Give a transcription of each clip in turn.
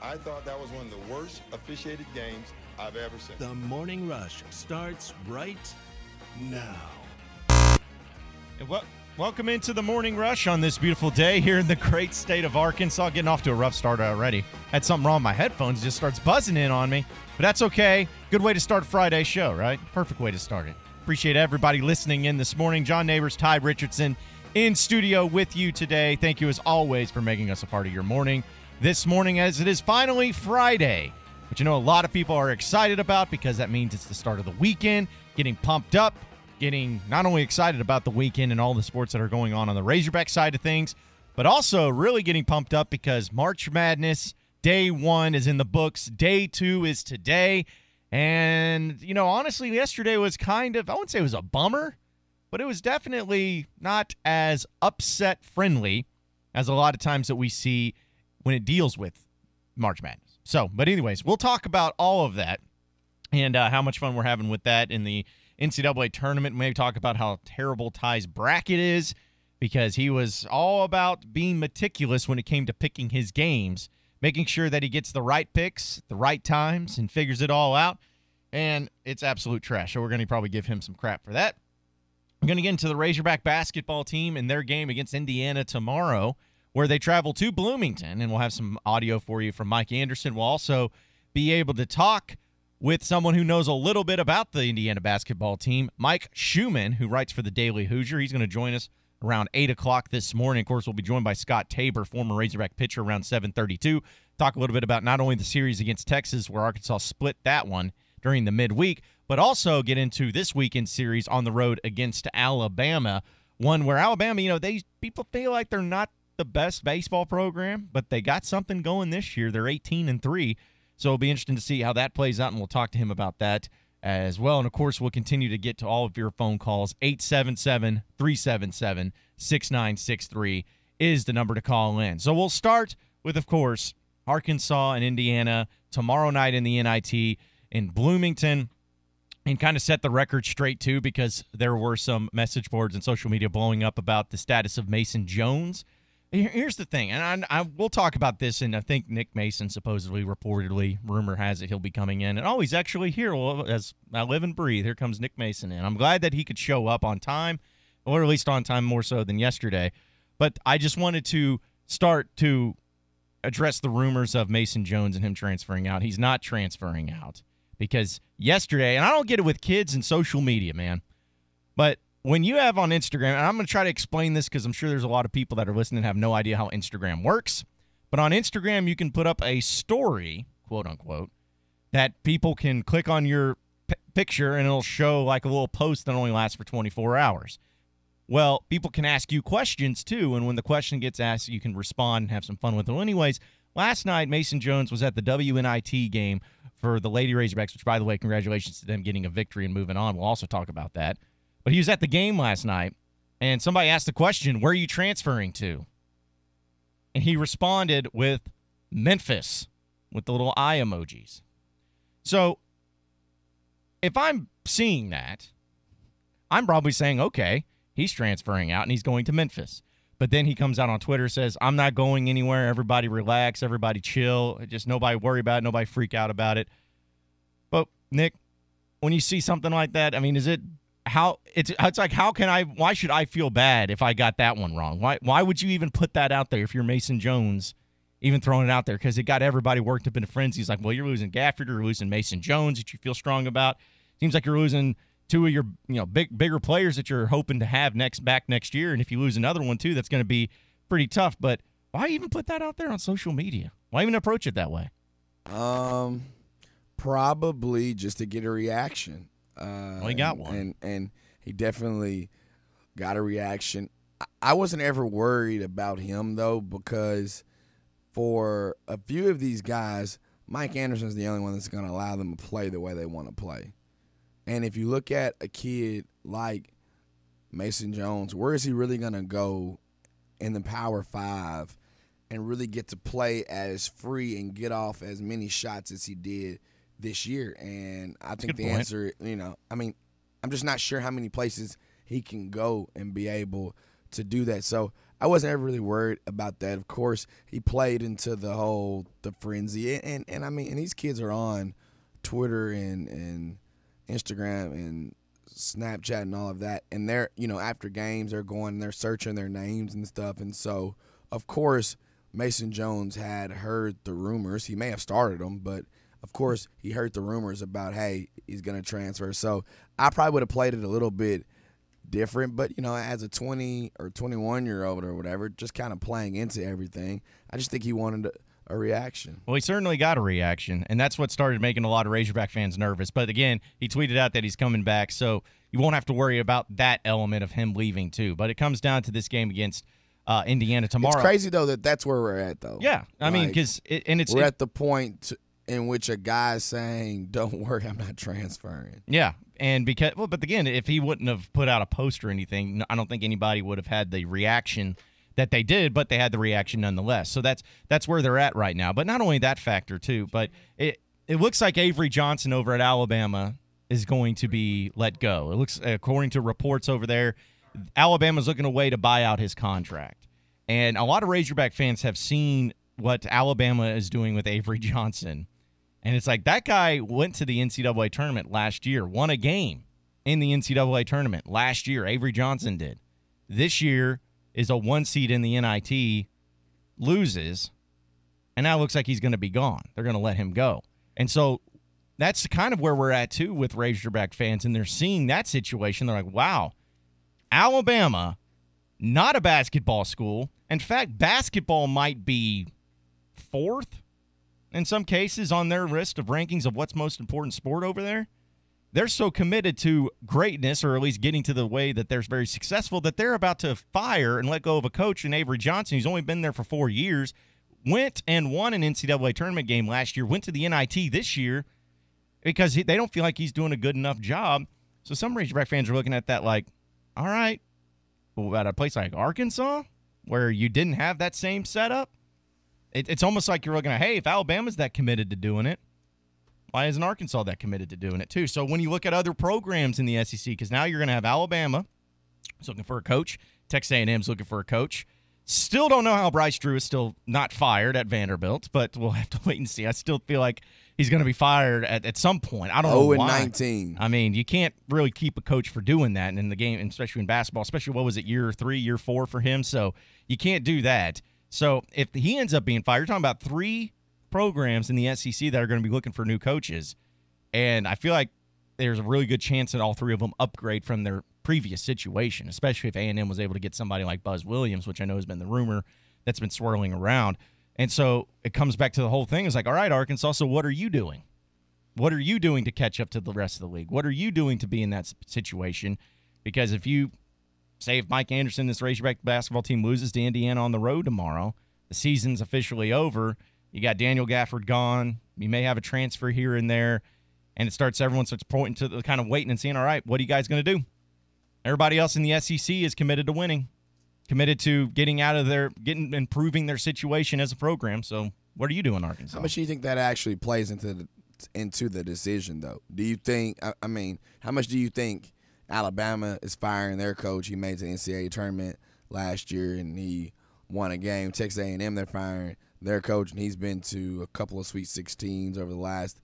I thought that was one of the worst officiated games I've ever seen. The Morning Rush starts right now. Welcome into the Morning Rush on this beautiful day here in the great state of Arkansas. Getting off to a rough start already. Had something wrong with my headphones. It just starts buzzing in on me. But that's okay. Good way to start a Friday show, right? Perfect way to start it. Appreciate everybody listening in this morning. John Neighbors, Ty Richardson in studio with you today. Thank you as always for making us a part of your morning. This morning, as it is finally Friday, which a lot of people are excited about because that means it's the start of the weekend, getting pumped up, getting not only excited about the weekend and all the sports that are going on the Razorback side of things, but also really getting pumped up because March Madness Day 1 is in the books. Day 2 is today. And, honestly, yesterday was I wouldn't say it was a bummer, but it was definitely not as upset-friendly as a lot of times that we see when it deals with March Madness. So, but anyways, we'll talk about all of that and how much fun we're having with that in the NCAA tournament. Maybe talk about how terrible Ty's bracket is because he was all about being meticulous when it came to picking his games, making sure that he gets the right picks, the right times, and figures it all out. And it's absolute trash. So we're going to probably give him some crap for that. I'm going to get into the Razorback basketball team and their game against Indiana tomorrow, where they travel to Bloomington, and we'll have some audio for you from Mike Anderson. We'll also be able to talk with someone who knows a little bit about the Indiana basketball team, Mike Schumann, who writes for the Daily Hoosier. He's going to join us around 8 o'clock this morning. Of course, we'll be joined by Scott Tabor, former Razorback pitcher, around 7:32. Talk a little bit about not only the series against Texas, where Arkansas split that one during the midweek, but also get into this weekend series on the road against Alabama, one where Alabama, people feel like they're not the best baseball program, but they got something going this year. They're 18-3, so it'll be interesting to see how that plays out, and we'll talk to him about that as well. And, of course, we'll continue to get to all of your phone calls. 877-377-6963 is the number to call in. So we'll start with, of course, Arkansas and Indiana tomorrow night in the NIT in Bloomington, and kind of set the record straight, too, because there were some message boards and social media blowing up about the status of Mason Jones. Here's the thing, and we'll talk about this, and I think Nick Mason supposedly, reportedly, rumor has it he'll be coming in. And, he's actually here. Well, as I live and breathe, here comes Nick Mason in. I'm glad that he could show up on time, or at least on time more so than yesterday. But I just wanted to start to address the rumors of Mason Jones and him transferring out. He's not transferring out because yesterday, and I don't get it with kids and social media, man, but when you have on Instagram, and I'm going to try to explain this because I'm sure there's a lot of people that are listening and have no idea how Instagram works, but on Instagram you can put up a story, quote unquote, that people can click on your picture and it'll show like a little post that only lasts for 24 hours. Well, people can ask you questions too, and when the question gets asked, you can respond and have some fun with it. Well, anyways, last night Mason Jones was at the WNIT game for the Lady Razorbacks, which, by the way, congratulations to them getting a victory and moving on. We'll also talk about that. But he was at the game last night, and somebody asked the question, where are you transferring to? And he responded with Memphis, with the little eye emojis. So if I'm seeing that, I'm probably saying, okay, he's transferring out, and he's going to Memphis. But then he comes out on Twitter, says, I'm not going anywhere. Everybody relax. Everybody chill. Just nobody worry about it. Nobody freak out about it. But, Nick, when you see something like that, I mean, why should I feel bad if I got that one wrong? Why would you even put that out there if you're Mason Jones, even throwing it out there? Because it got everybody worked up in a frenzy. He's like, well, you're losing Gafford, you're losing Mason Jones that you feel strong about. Seems like you're losing two of your bigger players that you're hoping to have back next year. And if you lose another one, too, that's going to be pretty tough. But why even put that out there on social media? Why even approach it that way? Probably just to get a reaction. Well, he got one. And he definitely got a reaction. I wasn't ever worried about him, though, because for a few of these guys, Mike Anderson's the only one that's going to allow them to play the way they want to play. And if you look at a kid like Mason Jones, where is he really going to go in the Power 5 and really get to play as free and get off as many shots as he did this year? And I think the answer, I'm just not sure how many places he can go and be able to do that. So I wasn't ever really worried about that. Of course, he played into the frenzy, and I mean, and these kids are on Twitter and Instagram and Snapchat and all of that, and they're, after games they're going and they're searching their names and stuff, and so of course Mason Jones had heard the rumors. He may have started them, but of course he heard the rumors about, hey, he's going to transfer. So I probably would have played it a little bit different, but as a 20 or 21-year-old or whatever, just kind of playing into everything, I just think he wanted a reaction. Well, he certainly got a reaction, and that's what started making a lot of Razorback fans nervous. But again, he tweeted out that he's coming back, so you won't have to worry about that element of him leaving too. But it comes down to this game against Indiana tomorrow. It's crazy though that's where we're at though. Yeah, I mean, because we're at the point in which a guy's saying, "Don't worry, I'm not transferring." Yeah, and but again, if he wouldn't have put out a post or anything, I don't think anybody would have had the reaction that they did, but they had the reaction nonetheless. So that's where they're at right now. But not only that factor too, but it looks like Avery Johnson over at Alabama is going to be let go. It looks, according to reports over there, Alabama's looking a way to buy out his contract. And a lot of Razorback fans have seen what Alabama is doing with Avery Johnson. And it's like, that guy went to the NCAA tournament last year, won a game in the NCAA tournament last year. Avery Johnson did. This year is a 1 seed in the NIT, loses, and now it looks like he's going to be gone. They're going to let him go. And so that's kind of where we're at, too, with Razorback fans, and they're seeing that situation. They're like, wow, Alabama, not a basketball school. In fact, basketball might be fourth in some cases on their list of rankings of what's most important sport over there. They're so committed to greatness, or at least getting to the way that they're very successful, that they're about to fire and let go of a coach in Avery Johnson, who's only been there for 4 years, went and won an NCAA tournament game last year, went to the NIT this year because they don't feel like he's doing a good enough job. So some Razorback fans are looking at that like, all right, well, about a place like Arkansas where you didn't have that same setup? It's almost like you're looking at, hey, if Alabama's that committed to doing it, why isn't Arkansas that committed to doing it too? So when you look at other programs in the SEC, because now you're going to have Alabama is looking for a coach, Texas A&M's looking for a coach. Still don't know how Bryce Drew is still not fired at Vanderbilt, but we'll have to wait and see. I still feel like he's going to be fired at some point. I don't know why. 0-19. I mean, you can't really keep a coach for doing that in the game, especially in basketball, especially, what was it, year 3, year 4 for him? So you can't do that. So if he ends up being fired, you're talking about 3 programs in the SEC that are going to be looking for new coaches. And I feel like there's a really good chance that all 3 of them upgrade from their previous situation, especially if A&M was able to get somebody like Buzz Williams, which I know has been the rumor that's been swirling around. And so it comes back to the whole thing. It's like, all right, Arkansas, so what are you doing? What are you doing to catch up to the rest of the league? What are you doing to be in that situation? Because if Mike Anderson, this Razorback basketball team, loses to Indiana on the road tomorrow, the season's officially over. You got Daniel Gafford gone. You may have a transfer here and there. And everyone starts pointing to the kind of waiting and seeing, all right, what are you guys going to do? Everybody else in the SEC is committed to winning, committed to getting out of improving their situation as a program. So what are you doing, Arkansas? How much do you think that actually plays into the decision, though? Do you think, I mean, how much do you think Alabama is firing their coach? He made the NCAA tournament last year, and he won a game. Texas A&M, they're firing their coach, and he's been to a couple of Sweet 16s over the last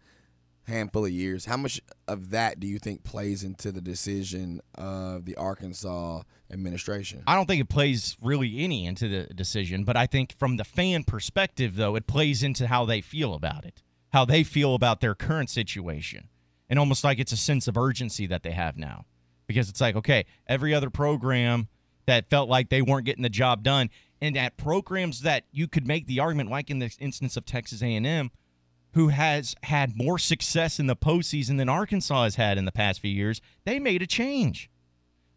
handful of years. How much of that do you think plays into the decision of the Arkansas administration? I don't think it plays really any into the decision, but I think from the fan perspective, though, it plays into how they feel about it, how they feel about their current situation, and almost like it's a sense of urgency that they have now. Because it's like, okay, every other program that felt like they weren't getting the job done, and at programs that you could make the argument, like in the instance of Texas A&M, who has had more success in the postseason than Arkansas has had in the past few years, they made a change.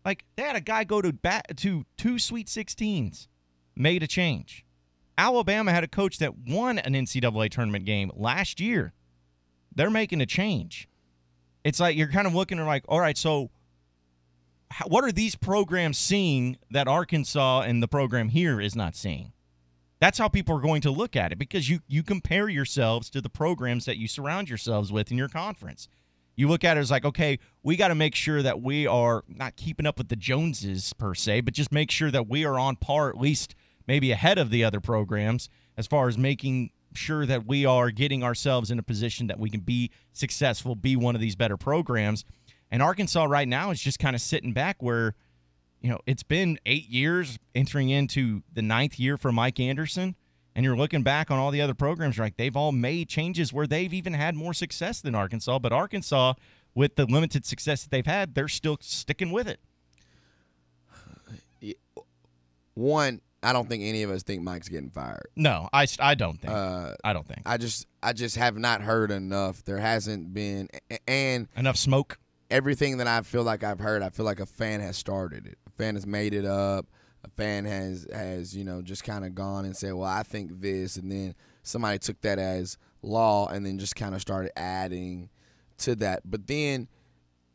Like, they had a guy go to 2 Sweet 16s, made a change. Alabama had a coach that won an NCAA tournament game last year. They're making a change. It's like you're kind of looking at like, all right, so what are these programs seeing that Arkansas and the program here is not seeing? That's how people are going to look at it, because you compare yourselves to the programs that you surround yourselves with in your conference. You look at it as like, okay, we got to make sure that we are not keeping up with the Joneses per se, but just make sure that we are on par, at least maybe ahead of the other programs, as far as making sure that we are getting ourselves in a position that we can be successful, be one of these better programs. And Arkansas right now is just kind of sitting back where, it's been 8 years entering into the 9th year for Mike Anderson. And you're looking back on all the other programs, right? They've all made changes where they've even had more success than Arkansas. But Arkansas, with the limited success that they've had, they're still sticking with it. One, I don't think any of us think Mike's getting fired. No, I don't think. I don't think. I just have not heard enough. There hasn't been enough smoke. Everything that I feel like I've heard, I feel like a fan has started it. A fan has made it up. A fan has just kind of gone and said, well, I think this, and then somebody took that as law and then just kind of started adding to that. But then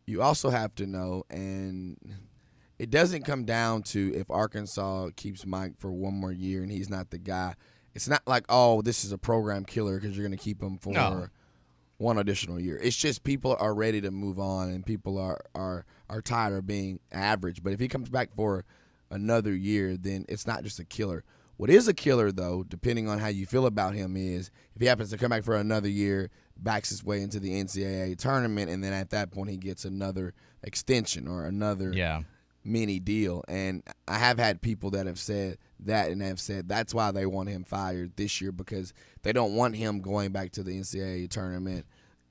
you also have to know, and it doesn't come down to if Arkansas keeps Mike for one more year and he's not the guy. It's not like, oh, this is a program killer because you're going to keep him for one additional year. It's just people are ready to move on and people are tired of being average. But if he comes back for another year, then it's not just a killer. What is a killer, though, depending on how you feel about him, is if he happens to come back for another year, backs his way into the NCAA tournament, and then at that point he gets another extension or another mini deal. And I have had people that have said that and have said that's why they want him fired this year, because they don't want him going back to the NCAA tournament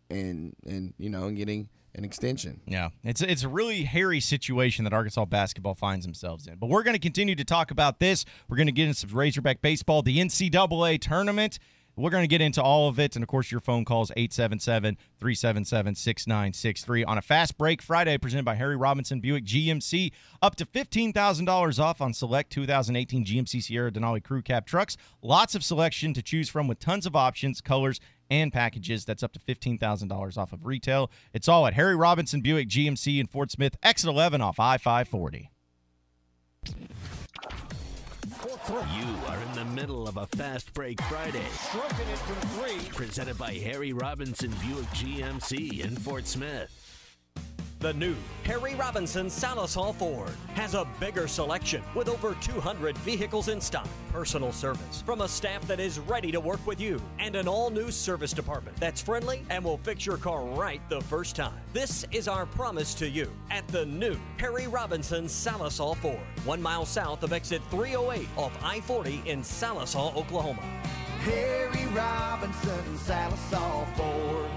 and getting an extension. Yeah, it's a really hairy situation that Arkansas basketball finds themselves in. But we're going to continue to talk about this. We're going to get into some Razorback baseball, the NCAA tournament. We're going to get into all of it. And, of course, your phone calls 877-377-6963 on a Fast Break Friday presented by Harry Robinson Buick GMC. Up to $15,000 off on select 2018 GMC Sierra Denali Crew Cab trucks. Lots of selection to choose from with tons of options, colors, and packages. That's up to $15,000 off of retail. It's all at Harry Robinson Buick GMC in Fort Smith, exit 11 off I-540. You are in the middle of a Fast Break Friday. Stroking it from three. Presented by Harry Robinson Buick GMC in Fort Smith. The new Harry Robinson Salisal Ford has a bigger selection with over 200 vehicles in stock, personal service from a staff that is ready to work with you, and an all-new service department that's friendly and will fix your car right the first time. This is our promise to you at the new Harry Robinson Salisal Ford, 1 mile south of exit 308 off I-40 in Salisal, Oklahoma. Harry Robinson Salisal Ford.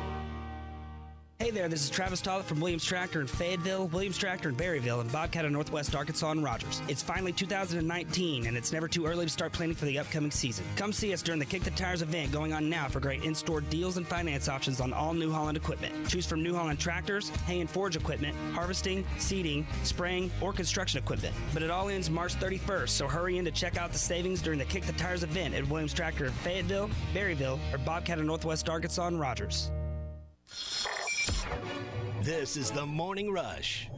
Hey there, this is Travis Tollett from Williams Tractor in Fayetteville, Williams Tractor in Berryville, and Bobcat in Northwest Arkansas and Rogers. It's finally 2019, and it's never too early to start planning for the upcoming season. Come see us during the Kick the Tires event going on now for great in-store deals and finance options on all New Holland equipment. Choose from New Holland tractors, hay and forage equipment, harvesting, seeding, spraying, or construction equipment. But it all ends March 31st, so hurry in to check out the savings during the Kick the Tires event at Williams Tractor in Fayetteville, Berryville, or Bobcat in Northwest Arkansas and Rogers. This is the Morning Rush.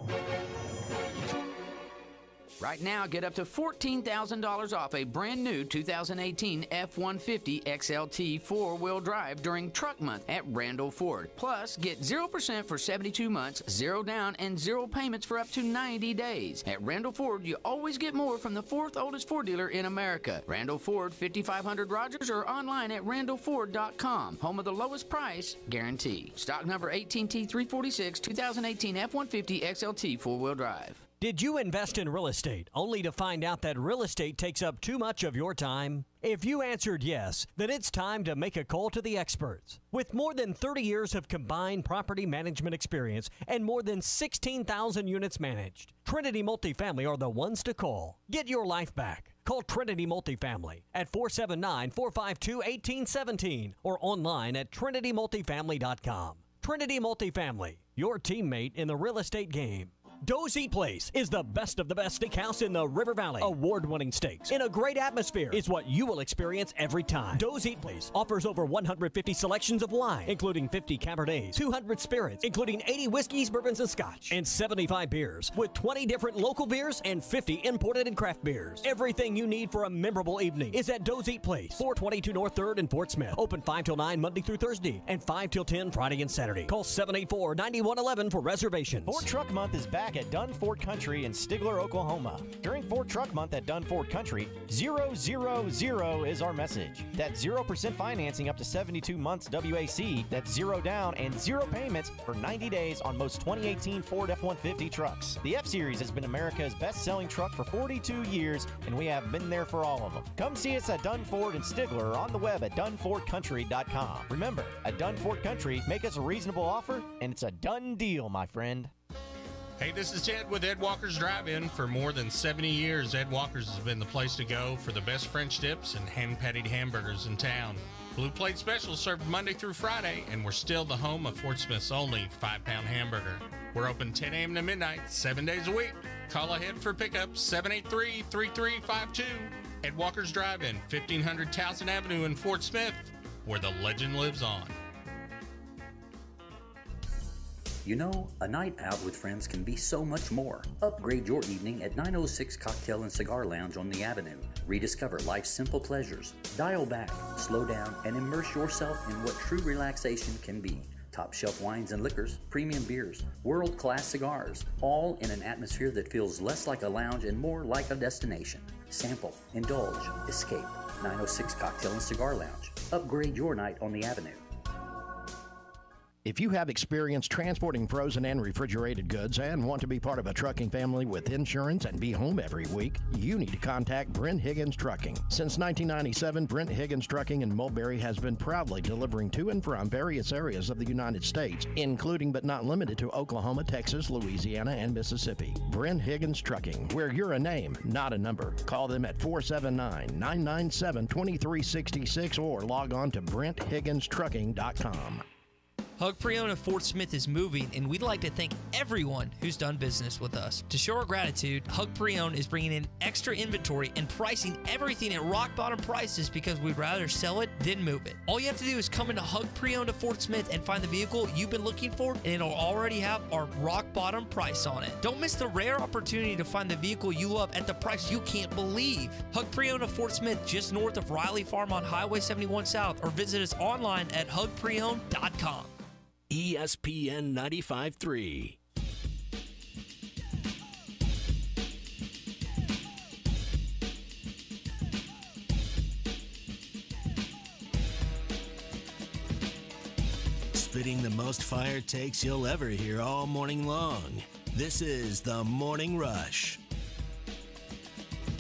Right now, get up to $14,000 off a brand new 2018 F-150 XLT four-wheel drive during Truck Month at Randall Ford. Plus, get 0% for 72 months, 0 down, and 0 payments for up to 90 days. At Randall Ford, you always get more from the 4th oldest Ford dealer in America. Randall Ford, 5500 Rogers, or online at randallford.com. Home of the lowest price guarantee. Stock number 18T346, 2018 F-150 XLT four-wheel drive. Did you invest in real estate only to find out that real estate takes up too much of your time? If you answered yes, then it's time to make a call to the experts. With more than 30 years of combined property management experience and more than 16,000 units managed, Trinity Multifamily are the ones to call. Get your life back. Call Trinity Multifamily at 479-452-1817 or online at trinitymultifamily.com. Trinity Multifamily, your teammate in the real estate game. Doe's Eat Place is the best of the best steakhouse in the River Valley. Award-winning steaks in a great atmosphere is what you will experience every time. Doe's Eat Place offers over 150 selections of wine, including 50 Cabernets, 200 spirits, including 80 whiskeys, bourbons, and scotch, and 75 beers, with 20 different local beers and 50 imported and craft beers. Everything you need for a memorable evening is at Doe's Eat Place, 422 North 3rd in Fort Smith. Open 5 till 9 Monday through Thursday and 5 till 10 Friday and Saturday. Call 784-9111 for reservations. Ford Truck Month is back at Dunn Ford Country in Stigler, Oklahoma. During Ford Truck Month at Dunn Ford Country, 000 is our message. That's 0% financing up to 72 months WAC. That's 0 down and 0 payments for 90 days on most 2018 Ford F-150 trucks. The F-Series has been America's best-selling truck for 42 years, and we have been there for all of them. Come see us at Dunn Ford and Stigler or on the web at dunfordcountry.com. Remember, at Dunn Ford Country, make us a reasonable offer, and it's a done deal, my friend. Hey, this is Ted with Ed Walker's Drive-In. For more than 70 years, Ed Walker's has been the place to go for the best French dips and hand-patted hamburgers in town. Blue Plate Specials served Monday through Friday, and we're still the home of Fort Smith's only 5-pound hamburger. We're open 10 a.m. to midnight, 7 days a week. Call ahead for pickup, 783-3352. Ed Walker's Drive-In, 1500 Towson Avenue in Fort Smith, where the legend lives on. You know, a night out with friends can be so much more. Upgrade your evening at 906 Cocktail and Cigar Lounge on the Avenue. Rediscover life's simple pleasures. Dial back, slow down, and immerse yourself in what true relaxation can be. Top shelf wines and liquors, premium beers, world-class cigars, all in an atmosphere that feels less like a lounge and more like a destination. Sample, indulge, escape. 906 Cocktail and Cigar Lounge. Upgrade your night on the Avenue. If you have experience transporting frozen and refrigerated goods and want to be part of a trucking family with insurance and be home every week, you need to contact Brent Higgins Trucking. Since 1997, Brent Higgins Trucking in Mulberry has been proudly delivering to and from various areas of the United States, including but not limited to Oklahoma, Texas, Louisiana, and Mississippi. Brent Higgins Trucking, where you're a name, not a number. Call them at 479-997-2366 or log on to BrentHigginsTrucking.com. Hug Pre-Owned of Fort Smith is moving, and we'd like to thank everyone who's done business with us. To show our gratitude, Hug Pre-Owned is bringing in extra inventory and pricing everything at rock-bottom prices because we'd rather sell it than move it. All you have to do is come into Hug Pre-Owned of Fort Smith and find the vehicle you've been looking for, and it'll already have our rock-bottom price on it. Don't miss the rare opportunity to find the vehicle you love at the price you can't believe. Hug Pre-Owned of Fort Smith, just north of Riley Farm on Highway 71 South, or visit us online at hugpreowned.com. ESPN 95.3. Spitting the most fire takes you'll ever hear all morning long. This is the Morning Rush.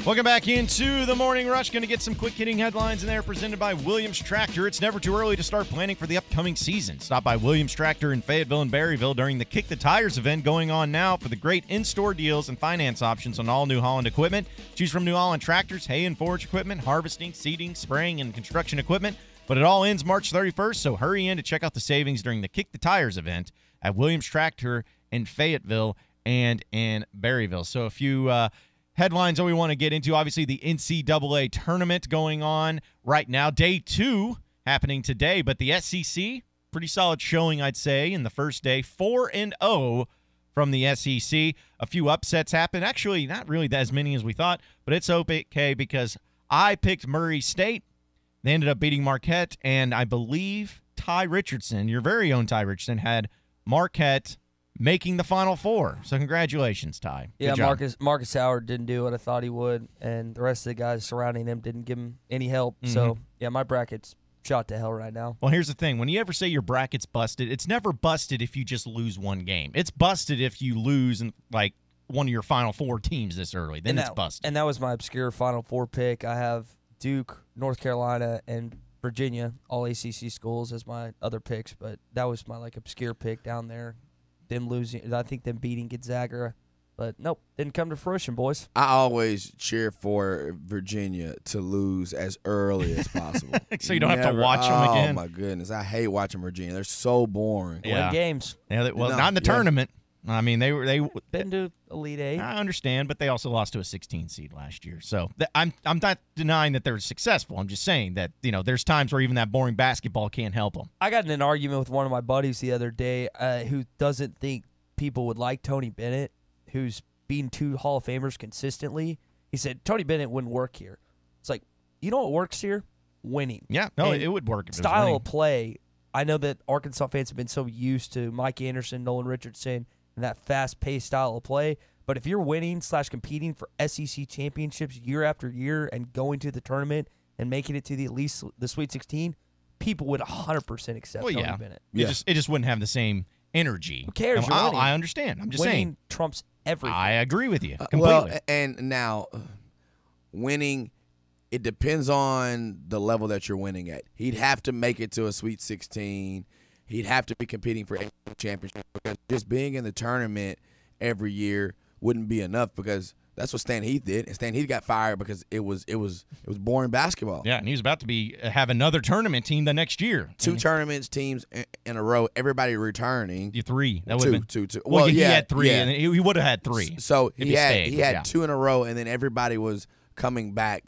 Welcome back into the Morning Rush. Going to get some quick hitting headlines in there presented by Williams Tractor. It's never too early to start planning for the upcoming season. Stop by Williams Tractor in Fayetteville and Berryville during the Kick the Tires event going on now for the great in-store deals and finance options on all New Holland equipment. Choose from New Holland tractors, hay and forage equipment, harvesting, seeding, spraying, and construction equipment. But it all ends March 31st, so hurry in to check out the savings during the Kick the Tires event at Williams Tractor in Fayetteville and in Berryville. So a few headlines that we want to get into. Obviously, the NCAA tournament going on right now. Day 2 happening today, but the SEC, pretty solid showing, I'd say, in the first day. 4-0 from the SEC. A few upsets happened. Actually, not really as many as we thought, but it's okay because I picked Murray State. They ended up beating Marquette, and I believe Ty Richardson, your very own Ty Richardson, had Marquette making the Final Four. So congratulations, Ty. Yeah, Marcus Howard didn't do what I thought he would, and the rest of the guys surrounding him didn't give him any help. Mm-hmm. So, yeah, my bracket's shot to hell right now. Well, here's the thing. When you ever say your bracket's busted, it's never busted if you just lose one game. It's busted if you lose in, like, one of your Final Four teams this early. Then it's busted. And that was my obscure Final Four pick. I have Duke, North Carolina, and Virginia, all ACC schools, as my other picks, but that was my, like, obscure pick down there. Them losing, I think them beating Gonzaga, but nope, didn't come to fruition, boys. I always cheer for Virginia to lose as early as possible. So you don't have to watch them again? Oh, my goodness. I hate watching Virginia. They're so boring. Yeah. Win games. Yeah, well, not in the tournament. I mean, they been to Elite Eight. I understand, but they also lost to a 16 seed last year. So I'm not denying that they're successful. I'm just saying that there's times where even that boring basketball can't help them. I got in an argument with one of my buddies the other day who doesn't think people would like Tony Bennett, who's beaten 2 Hall of Famers consistently. He said Tony Bennett wouldn't work here. It's like, you know what works here? Winning. Yeah, no, it would work. If style it was of play. I know that Arkansas fans have been so used to Mike Anderson, Nolan Richardson, and that fast-paced style of play. But if you're winning / competing for SEC championships year after year and going to the tournament and making it to the Sweet 16, people would 100% accept Tony Bennett. It just wouldn't have the same energy. Who cares? You're winning. I understand. I'm just winning saying. Trumps everything. I agree with you completely. Well, and now winning, it depends on the level that you're winning at. He'd have to make it to a Sweet 16. He'd have to be competing for a championship, because just being in the tournament every year wouldn't be enough, because that's what Stan Heath did. And Stan Heath got fired because it was boring basketball. Yeah, and he was about to have another tournament team the next year. 2 tournaments teams in a row, everybody returning. 3. That would have been 2. Well, he had 3, and he would have had 3. So he had 2 in a row, and then everybody was coming back.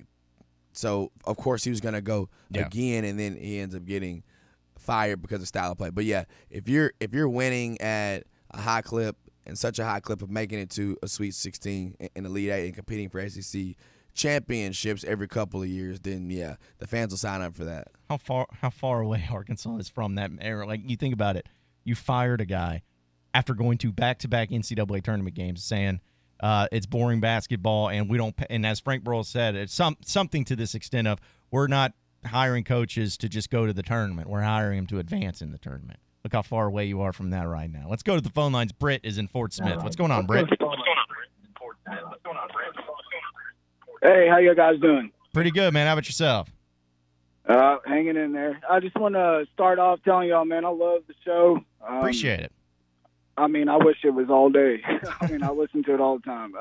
So of course he was going to go again, and then he ends up getting fired because of style of play. But yeah, if you're winning at a high clip, and such a high clip of making it to a Sweet 16 in Elite 8 and competing for SEC championships every couple of years, then yeah, the fans will sign up for that. How far away Arkansas is from that era? Like, you think about it, you fired a guy after going to back-to-back NCAA tournament games, saying it's boring basketball, and we don't. And as Frank Broyles said, it's something to this extent of, we're not hiring coaches to just go to the tournament. We're hiring them to advance in the tournament. Look how far away you are from that right now. Let's go to the phone lines. Britt is in Fort Smith. What's going on, Britt? Hey, how you guys doing? Pretty good, man. How about yourself? Hanging in there. I just want to start off telling y'all, man, I love the show. Appreciate it. I mean, I wish it was all day. I mean, I listen to it all the time.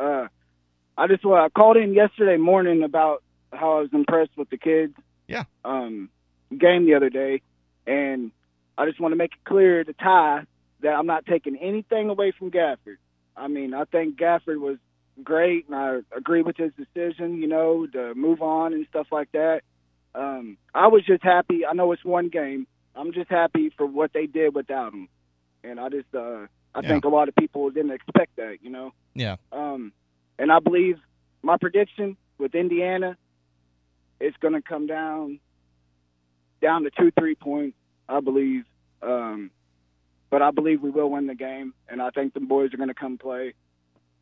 I called in yesterday morning about how I was impressed with the kids. Yeah. Game the other day, and I just want to make it clear to Ty that I'm not taking anything away from Gafford. I mean, I think Gafford was great, and I agree with his decision, to move on and stuff like that. I was just happy. I know it's one game. I'm just happy for what they did without him. And I just, I think a lot of people didn't expect that, Yeah. And I believe my prediction with Indiana, it's going to come down to 2-3 points, I believe. But I believe we will win the game, and I think the boys are going to come play.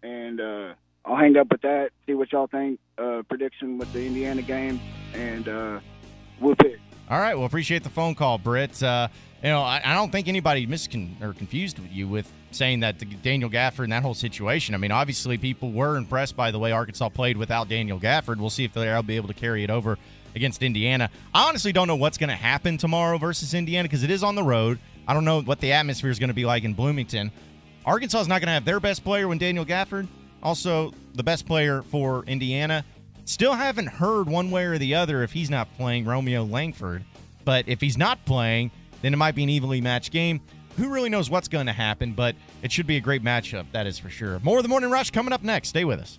And I'll hang up with that, see what y'all think, prediction with the Indiana game, and we'll pick. All right, well, appreciate the phone call, Britt. I don't think anybody confused with you with saying that Daniel Gafford and that whole situation. I mean, obviously people were impressed by the way Arkansas played without Daniel Gafford. We'll see if they'll be able to carry it over against Indiana. I honestly don't know what's going to happen tomorrow versus Indiana, because it is on the road. I don't know what the atmosphere is going to be like in Bloomington. Arkansas is not going to have their best player when Daniel Gafford. Also, the best player for Indiana. Still haven't heard one way or the other if he's not playing, Romeo Langford. But if he's not playing, then it might be an evenly matched game. Who really knows what's going to happen, but it should be a great matchup, that is for sure. More of the Morning Rush coming up next. Stay with us.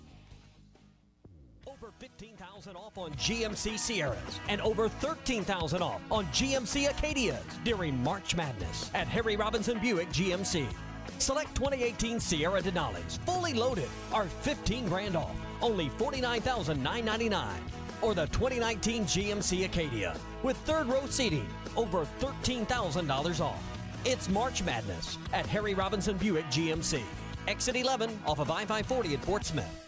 Over $15,000 off on GMC Sierras and over $13,000 off on GMC Acadias during March Madness at Harry Robinson Buick GMC. Select 2018 Sierra Denali's, fully loaded, are $15,000 off, only $49,999. Or the 2019 GMC Acadia with third row seating, over $13,000 off. It's March Madness at Harry Robinson Buick GMC. Exit 11 off of I-540 at Fort Smith.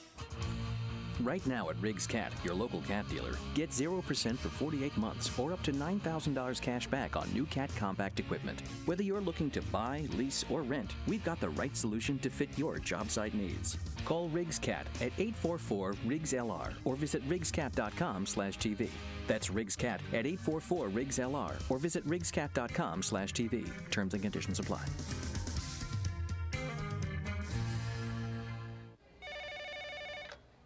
Right now at Riggs Cat, your local cat dealer, get 0% for 48 months or up to $9,000 cash back on new cat compact equipment. Whether you're looking to buy, lease, or rent, we've got the right solution to fit your job site needs. Call Riggs Cat at 844-RIGGS-LR or visit riggscat.com/TV. That's Riggs Cat at 844-RIGGS-LR or visit riggscat.com/TV. Terms and conditions apply.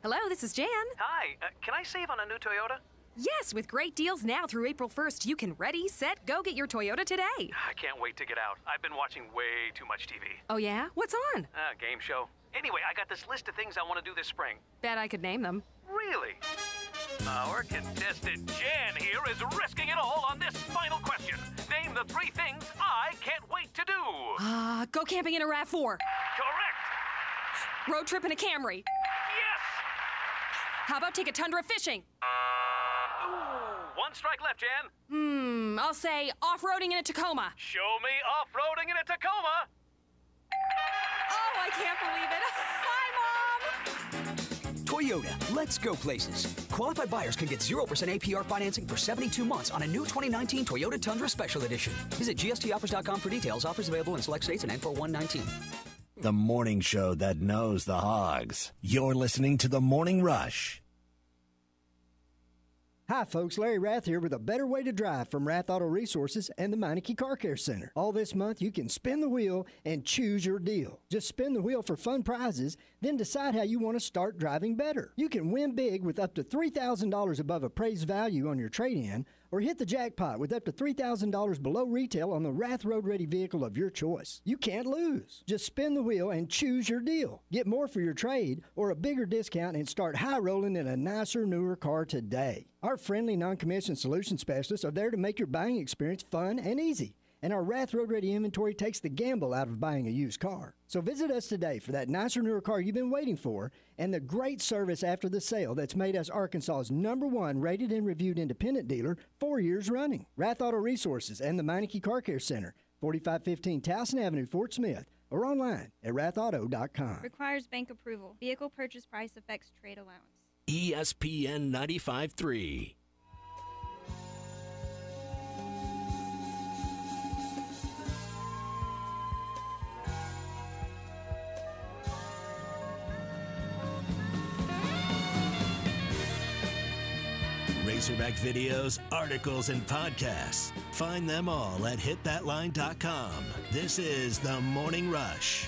Hello, this is Jan. Hi, can I save on a new Toyota? Yes, with great deals now through April 1st, you can ready, set, go get your Toyota today. I can't wait to get out. I've been watching way too much TV. Oh, yeah? What's on? Game show. Anyway, I got this list of things I want to do this spring. Bet I could name them. Really? Our contestant Jan here is risking it all on this final question. Name the 3 things I can't wait to do. Go camping in a RAV4. Correct. Road trip in a Camry. Yes. How about take a Tundra fishing? Ooh, 1 strike left, Jan. I'll say off-roading in a Tacoma. Show me off-roading in a Tacoma. Oh, I can't believe it. Hi, Mom. Toyota, let's go places. Qualified buyers can get 0% APR financing for 72 months on a new 2019 Toyota Tundra Special Edition. Visit gstoffers.com for details. Offers available in select states and N for 119. The morning show that knows the Hogs. You're listening to The Morning Rush. Hi, folks. Larry Rath here with a better way to drive from Rath Auto Resources and the Meineke Car Care Center. All this month, you can spin the wheel and choose your deal. Just spin the wheel for fun prizes, then decide how you want to start driving better. You can win big with up to $3,000 above appraised value on your trade-in, or hit the jackpot with up to $3,000 below retail on the Rath Road Ready vehicle of your choice. You can't lose. Just spin the wheel and choose your deal. Get more for your trade or a bigger discount and start high rolling in a nicer, newer car today. Our friendly, non-commissioned solution specialists are there to make your buying experience fun and easy. And our Rath Road Ready inventory takes the gamble out of buying a used car. So visit us today for that nicer, newer car you've been waiting for and the great service after the sale that's made us Arkansas's #1 rated and reviewed independent dealer 4 years running. Rath Auto Resources and the Meineke Car Care Center, 4515 Towson Avenue, Fort Smith, or online at rathauto.com. Requires bank approval. Vehicle purchase price affects trade allowance. ESPN 95.3. Razorback videos, articles, and podcasts. Find them all at hitthatline.com. This is The Morning Rush.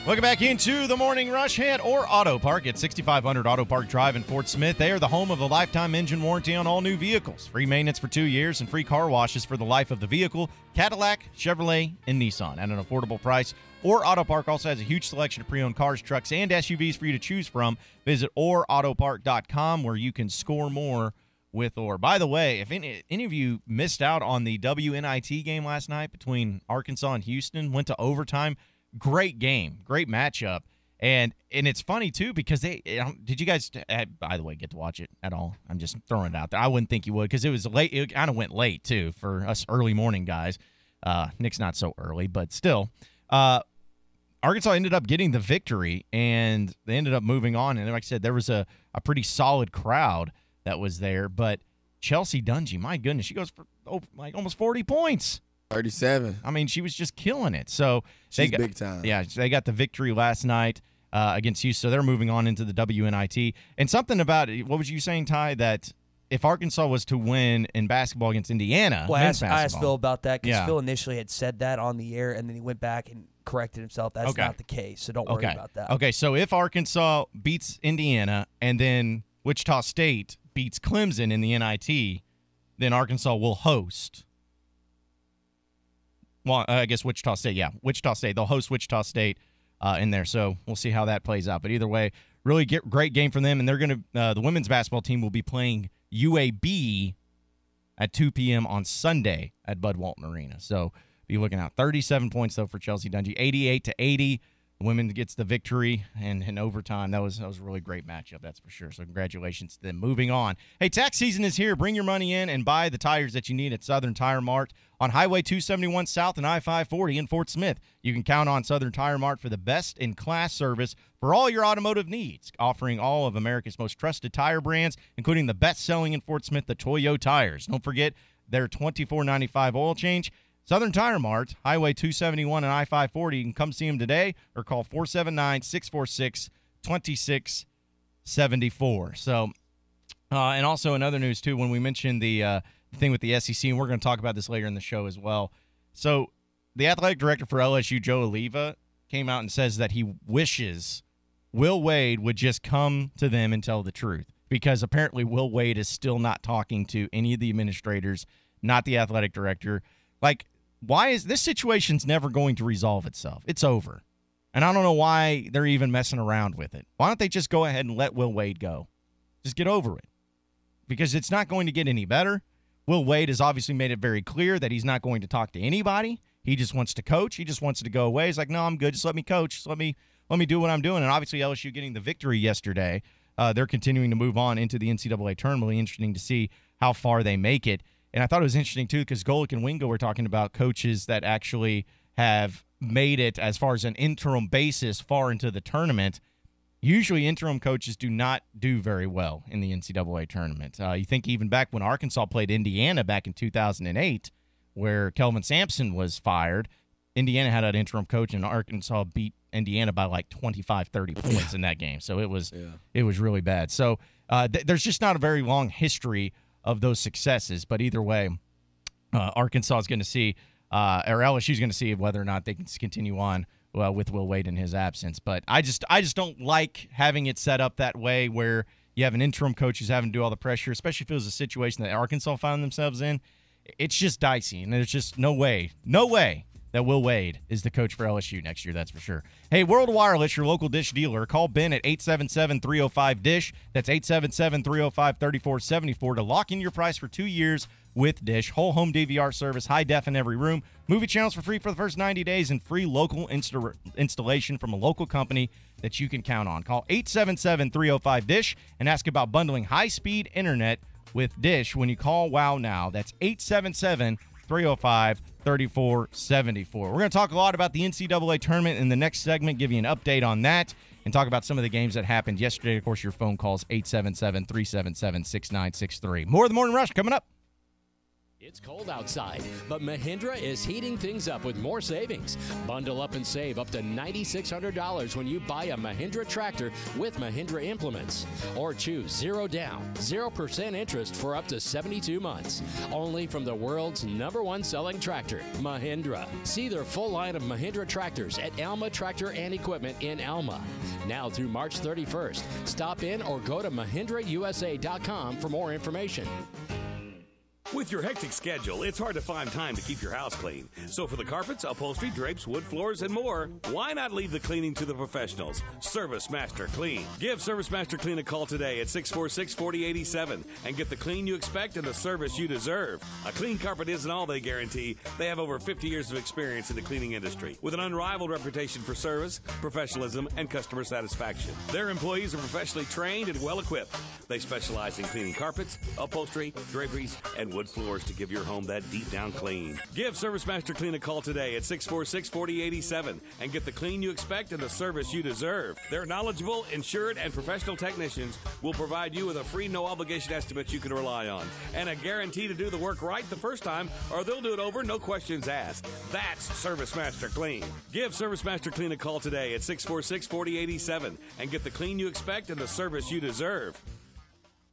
Welcome back into the Morning Rush. Head or Auto Park at 6500 Auto Park Drive in Fort Smith. They are the home of a lifetime engine warranty on all new vehicles. Free maintenance for 2 years and free car washes for the life of the vehicle. Cadillac, Chevrolet, and Nissan at an affordable price. Or Auto Park also has a huge selection of pre-owned cars, trucks, and SUVs for you to choose from. Visit orautopark.com where you can score more with Or. By the way, if any of you missed out on the WNIT game last night between Arkansas and Houston, went to overtime, great game, great matchup. And it's funny, too, because did you guys, by the way, get to watch it at all? I'm just throwing it out there. I wouldn't think you would because it was late. It kind of went late, too, for us early morning guys. Nick's not so early, but still. Arkansas ended up getting the victory, and they ended up moving on. And like I said, there was a pretty solid crowd that was there. But Chelsea Dungy, my goodness, she goes for like almost 40 points. 37. I mean, she was just killing it. So she's big time. Yeah, they got the victory last night against Houston. So they're moving on into the WNIT. And something about it, what was you saying, Ty, that if Arkansas was to win in basketball against Indiana, I asked Phil about that because Yeah. Phil initially had said that on the air, and then he went back and corrected himself. That's not the case, so don't worry about that. Okay, so if Arkansas beats Indiana and then Wichita State beats Clemson in the NIT, then Arkansas will host. Well, I guess Wichita State, yeah. Wichita State. They'll host Wichita State in there, so we'll see how that plays out. But either way, really great game from them, and they're going to the women's basketball team will be playing UAB at 2 p.m. on Sunday at Bud Walton Arena. So be looking out. 37 points, though, for Chelsea Dungy. 88-80. The women gets the victory, and in overtime, that was a really great matchup, that's for sure. So congratulations to them. Moving on. Hey, tax season is here. Bring your money in and buy the tires that you need at Southern Tire Mart on Highway 271 South and I-540 in Fort Smith. You can count on Southern Tire Mart for the best-in-class service for all your automotive needs, offering all of America's most trusted tire brands, including the best-selling in Fort Smith, the Toyo tires. Don't forget their $24.95 oil change. Southern Tire Mart, Highway 271 and I-540. You can come see them today or call 479-646-2674. So, and also in other news, too, when we mentioned the thing with the SEC, and we're going to talk about this later in the show as well. So, the athletic director for LSU, Joe Oliva, came out and says that he wishes Will Wade would just come to them and tell the truth. because apparently Will Wade is still not talking to any of the administrators, not the athletic director. Like, why is this situation's never going to resolve itself? It's over. And I don't know why they're even messing around with it. Why don't they just go ahead and let Will Wade go? Just get over it. Because it's not going to get any better. Will Wade has obviously made it very clear that he's not going to talk to anybody. He just wants to coach. He just wants to go away. He's like, no, I'm good. Just let me coach. Just let me do what I'm doing. And obviously LSU getting the victory yesterday. They're continuing to move on into the NCAA tournament. Really interesting to see how far they make it. And I thought it was interesting, too, because Golick and Wingo were talking about coaches that actually have made it as far as an interim basis far into the tournament. Usually interim coaches do not do very well in the NCAA tournament. You think even back when Arkansas played Indiana back in 2008, where Kelvin Sampson was fired, Indiana had an interim coach, and Arkansas beat Indiana by like 25, 30 points in that game. So it was really bad. So there's just not a very long history of those successes. But either way, Arkansas is going to see, or LSU is going to see whether or not they can continue on with Will Wade in his absence. But I just don't like having it set up that way where you have an interim coach who's having to do all the pressure, especially if it was a situation that Arkansas found themselves in. It's just dicey, and there's just no way that Will Wade is the coach for LSU next year, that's for sure. Hey, World Wireless, your local Dish dealer. Call Ben at 877-305-DISH. That's 877-305-3474 to lock in your price for 2 years with Dish. Whole home DVR service, high def in every room. Movie channels for free for the first 90 days and free local installation from a local company that you can count on. Call 877-305-DISH and ask about bundling high-speed internet with Dish when you call WOW now. That's 877-305-3474. We're going to talk a lot about the NCAA tournament in the next segment, give you an update on that, and talk about some of the games that happened yesterday. Of course, your phone calls 877-377-6963. More of the Morning Rush coming up. It's cold outside, but Mahindra is heating things up with more savings. Bundle up and save up to $9,600 when you buy a Mahindra tractor with Mahindra implements. Or choose 0 down, 0% interest for up to 72 months. Only from the world's #1 selling tractor, Mahindra. See their full line of Mahindra tractors at Alma Tractor and Equipment in Alma. Now through March 31st. Stop in or go to MahindraUSA.com for more information. With your hectic schedule, it's hard to find time to keep your house clean. So for the carpets, upholstery, drapes, wood floors, and more, why not leave the cleaning to the professionals? Service Master Clean. Give Service Master Clean a call today at 646-4087 and get the clean you expect and the service you deserve. A clean carpet isn't all they guarantee. They have over 50 years of experience in the cleaning industry with an unrivaled reputation for service, professionalism, and customer satisfaction. Their employees are professionally trained and well-equipped. They specialize in cleaning carpets, upholstery, draperies, and wood floors to give your home that deep down clean. Give Service Master Clean a call today at 646-4087 and get the clean you expect and the service you deserve. Their knowledgeable, insured, and professional technicians will provide you with a free, no-obligation estimate you can rely on and a guarantee to do the work right the first time, or they'll do it over, no questions asked. That's Service Master Clean. Give Service Master Clean a call today at 646-4087 and get the clean you expect and the service you deserve.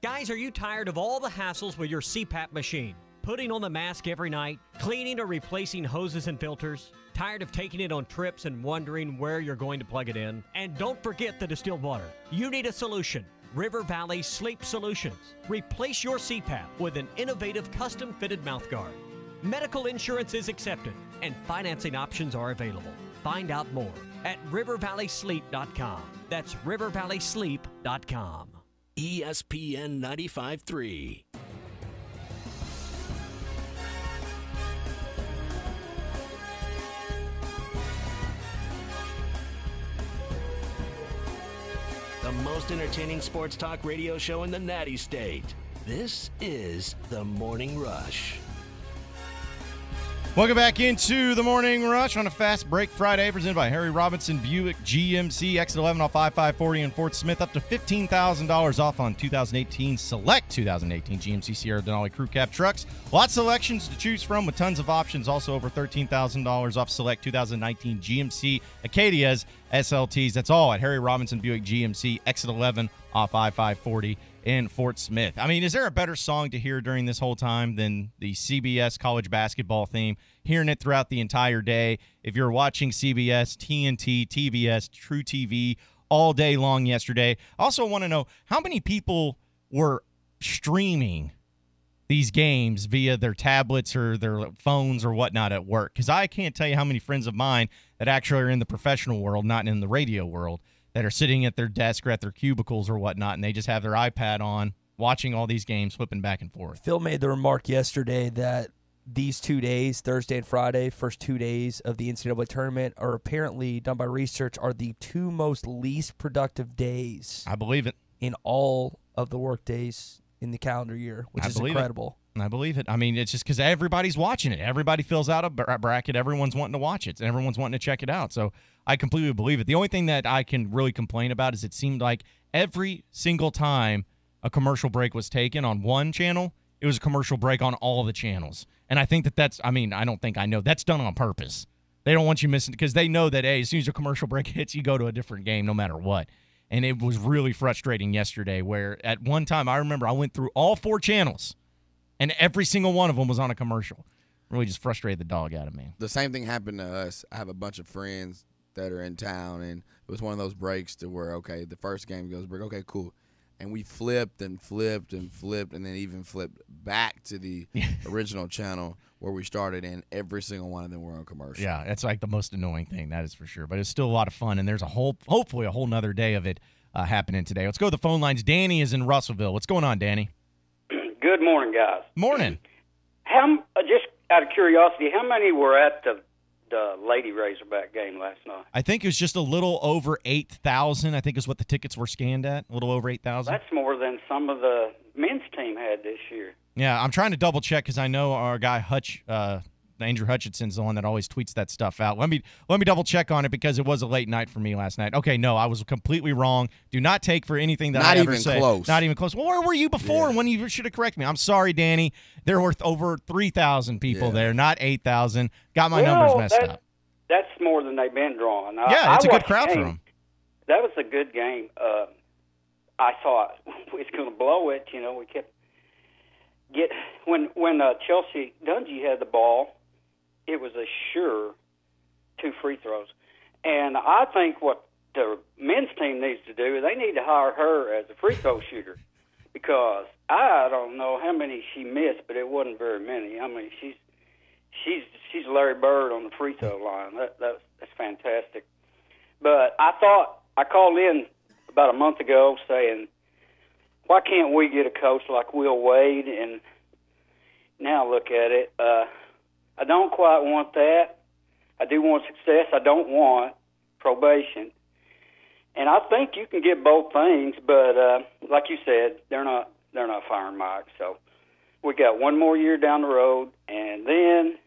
Guys, are you tired of all the hassles with your CPAP machine? Putting on the mask every night, cleaning or replacing hoses and filters? Tired of taking it on trips and wondering where you're going to plug it in? And don't forget the distilled water. You need a solution. River Valley Sleep Solutions. Replace your CPAP with an innovative custom-fitted mouthguard. Medical insurance is accepted, and financing options are available. Find out more at rivervalleysleep.com. That's rivervalleysleep.com. ESPN 95.3. The most entertaining sports talk radio show in the Natty State. This is The Morning Rush. Welcome back into the Morning Rush on a Fast Break Friday, presented by Harry Robinson Buick GMC, exit 11 off I-540 in Fort Smith, up to $15,000 off on 2018 select 2018 GMC Sierra Denali Crew Cab trucks. Lots of selections to choose from with tons of options. Also over $13,000 off select 2019 GMC Acadias SLTs. That's all at Harry Robinson Buick GMC, exit 11 off I-540 in Fort Smith. I mean, is there a better song to hear during this whole time than the CBS college basketball theme? Hearing it throughout the entire day. If you're watching CBS, TNT, TBS, True TV all day long yesterday. I also want to know how many people were streaming these games via their tablets or their phones or whatnot at work. Because I can't tell you how many friends of mine that actually are in the professional world, not in the radio world, that are sitting at their desk or at their cubicles or whatnot, and they just have their iPad on, watching all these games, flipping back and forth. Phil made the remark yesterday that these 2 days, Thursday and Friday, first 2 days of the NCAA tournament, are apparently, done by research, are the two most least productive days. I believe it. In all of the work days in the calendar year, which is incredible. I believe it. I mean, it's just because everybody's watching it. Everybody fills out a bracket. Everyone's wanting to watch it. And everyone's wanting to check it out. So I completely believe it. The only thing that I can really complain about is it seemed like every single time a commercial break was taken on one channel, it was a commercial break on all of the channels. And I think that's, I mean, I don't think I know. That's done on purpose. They don't want you missing because they know that, hey, as soon as a commercial break hits, you go to a different game no matter what. And it was really frustrating yesterday where at one time I remember I went through all 4 channels and every single one of them was on a commercial. Really just frustrated the dog out of me. The same thing happened to us. I have a bunch of friends that are in town, and it was one of those breaks to where, okay, the first game goes break. Okay, cool. And we flipped and flipped and flipped and then even flipped back to the original channel where we started, and every single one of them were on commercial. Yeah, that's like the most annoying thing, that is for sure. But it's still a lot of fun, and there's hopefully a whole nother day of it happening today. Let's go to the phone lines. Danny is in Russellville. What's going on, Danny? Good morning, guys. Morning. Just out of curiosity, how many were at the Lady Razorback game last night? I think it was just a little over 8,000. I think is what the tickets were scanned at, a little over 8,000. That's more than some of the men's team had this year. Yeah, I'm trying to double check because I know our guy Hutch, Andrew Hutchinson's the one that always tweets that stuff out. Let me double check on it because it was a late night for me last night. Okay, no, I was completely wrong. Do not take for anything that I ever say. Not even close. Not even close. Well, where were you before when you should have corrected me? I'm sorry, Danny. There were over 3,000 people there, not 8,000. Got my numbers messed up. That's more than they've been drawing. Yeah, it's a good crowd for them. That was a good game. I thought we was going to blow it. You know, we kept when Chelsea Dungy had the ball, it was a sure 2 free throws. And I think what the men's team needs to do is they need to hire her as a free throw shooter because I don't know how many she missed, but it wasn't very many. I mean, she's Larry Bird on the free throw line. That's fantastic. But I called in about a month ago saying, why can't we get a coach like Will Wade? And now look at it. I don't quite want that. I do want success. I don't want probation. And I think you can get both things, but like you said, they're not firing Mike. So we got one more year down the road, and then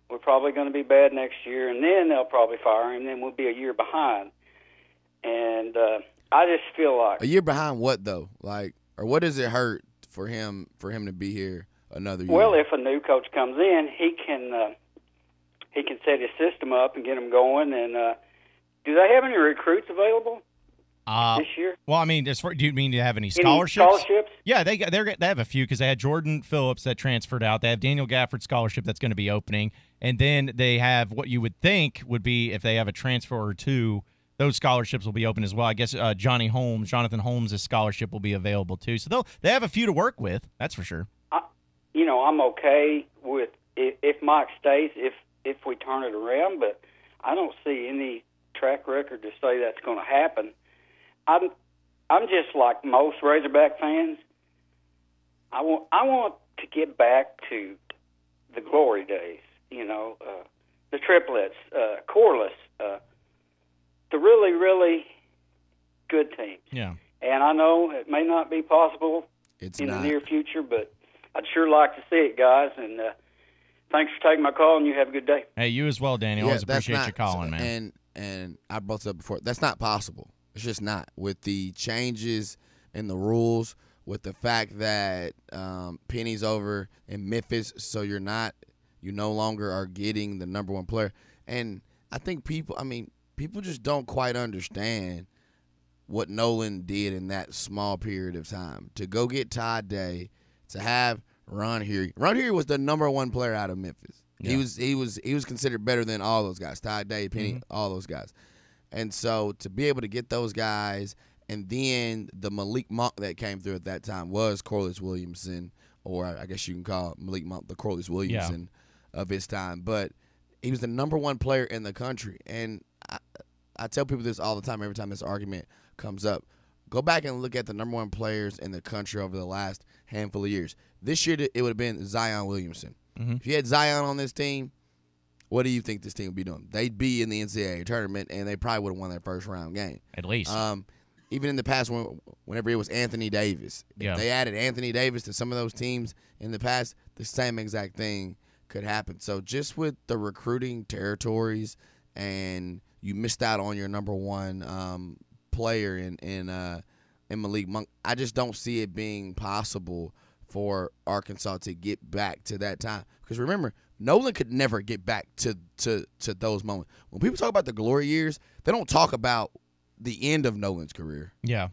we're probably going to be bad next year, and then they'll probably fire him, and then we'll be a year behind. And I just feel like a year behind what though? Like, or what does it hurt for him to be here another year? Well, if a new coach comes in, he can set his system up and get them going. And do they have any recruits available this year? Well, I mean, do you mean to have any scholarships? Any scholarships? Yeah, they have a few because they had Jordan Phillips that transferred out. They have Daniel Gafford scholarship that's going to be opening, and then they have what you would think would be if they have a transfer or two. Those scholarships will be open as well. I guess Jonathan Holmes' scholarship will be available too. So they have a few to work with. That's for sure. I'm okay with if Mike stays, if we turn it around, but I don't see any track record to say that's going to happen. I'm just like most Razorback fans. I want to get back to the glory days. You know, the triplets, Corliss. The really, really good teams. Yeah. And I know it may not be possible in the near future, but I'd sure like to see it, guys. And thanks for taking my call, and you have a good day. Hey, you as well, Danny. Always appreciate you calling, man. And I brought this up before. That's not possible. It's just not. With the changes in the rules, with the fact that Penny's over in Memphis, so you no longer are getting the number one player. And I think people just don't quite understand what Nolan did in that small period of time. To go get Ty Day, to have Ron Heary. Ron Heary was the number one player out of Memphis. Yeah. He was considered better than all those guys. Ty Day, Penny, all those guys. And so to be able to get those guys And then the Malik Monk that came through at that time was Corliss Williamson, or I guess you can call Malik Monk the Corliss Williamson of his time. But he was the number one player in the country. And I tell people this all the time, every time this argument comes up. Go back and look at the number one players in the country over the last handful of years. This year, it would have been Zion Williamson. Mm-hmm. If you had Zion on this team, what do you think this team would be doing? They'd be in the NCAA tournament, and they probably would have won their first-round game. At least. Even in the past, whenever it was Anthony Davis, if they added Anthony Davis to some of those teams in the past, the same exact thing could happen. So just with the recruiting territories, and you missed out on your number one player in Malik Monk, I just don't see it being possible for Arkansas to get back to that time. Because remember, Nolan could never get back to those moments. When people talk about the glory years, they don't talk about the end of Nolan's career. Yeah.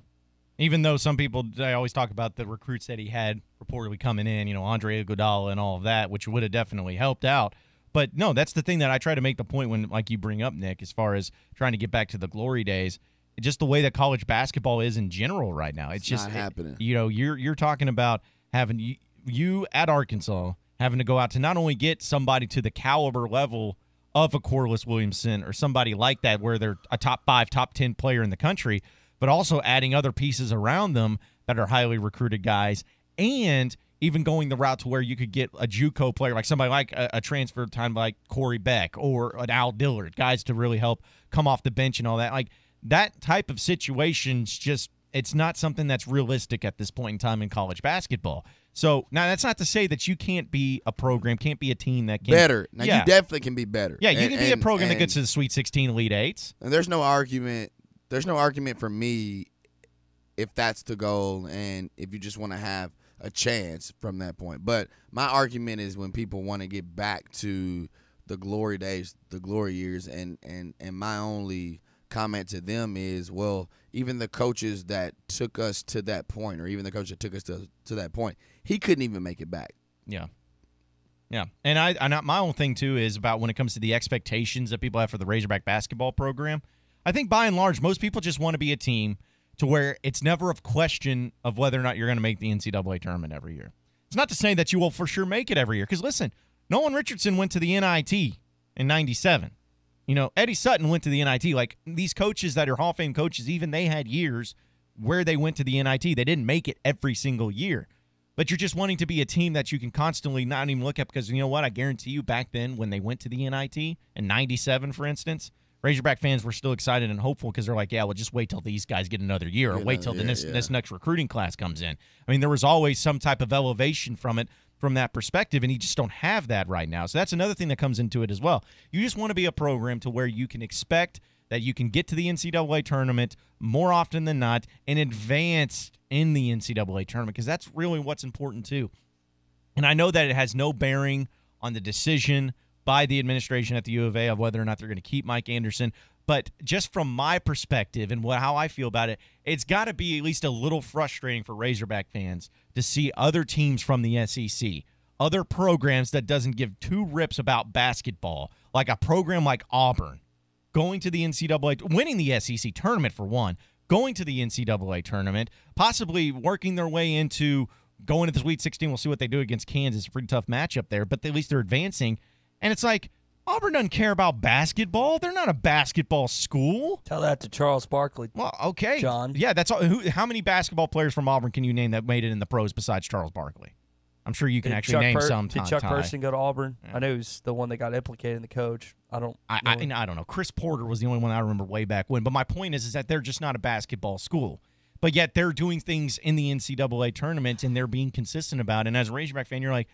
Even though some people, they always talk about the recruits that he had reportedly coming in, Andre Iguodala and all of that, which would have definitely helped out. But no, that's the thing that I try to make the point when, like you bring up, Nick, as far as trying to get back to the glory days. Just the way that college basketball is in general right now. It's just not happening. You're talking about having you at Arkansas having to go out to not only get somebody to the caliber level of a Corliss Williamson or somebody like that where they're a top 5, top 10 player in the country, but also adding other pieces around them that are highly recruited guys, and even going the route to where you could get a JUCO player, like somebody like a transfer time like Corey Beck or an Al Dillard, guys to really help come off the bench and all that. Like that type of situation's just, it's not something that's realistic at this point in time in college basketball. So now that's not to say that you can't be a program, can't be a team that can better. Now you definitely can be better. Yeah, you can be a program that gets to the Sweet 16, Elite Eights. And there's no argument. There's no argument for me if that's the goal and if you just want to have a chance from that point. But my argument is when people want to get back to the glory days, the glory years, and my only comment to them is, well, even the coaches that took us to that point, or even the coach that took us to that point, he couldn't even make it back. Yeah. Yeah. And I my own thing, too, is about when it comes to the expectations that people have for the Razorback basketball program. I think by and large, most people just want to be a team to where it's never a question of whether or not you're going to make the NCAA tournament every year. It's not to say that you will for sure make it every year. Because, listen, Nolan Richardson went to the NIT in 97. Eddie Sutton went to the NIT. Like, these coaches that are Hall of Fame coaches, even they had years where they went to the NIT. They didn't make it every single year. But you're just wanting to be a team that you can constantly not even look at, because you know what? I guarantee you back then when they went to the NIT in 97, for instance, Razorback fans were still excited and hopeful because they're like, yeah, well, just wait till these guys get another year, or wait till this next recruiting class comes in. I mean, there was always some type of elevation from it, from that perspective, and you just don't have that right now. So that's another thing that comes into it as well. You just want to be a program to where you can expect that you can get to the NCAA tournament more often than not and advance in the NCAA tournament, because that's really what's important too. And I know that it has no bearing on the decision by the administration at the U of A of whether or not they're going to keep Mike Anderson, but just from my perspective and how I feel about it, it's got to be at least a little frustrating for Razorback fans to see other teams from the SEC, other programs that doesn't give two rips about basketball, like a program like Auburn, going to the NCAA, winning the SEC tournament for one, going to the NCAA tournament, possibly working their way into going to the Sweet 16. We'll see what they do against Kansas. A pretty tough matchup there, but at least they're advancing. And it's like, Auburn doesn't care about basketball. They're not a basketball school. Tell that to Charles Barkley. Well, okay. John. Yeah, that's all. How many basketball players from Auburn can you name that made it in the pros besides Charles Barkley? I'm sure you can actually name some. Did Chuck Person go to Auburn? Yeah. I know he was the one that got implicated in the coach. I don't know. Chris Porter was the only one I remember way back when. But my point is that they're just not a basketball school. But yet they're doing things in the NCAA tournament, and they're being consistent about it. And as a Razorback fan, you're like,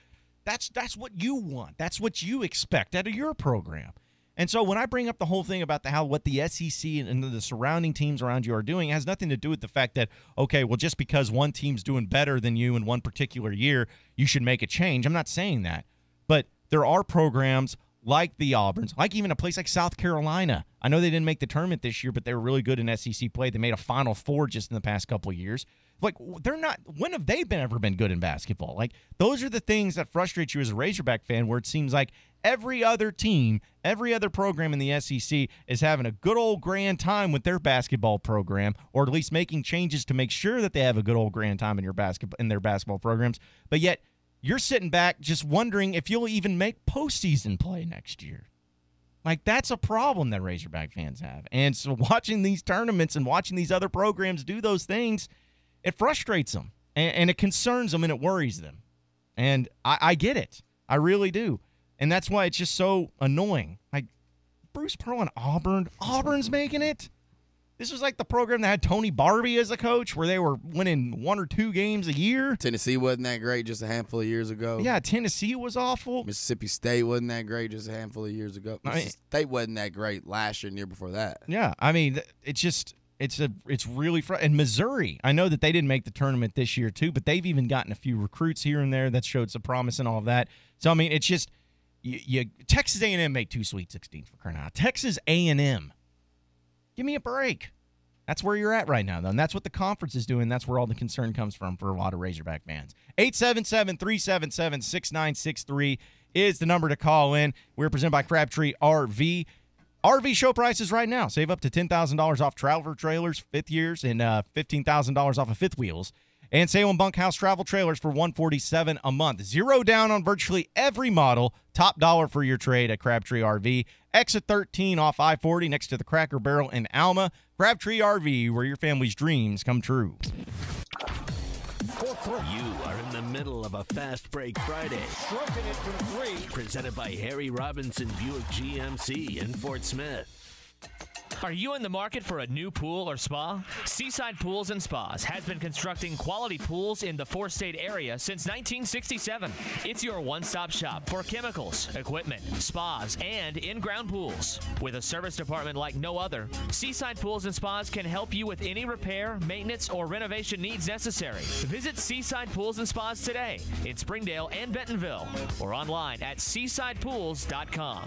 that's what you want. That's what you expect out of your program. And so when I bring up the whole thing about what the SEC and the surrounding teams around you are doing, it has nothing to do with the fact that, okay, well, just because one team's doing better than you in one particular year, you should make a change. I'm not saying that. But there are programs like the Auburns, like even a place like South Carolina. I know they didn't make the tournament this year, but they were really good in SEC play. They made a Final Four just in the past couple of years. Like, they're not – when have they ever been good in basketball? Like, those are the things that frustrate you as a Razorback fan, where it seems like every other team, every other program in the SEC is having a good old grand time with their basketball program, or at least making changes to make sure that they have a good old grand time in their basketball programs. But yet you're sitting back just wondering if you'll even make postseason play next year. Like, that's a problem that Razorback fans have. And so watching these tournaments and watching these other programs do those things, it frustrates them, and it concerns them, and it worries them. And I get it. I really do. And that's why it's just so annoying. Like, Bruce Pearl and Auburn. Auburn's making it. This was like the program that had Tony Barbie as a coach, where they were winning 1 or 2 games a year. Tennessee wasn't that great just a handful of years ago. Yeah, Tennessee was awful. Mississippi State wasn't that great just a handful of years ago. Mississippi State wasn't that great last year and the year before that. Yeah, I mean, it's just it's really and Missouri. I know that they didn't make the tournament this year too, but they've even gotten a few recruits here and there that showed some promise and all of that. So I mean, it's just Texas A&M made 2 Sweet 16 for crying out loud. Texas A&M. Give me a break. That's where you're at right now, though, and that's what the conference is doing. That's where all the concern comes from for a lot of Razorback fans. 877-377-6963 is the number to call in. We're presented by Crabtree RV. RV show prices right now. Save up to $10,000 off travel trailers, 5th years, and $15,000 off of 5th wheels. And Salem Bunkhouse travel trailers for $147 a month. 0 down on virtually every model. Top dollar for your trade at Crabtree RV. Exit 13 off I-40 next to the Cracker Barrel in Alma. Crabtree RV, where your family's dreams come true. You are in the middle of a Fast Break Friday. Stroking it from 3. Presented by Harry Robinson Buick GMC in Fort Smith. Are you in the market for a new pool or spa? Seaside Pools and Spas has been constructing quality pools in the 4-state area since 1967. It's your one-stop shop for chemicals, equipment, spas, and in-ground pools. With a service department like no other, Seaside Pools and Spas can help you with any repair, maintenance, or renovation needs necessary. Visit Seaside Pools and Spas today in Springdale and Bentonville, or online at seasidepools.com.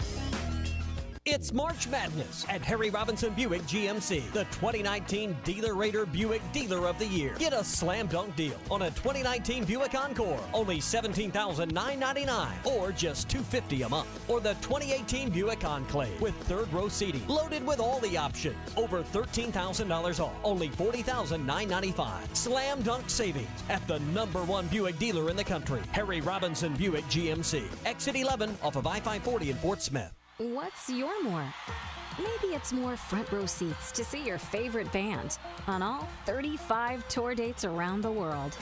It's March Madness at Harry Robinson Buick GMC, the 2019 Dealer Rater Buick Dealer of the Year. Get a slam dunk deal on a 2019 Buick Encore, only $17,999, or just $250 a month. Or the 2018 Buick Enclave with 3rd row seating, loaded with all the options. Over $13,000 off, only $40,995. Slam dunk savings at the #1 Buick dealer in the country, Harry Robinson Buick GMC. Exit 11 off of I-540 in Fort Smith. What's your more? Maybe it's more front row seats to see your favorite band on all 35 tour dates around the world.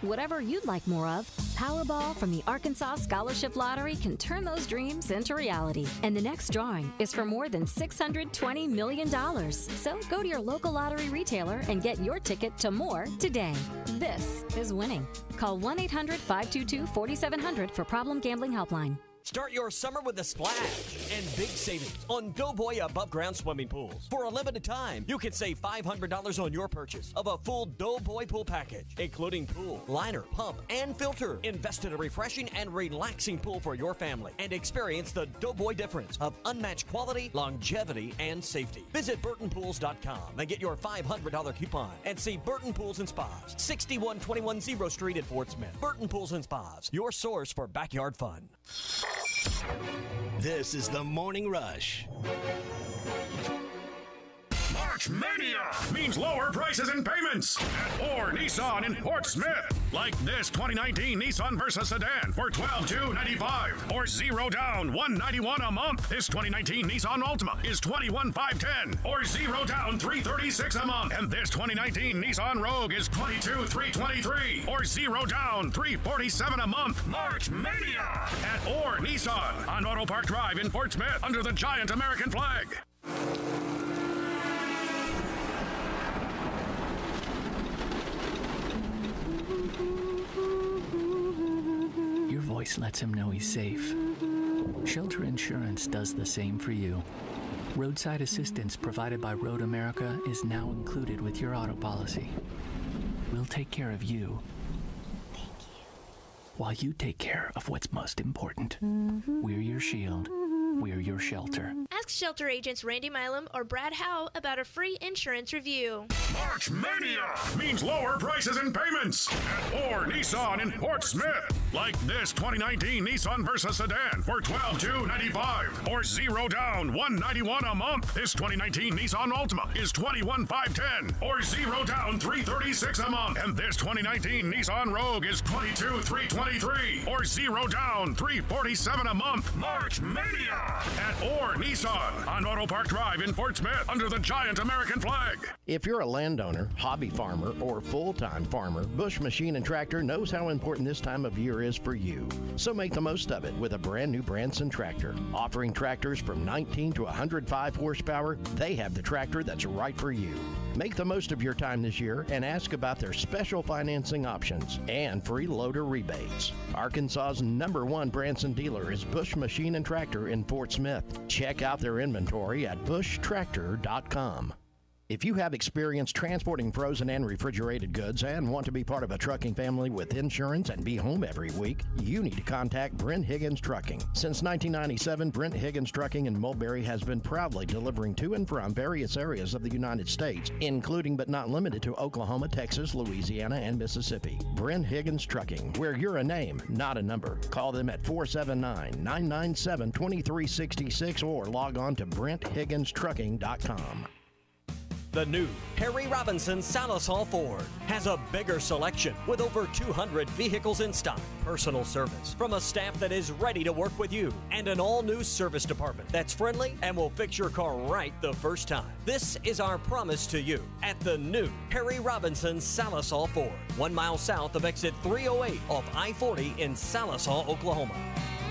Whatever you'd like more of, Powerball from the Arkansas Scholarship Lottery can turn those dreams into reality. And the next drawing is for more than $620 million. So go to your local lottery retailer and get your ticket to more today. This is winning. Call 1-800-522-4700 for Problem Gambling Helpline. Start your summer with a splash and big savings on Doughboy above ground swimming pools. For a limited time, you can save $500 on your purchase of a full Doughboy pool package, including pool, liner, pump, and filter. Invest in a refreshing and relaxing pool for your family and experience the Doughboy difference of unmatched quality, longevity, and safety. Visit BurtonPools.com and get your $500 coupon and see Burton Pools and Spas, 6121 0 Street in Fort Smith. Burton Pools and Spas, your source for backyard fun. This is the Morning Rush. March Mania means lower prices and payments at Orr Nissan in Fort Smith. Like this 2019 Nissan Versa sedan for $12,295 or 0 down $191 a month. This 2019 Nissan Altima is $21,510 or 0 down $336 a month. And this 2019 Nissan Rogue is $22,323 or 0 down $347 a month. March Mania at Orr Nissan on Auto Park Drive in Fort Smith under the giant American flag. Your voice lets him know he's safe. Shelter Insurance does the same for you. Roadside assistance provided by Road America is now included with your auto policy. We'll take care of you. Thank you. While you take care of what's most important. We're your shield. we're your shelter. Ask shelter agents Randy Milam or Brad Howe about a free insurance review. March Mania means lower prices and payments at Orr Nissan in Fort Smith. Like this 2019 Nissan Versa sedan for $12,295 or 0 down $191 a month. This 2019 Nissan Altima is $21,510 or 0 down $336 a month. And this 2019 Nissan Rogue is $22,323 or 0 down $347 a month. March Mania at Orr Nissan on Auto Park Drive in Fort Smith under the giant American flag. If you're a landowner, hobby farmer, or full-time farmer, Bush Machine and Tractor knows how important this time of year is for you. So make the most of it with a brand new Branson tractor. Offering tractors from 19 to 105 horsepower, they have the tractor that's right for you. Make the most of your time this year and ask about their special financing options and free loader rebates. Arkansas's #1 Branson dealer is Bush Machine and Tractor in Fort Smith. Check out their inventory at bushtractor.com. If you have experience transporting frozen and refrigerated goods and want to be part of a trucking family with insurance and be home every week, you need to contact Brent Higgins Trucking. Since 1997, Brent Higgins Trucking in Mulberry has been proudly delivering to and from various areas of the United States, including but not limited to Oklahoma, Texas, Louisiana, and Mississippi. Brent Higgins Trucking, where you're a name, not a number. Call them at 479-997-2366 or log on to BrentHigginsTrucking.com. The new Harry Robinson Salisal Ford has a bigger selection with over 200 vehicles in stock, personal service from a staff that is ready to work with you, and an all-new service department that's friendly and will fix your car right the first time. This is our promise to you at the new Harry Robinson Salisal Ford, 1 mile south of exit 308 off I-40 in Salisal, Oklahoma.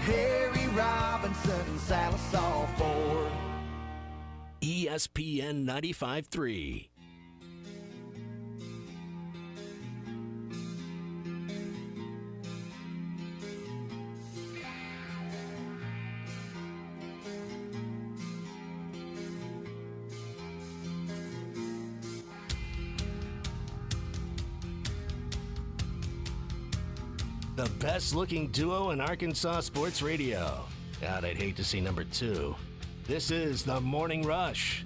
Harry Robinson Salisal Ford. ESPN 95.3. The best looking duo in Arkansas sports radio. God, I'd hate to see number 2. This is The Morning Rush.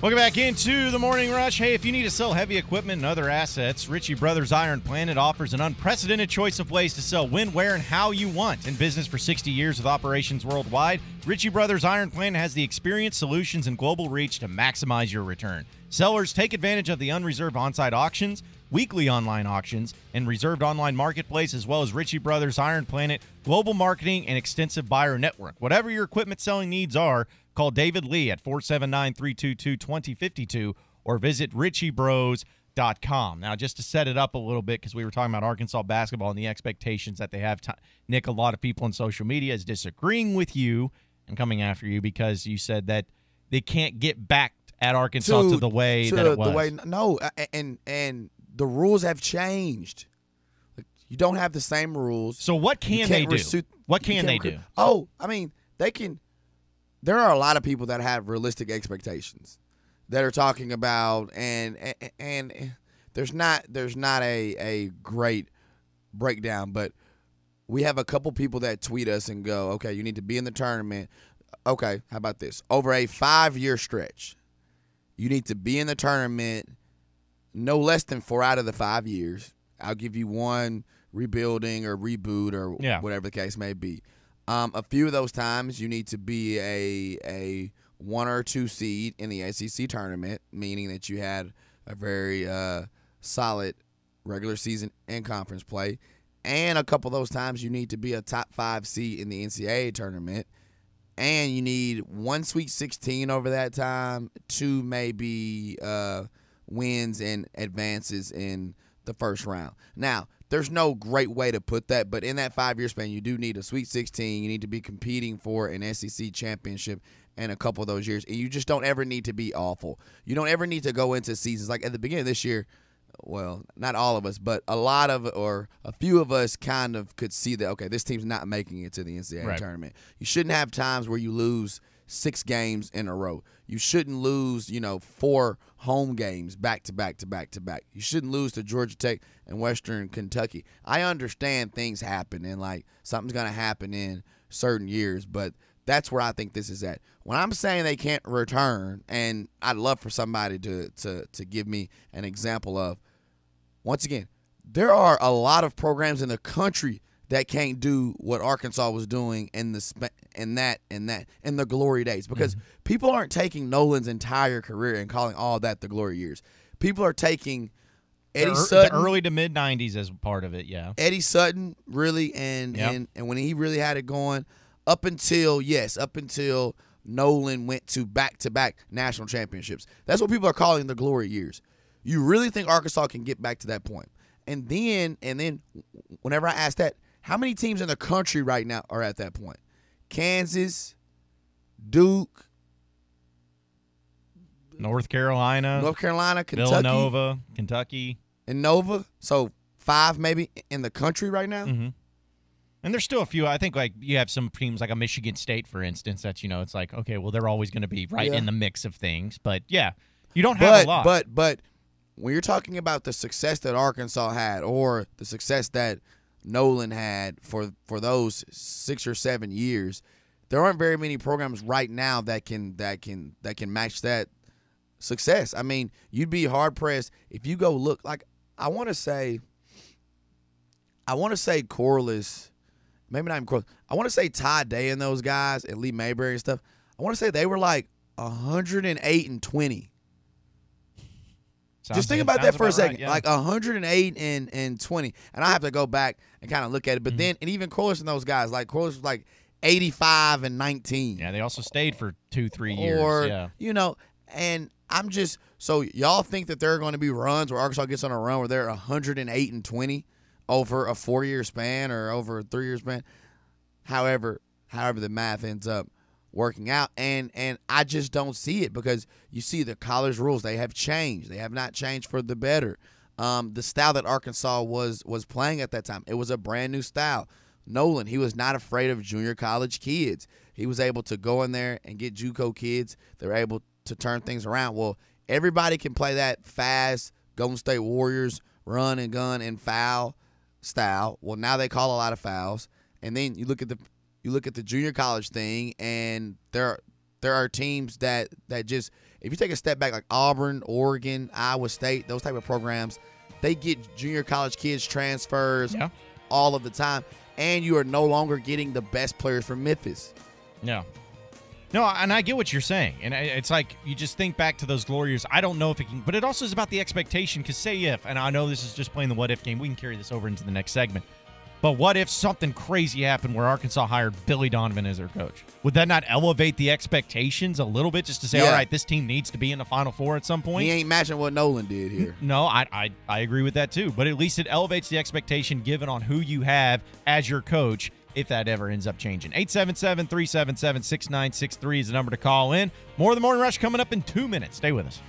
Welcome back into The Morning Rush. Hey, if you need to sell heavy equipment and other assets, Ritchie Brothers Iron Planet offers an unprecedented choice of ways to sell when, where, and how you want. In business for 60 years with operations worldwide, Ritchie Brothers Iron Planet has the experience, solutions, and global reach to maximize your return. Sellers, take advantage of the unreserved on-site auctions, weekly online auctions, and reserved online marketplace, as well as Ritchie Brothers Iron Planet, global marketing, and extensive buyer network. Whatever your equipment selling needs are, call David Lee at 479-322-2052 or visit ritchiebros.com. Now, just to set it up a little bit, because we were talking about Arkansas basketball and the expectations that they have, Nick, a lot of people on social media is disagreeing with you and coming after you because you said that they can't get back at Arkansas to the way that it was. And the rules have changed. You don't have the same rules. So what can they do? What can they do? Oh, I mean, they can. There are a lot of people that have realistic expectations that are talking about, and there's not a great breakdown, but we have a couple people that tweet us and go, okay, you need to be in the tournament. Okay, how about this? Over a 5-year stretch, you need to be in the tournament no less than 4 out of the 5 years. I'll give you one rebuilding or reboot or whatever the case may be. A few of those times you need to be a 1 or 2 seed in the SEC tournament, meaning that you had a very solid regular season and conference play. And a couple of those times you need to be a top 5 seed in the NCAA tournament. And you need 1 Sweet 16 over that time, 2 maybe wins and advances in the first round. Now, there's no great way to put that, but in that 5-year span, you do need a Sweet 16. You need to be competing for an SEC championship in a couple of those years. And you just don't ever need to be awful. You don't ever need to go into seasons like at the beginning of this year. Well, not all of us, but a few of us kind of could see that, okay, this team's not making it to the NCAA tournament. You shouldn't have times where you lose 6 games in a row. You shouldn't lose, 4 home games back to back to back to back. You shouldn't lose to Georgia Tech and Western Kentucky. I understand things happen and, something's going to happen in certain years, but That's where I think this is at. When I'm saying they can't return, and I'd love for somebody to give me an example of, once again, there are a lot of programs in the country that can't do what Arkansas was doing in the glory days, because people aren't taking Nolan's entire career and calling all that the glory years. People are taking Eddie Sutton, the early to mid '90s as part of it. Yeah, Eddie Sutton really, and when he really had it going up until Nolan went to back-to-back national championships. That's what people are calling the glory years. You really think Arkansas can get back to that point? And then whenever I ask that, how many teams in the country right now are at that point? Kansas, Duke, North Carolina, Kentucky, Villanova, Kentucky, and Nova. So 5 maybe in the country right now. Mm-hmm. And there's still a few. I think like you have some teams like a Michigan State, for instance. That's it's like, okay, well they're always going to be in the mix of things. But yeah, you don't have a lot. But when you're talking about the success that Arkansas had, or the success that Nolan had for those 6 or 7 years, there aren't very many programs right now that can match that success. I mean, you'd be hard pressed if you go look. Like I want to say Corliss, maybe not even Corliss. I want to say Ty Day and those guys and Lee Mayberry and stuff. I want to say they were like 108-20. Just think about that for a second. Right, yeah. Like 108-20. And I have to go back and kind of look at it. But then, and even Corliss and those guys, like Corliss was like 85-19. Yeah, they also stayed for 2-3 years. And I'm just, so y'all think that there are going to be runs where Arkansas gets on a run where they're 108-20 over a 4-year span or over a 3-year span? However the math ends up working out, and I just don't see it, because you see the college rules, they have changed. They have not changed for the better. The style that Arkansas was playing at that time, it was a brand new style. Nolan, he was not afraid of junior college kids. He was able to go in there and get JUCO kids. They're able to turn things around. Well, everybody can play that fast Golden State Warriors run and gun and foul style. Well, now they call a lot of fouls. And then you look at the junior college thing, and there are teams that just, if you take a step back, like Auburn, Oregon, Iowa State, those type of programs, they get junior college kids transfers all of the time, and you are no longer getting the best players from Memphis. Yeah. No, and I get what you're saying. And it's like you just think back to those glory years. I don't know if it can, but it also is about the expectation, because say if, and I know this is just playing the what-if game. We can carry this over into the next segment. But what if something crazy happened where Arkansas hired Billy Donovan as their coach? Would that not elevate the expectations a little bit, just to say, all right, this team needs to be in the Final Four at some point? He ain't matching what Nolan did here. No, I agree with that too. But at least it elevates the expectation given on who you have as your coach, if that ever ends up changing. 877-377-6963 is the number to call in. More of the Morning Rush coming up in 2 minutes. Stay with us.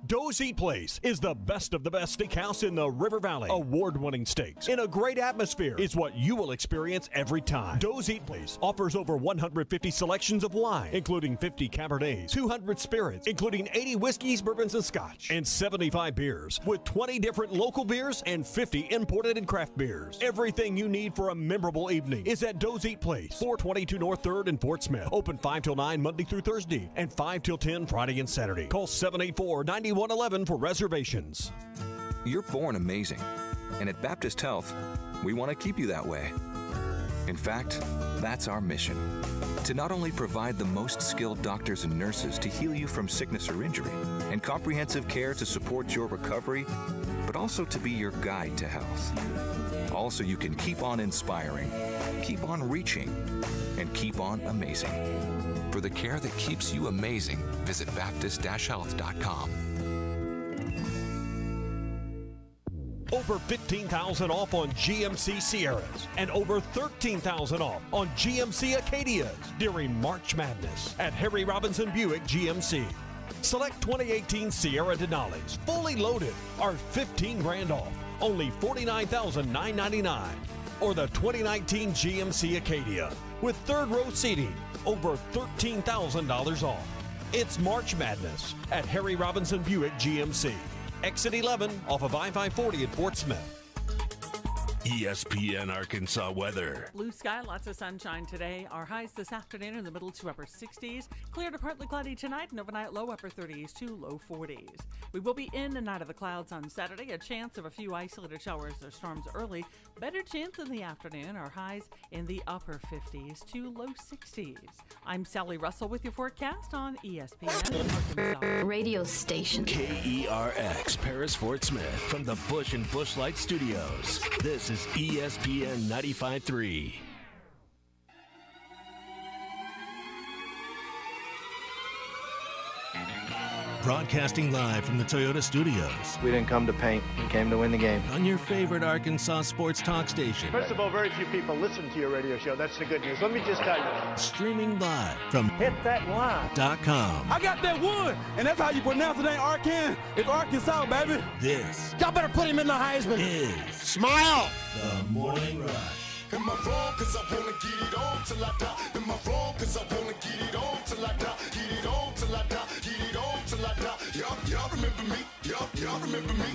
Doe's Eat Place is the best of the best steakhouse in the River Valley. Award-winning steaks in a great atmosphere is what you will experience every time. Doe's Eat Place offers over 150 selections of wine, including 50 Cabernets, 200 spirits, including 80 whiskeys, bourbons, and scotch, and 75 beers, with 20 different local beers and 50 imported and craft beers. Everything you need for a memorable evening is at Doe's Eat Place, 422 North 3rd in Fort Smith. Open 5 till 9 Monday through Thursday, and 5 till 10 Friday and Saturday. Call 784-9111 for reservations. You're born amazing, and at Baptist Health, we want to keep you that way. In fact, that's our mission, to not only provide the most skilled doctors and nurses to heal you from sickness or injury, and comprehensive care to support your recovery, but also to be your guide to health. Also, you can keep on inspiring, keep on reaching, and keep on amazing. For the care that keeps you amazing, visit Baptist-Health.com. Over $15,000 off on GMC Sierras and over $13,000 off on GMC Acadias during March Madness at Harry Robinson Buick GMC. Select 2018 Sierra Denali's, fully loaded, are $15,000 off, only $49,999. Or the 2019 GMC Acadia with third row seating, over $13,000 off. It's March Madness at Harry Robinson Buick GMC. Exit 11 off of I-540 at Fort Smith. ESPN Arkansas weather. Blue sky, lots of sunshine today. Our highs this afternoon in the middle to upper 60s. Clear to partly cloudy tonight and overnight low upper 30s to low 40s. We will be in and out of the clouds on Saturday. A chance of a few isolated showers or storms early. Better chance in the afternoon. Our highs in the upper 50s to low 60s. I'm Sally Russell with your forecast on ESPN Arkansas. Radio station. KERX, Paris, Fort Smith, from the Bush and Bushlight Studios. This is ESPN 95.3. Broadcasting live from the Toyota Studios. We didn't come to paint. We came to win the game. On your favorite Arkansas sports talk station. First of all, very few people listen to your radio show. That's the good news. Let me just tell you. Streaming live from Hit That Line. .com. I got that wood, and that's how you pronounce it. Ain't Arkan. It's Arkansas, baby. This. Y'all better put him in the Heisman. Is Smile. The Morning Rush. Am I wrong? Cause I wanna get it on till I die. Am I wrong? Cause I wanna get it on till I die. Get it on till I die. Get it on till I die. Y'all remember me? Y'all remember me?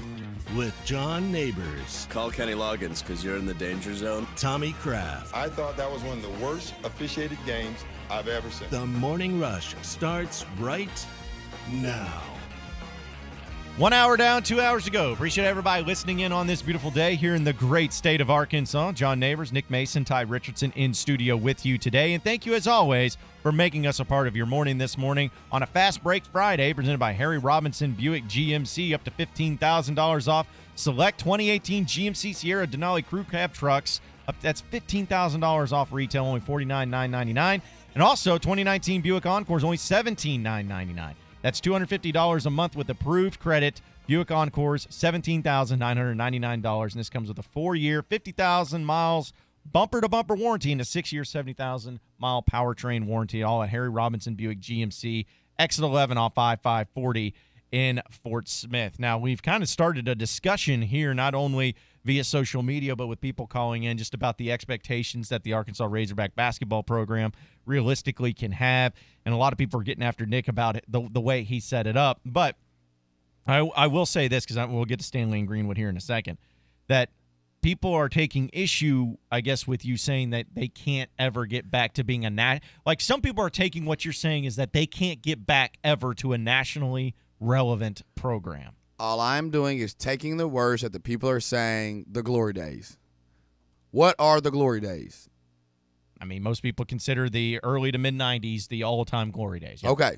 With John Neighbors. Call Kenny Loggins because you're in the danger zone. Tommy Kraft. I thought that was one of the worst officiated games I've ever seen. The Morning Rush starts right now. 1 hour down, 2 hours to go. Appreciate everybody listening in on this beautiful day here in the great state of Arkansas. John Neighbors, Nick Mason, Ty Richardson in studio with you today. And thank you, as always, for making us a part of your morning this morning on a Fast Break Friday presented by Harry Robinson Buick GMC. Up to $15,000 off select 2018 GMC Sierra Denali Crew Cab trucks. That's $15,000 off retail, only $49,999. And also 2019 Buick Encores, only $17,999. That's $250 a month with approved credit. Buick Encores, $17,999. And this comes with a 4-year, 50,000 miles bumper-to-bumper warranty and a 6-year, 70,000-mile powertrain warranty, all at Harry Robinson Buick GMC, exit 11 off I-540 in Fort Smith. Now, we've kind of started a discussion here, not only via social media, but with people calling in just about the expectations that the Arkansas Razorback basketball program realistically can have. And a lot of people are getting after Nick about it, the way he set it up. But I will say this, because we'll get to Stanley and Greenwood here in a second, that people are taking issue, I guess, with you saying that they can't ever get back to being like, some people are taking what you're saying is that they can't get back ever to a nationally relevant program. All I'm doing is taking the words that the people are saying, the glory days. What are the glory days? I mean, most people consider the early to mid-'90s the all-time glory days. Yep. Okay.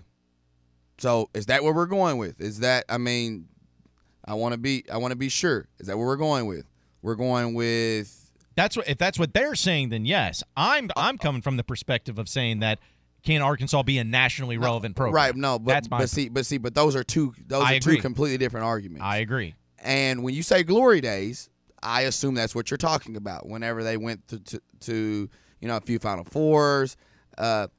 So is that what we're going with? Is that, I mean, I want to be sure. Is that what we're going with? We're going with if that's what they're saying, then yes. I'm coming from the perspective of saying that can Arkansas be a nationally relevant program? Right, no, but those are two completely different arguments. I agree. And when you say glory days, I assume that's what you're talking about. Whenever they went to a few Final Fours,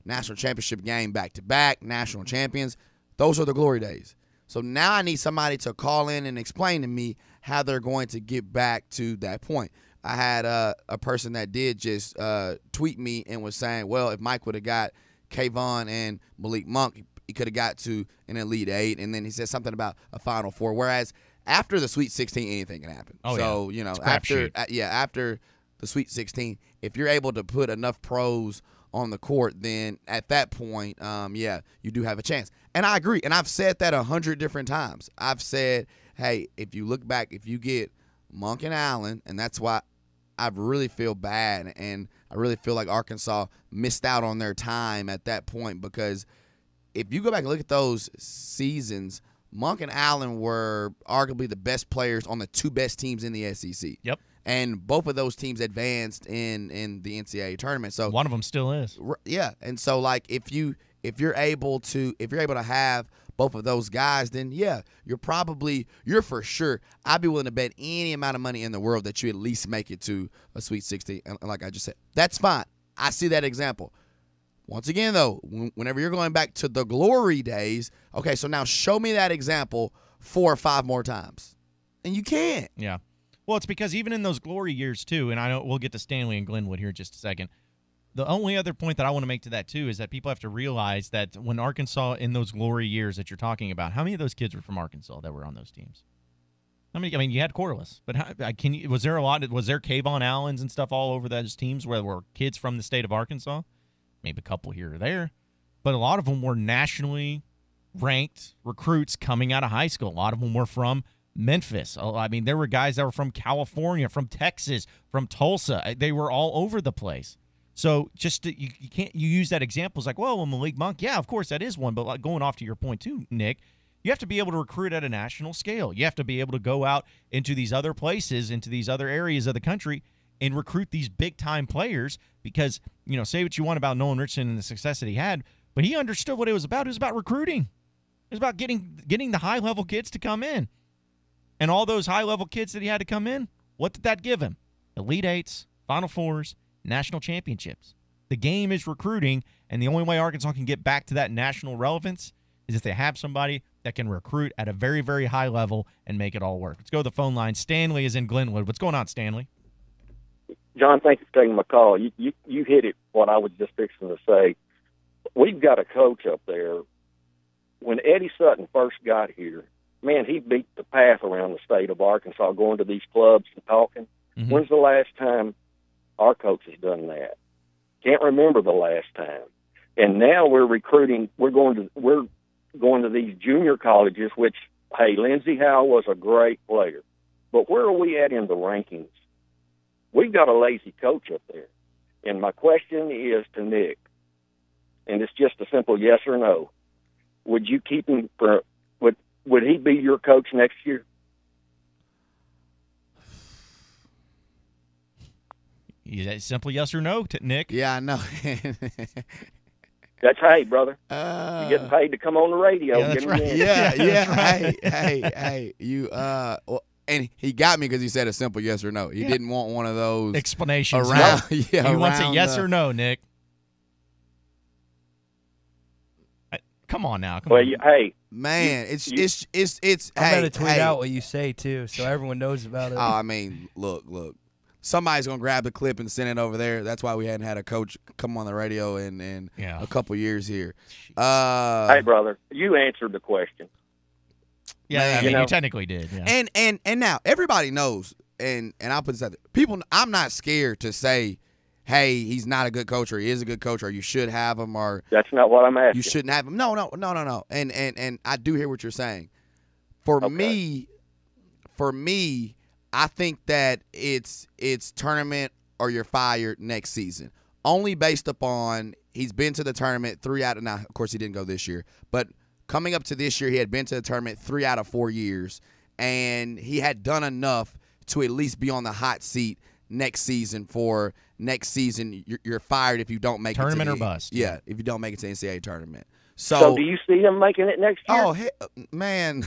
national championship game back-to-back, national champions, those are the glory days. So now I need somebody to call in and explain to me how they're going to get back to that point. I had a person that did just tweet me and was saying, well, if Mike would have got Kayvon and Malik Monk, he could have got to an Elite Eight, and then he said something about a Final Four. Whereas after the Sweet 16, anything can happen. Oh, so yeah. After the Sweet 16, if you're able to put enough pros on the court, then at that point, you do have a chance. And I agree, and I've said that 100 different times. I've said, hey, if you look back, if you get Monk and Allen, and that's why I really feel bad, and I really feel like Arkansas missed out on their time at that point, because if you go back and look at those seasons, Monk and Allen were arguably the best players on the two best teams in the SEC. Yep. And both of those teams advanced in the NCAA tournament. So one of them still is. Yeah, and so like if you're able to have both of those guys, then yeah, you're for sure. I'd be willing to bet any amount of money in the world that you at least make it to a Sweet 16. And like I just said, that's fine. I see that example. Once again, though, whenever you're going back to the glory days, okay, so now show me that example 4 or 5 more times, and you can't. Yeah. Well, it's because even in those glory years, too, and I know we'll get to Stanley and Glenwood here in just a second, the only other point that I want to make to that, too, is that people have to realize that when Arkansas, in those glory years that you're talking about, how many of those kids were from Arkansas that were on those teams? I mean, you had Corliss, but was there Kayvon Allens and stuff all over those teams where there were kids from the state of Arkansas? Maybe a couple here or there, but a lot of them were nationally ranked recruits coming out of high school. A lot of them were from Memphis. I mean, there were guys that were from California, from Texas, from Tulsa. They were all over the place. So you use that example as like, well, Malik Monk, yeah, of course that is one. But like going off to your point too, Nick, you have to be able to recruit at a national scale. You have to be able to go out into these other places, into these other areas of the country and recruit these big-time players because, say what you want about Nolan Richardson and the success that he had, but he understood what it was about. It was about recruiting. It was about getting the high-level kids to come in. And all those high-level kids that he had to come in, what did that give him? Elite Eights, Final Fours, national championships. The game is recruiting, and the only way Arkansas can get back to that national relevance is if they have somebody that can recruit at a very, very high level and make it all work. Let's go to the phone line. Stanley is in Glenwood. What's going on, Stanley? John, thank you for taking my call. You hit it, what I was just fixing to say. We've got a coach up there. When Eddie Sutton first got here, man, he beat the path around the state of Arkansas going to these clubs and talking. Mm-hmm. When's the last time our coach has done that? Can't remember the last time. And now we're recruiting. We're going to these junior colleges, which, hey, Lindsey Howell was a great player. But where are we at in the rankings? We've got a lazy coach up there. And my question is to Nick, and it's just a simple yes or no. Would you keep him would he be your coach next year? Is that simple yes or no, Nick? Yeah, I know. That's hey, brother. You're getting paid to come on the radio. Yeah, that's right. Yeah. Hey. You and he got me because he said a simple yes or no. He didn't want one of those explanations. Around, no. He wants a yes or no, Nick. Come on now. Come on. Hey, man, it's. I'm gonna tweet out what you say too, so everyone knows about it. Oh, I mean, look. Somebody's gonna grab the clip and send it over there. That's why we hadn't had a coach come on the radio in a couple years here. Hey, brother, you answered the question. Yeah, you technically did. Yeah. And now everybody knows, and I'll put this out there. People, I'm not scared to say, hey, he's not a good coach, or he is a good coach, or you should have him, or that's not what I'm asking. You shouldn't have him. No. And I do hear what you're saying. For me, I think that it's tournament or you're fired next season. Only based upon he's been to the tournament 3 out of now. Of course, he didn't go this year, but coming up to this year, he had been to the tournament 3 out of 4 years, and he had done enough to at least be on the hot seat next season. For next season, you're fired if you don't make tournament it or bust. Yeah, if you don't make it to the NCAA tournament. So do you see him making it next year? Oh, man.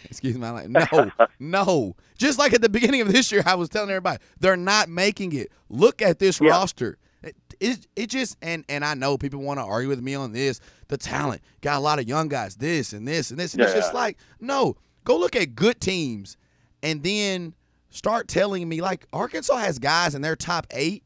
Excuse my language. No. Just like at the beginning of this year, I was telling everybody, they're not making it. Look at this roster. It just, and I know people want to argue with me on this. The talent. Got a lot of young guys, this and this and this. And it's just like, no. Go look at good teams and then start telling me, like, Arkansas has guys in their top 8,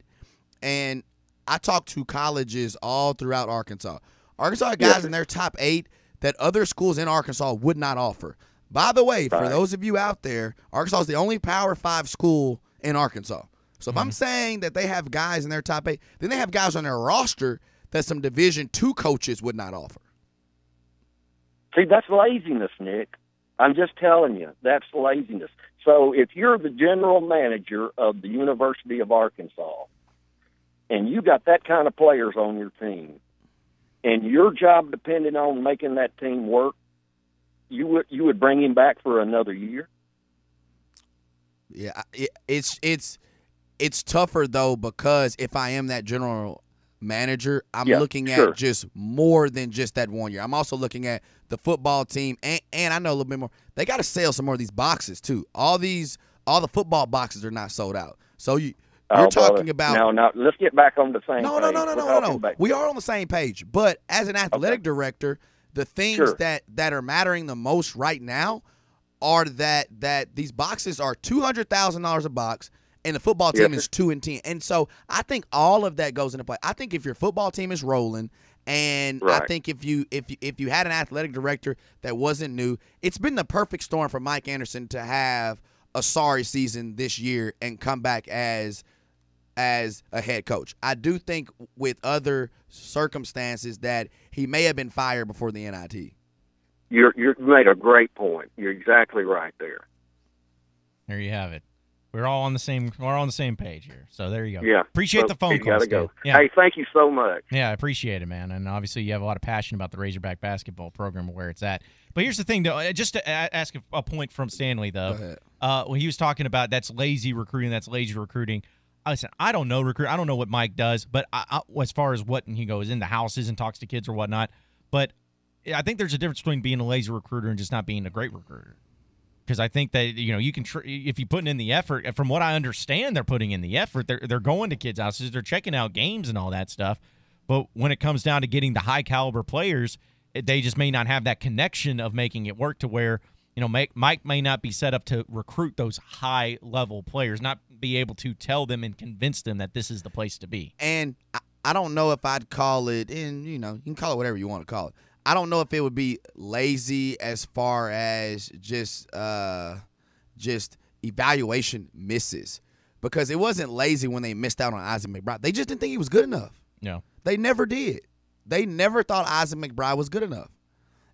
and I talk to colleges all throughout Arkansas. Arkansas had guys in their top 8 that other schools in Arkansas would not offer. By the way, for those of you out there, Arkansas is the only Power 5 school in Arkansas. So if I'm saying that they have guys in their top 8, then they have guys on their roster that some Division II coaches would not offer. See, that's laziness, Nick. I'm just telling you, that's laziness. So if you're the general manager of the University of Arkansas and you got that kind of players on your team, and your job depended on making that team work, you would bring him back for another year? Yeah, it's tougher, though, because if I am that general manager, I'm looking at just more than just that 1 year. I'm also looking at the football team, and I know a little bit more. They got to sell some more of these boxes, too. All the football boxes are not sold out. So you're talking about no. Let's get back on the same. No. We are on the same page. But as an athletic director, the things that are mattering the most right now are that these boxes are $200,000 a box, and the football team is 2-10. And so I think all of that goes into play. I think if your football team is rolling And Right. I think if you had an athletic director that wasn't new, it's been the perfect storm for Mike Anderson to have a sorry season this year and come back as a head coach. I do think with other circumstances that he may have been fired before the NIT. You made a great point. You're exactly right there. There you have it. We're all on the same page here. So there you go. Yeah. Appreciate the phone you call. gotta Stan. go. Yeah. Hey, thank you so much. Yeah, I appreciate it, man. And obviously you have a lot of passion about the Razorback basketball program and where it's at. But here's the thing, though. Just to ask a point from Stanley, though. When he was talking about that's lazy recruiting, Listen, I don't know I don't know what Mike does, but as far as what he goes into houses and talks to kids or whatnot, but I think there's a difference between being a lazy recruiter and just not being a great recruiter. Because I think that, you can if you're putting in the effort, from what I understand, they're putting in the effort. They're going to kids' houses, they're checking out games and all that stuff. But when it comes down to getting the high caliber players, they just may not have that connection of making it work to where, Mike may not be set up to recruit those high level players, not be able to tell them and convince them that this is the place to be. And I don't know if I'd call it, and you can call it whatever you want to call it. I don't know if it would be lazy as far as just evaluation misses, because it wasn't lazy when they missed out on Isaac McBride. They just didn't think he was good enough. No. They never did. They never thought Isaac McBride was good enough.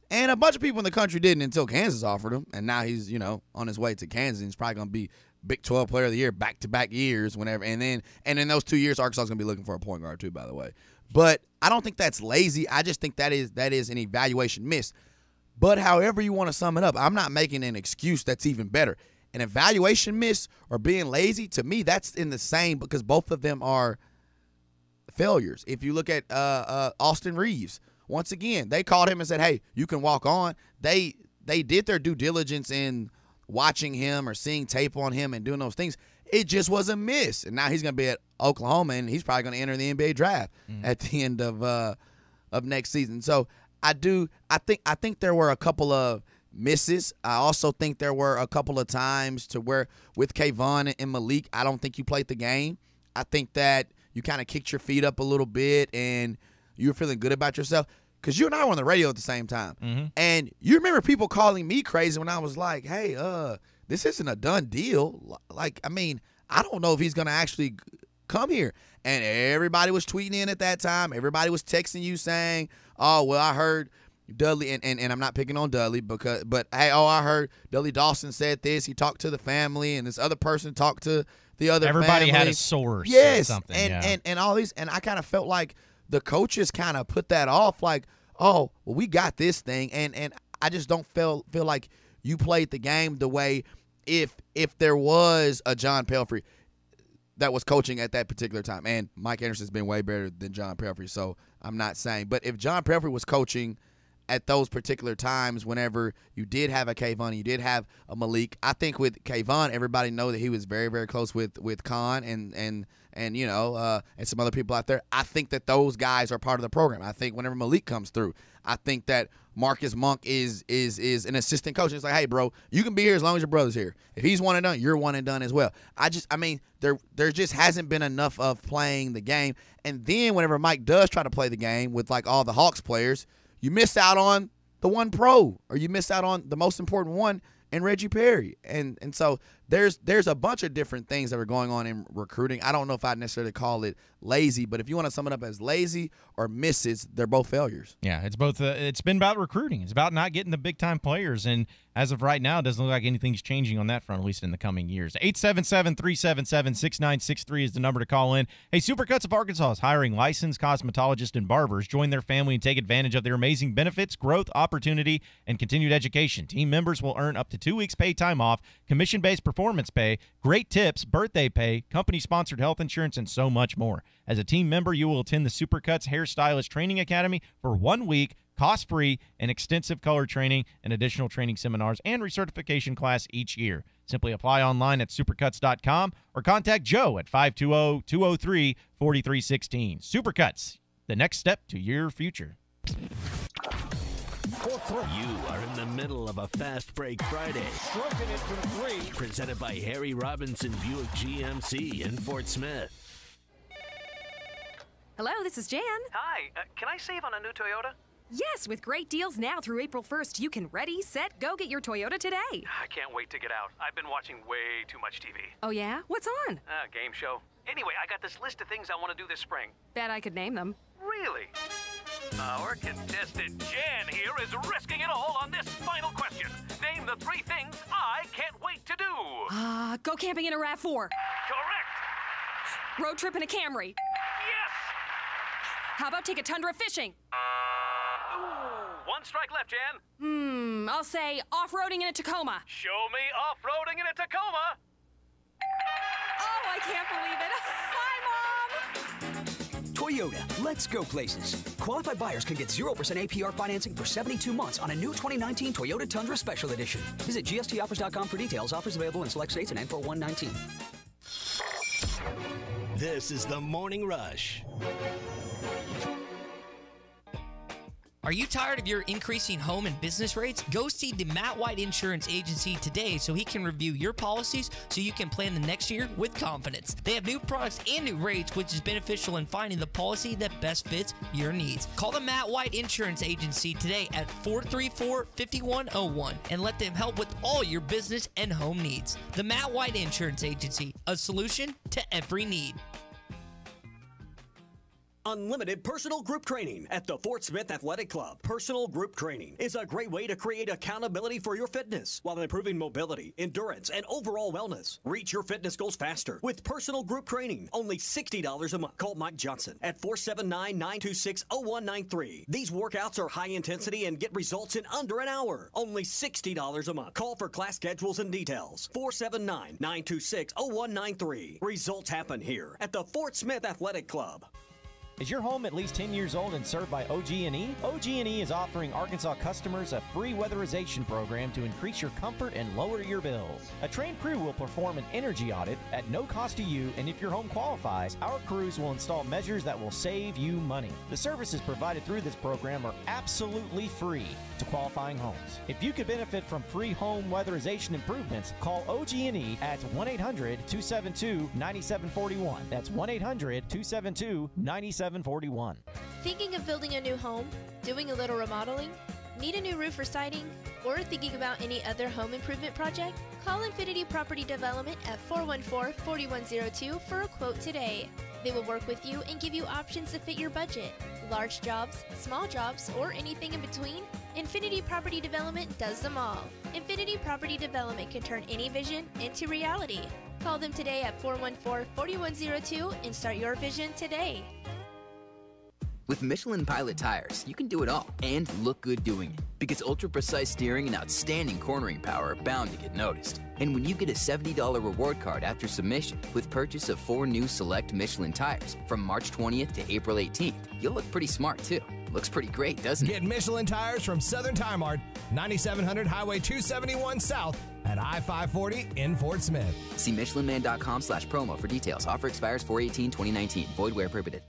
And a bunch of people in the country didn't until Kansas offered him, and now he's, on his way to Kansas, and he's probably going to be Big 12 Player of the Year back-to-back years whenever. And in those 2 years, Arkansas is going to be looking for a point guard too, by the way. But I don't think that's lazy. I just think that is an evaluation miss. But however you want to sum it up, I'm not making an excuse that's even better. An evaluation miss or being lazy, to me, that's in the same, because both of them are failures. If you look at Austin Reeves, once again, they called him and said, hey, you can walk on. They did their due diligence in watching him or seeing tape on him and doing those things. It just was a miss. And now he's going to be at Oklahoma, and he's probably going to enter the NBA draft at the end of next season. So I think there were a couple of misses. I also think there were a couple of times to where with Kayvon and Malik, I don't think you played the game. I think that you kind of kicked your feet up a little bit and you were feeling good about yourself. Because you and I were on the radio at the same time. Mm-hmm. And you remember people calling me crazy when I was like, hey, this isn't a done deal. I don't know if he's going to actually come here. And everybody was tweeting in at that time. Everybody was texting you saying, oh, well, I heard Dudley, and I'm not picking on Dudley, but hey, I heard Dudley Dawson said this. He talked to the family, and this other person talked to the other Everybody family. had a source yes, or something. And all these, and I kind of felt like the coaches kind of put that off, like, oh, well, we got this thing, and I just don't feel like you played the game the way if there was a John Pelfrey that was coaching at that particular time. And Mike Anderson's been way better than John Pelfrey, so I'm not saying. But if John Pelfrey was coaching at those particular times, whenever you did have a Kayvon, you did have a Malik, I think with Kayvon, everybody know that he was very, very close with Khan and some other people out there. I think that those guys are part of the program. I think whenever Malik comes through, I think that Marcus Monk is an assistant coach. It's like, hey, bro, you can be here as long as your brother's here. If he's one and done, you're one and done as well. There just hasn't been enough of playing the game. And then whenever Mike does try to play the game with like all the Hawks players, you miss out on the one pro, or you miss out on the most important one in Reggie Perry. And so there's a bunch of different things that are going on in recruiting. I don't know if I'd necessarily call it lazy, but if you want to sum it up as lazy or misses, they're both failures. Yeah, it's both. It's been about recruiting. It's about not getting the big-time players, and as of right now, it doesn't look like anything's changing on that front, at least in the coming years. 877-377-6963 is the number to call in. Hey, Supercuts of Arkansas is hiring licensed cosmetologists and barbers. Join their family and take advantage of their amazing benefits, growth, opportunity, and continued education. Team members will earn up to 2 weeks paid time off, commission-based performance pay, great tips, birthday pay, company-sponsored health insurance, and so much more. As a team member, you will attend the Supercuts Hairstylist Training Academy for 1 week, cost-free, and extensive color training and additional training seminars and recertification class each year. Simply apply online at supercuts.com or contact Joe at 520-203-4316. Supercuts, the next step to your future. You are in the middle of a Fast Break Friday. Stroking it from three. Presented by Harry Robinson Buick GMC in Fort Smith. Hello, this is Jan. Hi, can I save on a new Toyota? Yes, with great deals now through April 1st, you can ready, set, go get your Toyota today. I can't wait to get out. I've been watching way too much TV. Oh, yeah? What's on? Game show. Anyway, I got this list of things I want to do this spring. Bet I could name them. Really? Our contestant Jan here is risking it all on this final question. Name the 3 things I can't wait to do. Go camping in a RAV4. Correct. Road trip in a Camry. Yes. How about take a Tundra fishing? Ooh, 1 strike left, Jan. I'll say off-roading in a Tacoma. Show me off-roading in a Tacoma. Oh, I can't believe it. Hi, Mom. Toyota, let's go places. Qualified buyers can get 0% APR financing for 72 months on a new 2019 Toyota Tundra Special Edition. Visit gstoffers.com for details. Offers available in select states and N4119. This is the Morning Rush. Are you tired of your increasing home and business rates? Go see the Matt White Insurance Agency today so he can review your policies so you can plan the next year with confidence. They have new products and new rates, which is beneficial in finding the policy that best fits your needs. Call the Matt White Insurance Agency today at 434-5101 and let them help with all your business and home needs. The Matt White Insurance Agency, a solution to every need. Unlimited personal group training at the Fort Smith Athletic Club. Personal group training is a great way to create accountability for your fitness while improving mobility, endurance, and overall wellness. Reach your fitness goals faster with personal group training. Only $60 a month. Call Mike Johnson at 479-926-0193. These workouts are high intensity and get results in under an hour. Only $60 a month. Call for class schedules and details. 479-926-0193. Results happen here at the Fort Smith Athletic Club. Is your home at least 10 years old and served by OG&E? OG&E is offering Arkansas customers a free weatherization program to increase your comfort and lower your bills. A trained crew will perform an energy audit at no cost to you, and if your home qualifies, our crews will install measures that will save you money. The services provided through this program are absolutely free to qualifying homes. If you could benefit from free home weatherization improvements, call OG&E at 1-800-272-9741. That's 1-800-272-9741. Thinking of building a new home? Doing a little remodeling? Need a new roof or siding? Or thinking about any other home improvement project? Call Infinity Property Development at 414-4102 for a quote today. They will work with you and give you options to fit your budget. Large jobs, small jobs, or anything in between? Infinity Property Development does them all. Infinity Property Development can turn any vision into reality. Call them today at 414-4102 and start your vision today. With Michelin Pilot tires, you can do it all and look good doing it. Because ultra-precise steering and outstanding cornering power are bound to get noticed. And when you get a $70 reward card after submission with purchase of 4 new select Michelin tires from March 20th to April 18th, you'll look pretty smart too. Looks pretty great, doesn't it? Get Michelin tires from Southern Tire Mart, 9700 Highway 271 South at I-540 in Fort Smith. See michelinman.com/promo for details. Offer expires 4/18/2019. Void where prohibited.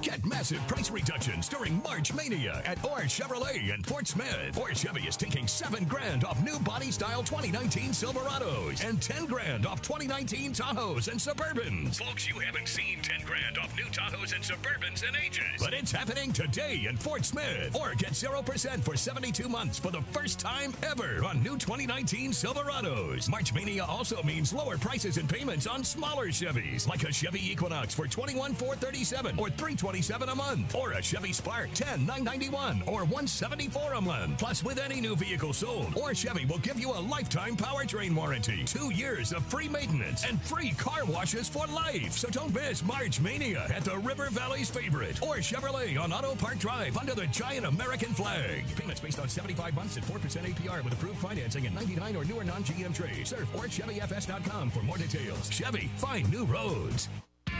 Get massive price reductions during March Mania at Orr Chevrolet in Fort Smith. Orr Chevy is taking $7,000 off new body style 2019 Silverados and $10,000 off 2019 Tahoes and Suburbans. Folks, you haven't seen $10,000 off new Tahoes and Suburbans in ages, but it's happening today in Fort Smith. Or get 0% for 72 months for the first time ever on new 2019 Silverados. March Mania also means lower prices and payments on smaller Chevys, like a Chevy Equinox for $21,437 or $327 a month, or a Chevy Spark $10,991 or $174 a month. Plus, with any new vehicle sold, Orr Chevy will give you a lifetime powertrain warranty, 2 years of free maintenance, and free car washes for life. So don't miss March Mania at the River Valley's favorite, Orr Chevrolet on Auto Park Drive under the giant American flag. Payments based on 75 months at 4% APR with approved financing and 99 or newer non-GM trades. Surf OrChevyFS.com for more details. Chevy, find new roads.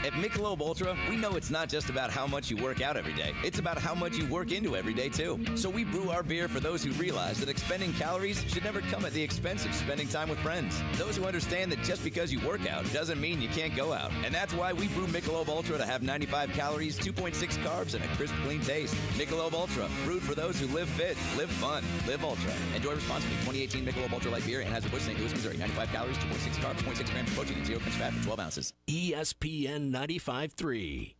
At Michelob Ultra, we know it's not just about how much you work out every day. It's about how much you work into every day, too. So we brew our beer for those who realize that expending calories should never come at the expense of spending time with friends. Those who understand that just because you work out doesn't mean you can't go out. And that's why we brew Michelob Ultra to have 95 calories, 2.6 carbs, and a crisp, clean taste. Michelob Ultra, brewed for those who live fit, live fun, live Ultra. Enjoy responsibly. 2018 Michelob Ultra Light Beer, Anheuser-Busch, St. Louis, Missouri. 95 calories, 2.6 carbs, 0.6 grams of protein, and 0 grams fat for 12 ounces. ESPN 95.3.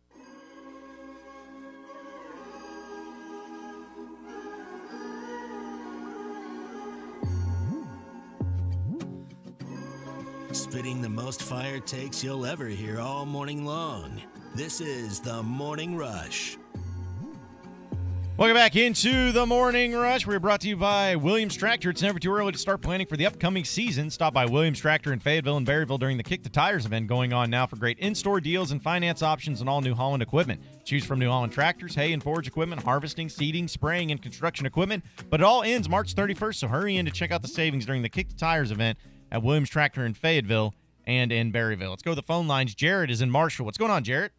spitting the most fire takes you'll ever hear all morning long. This is The Morning Rush. Welcome back into the Morning Rush. We're brought to you by Williams Tractor. It's never too early to start planning for the upcoming season. Stop by Williams Tractor in Fayetteville and Berryville during the Kick the Tires event going on now for great in-store deals and finance options on all New Holland equipment. Choose from New Holland tractors, hay and forage equipment, harvesting, seeding, spraying, and construction equipment. But it all ends March 31st, so hurry in to check out the savings during the Kick the Tires event at Williams Tractor in Fayetteville and in Berryville. Let's go to the phone lines. Jared is in Marshall. What's going on, Jared?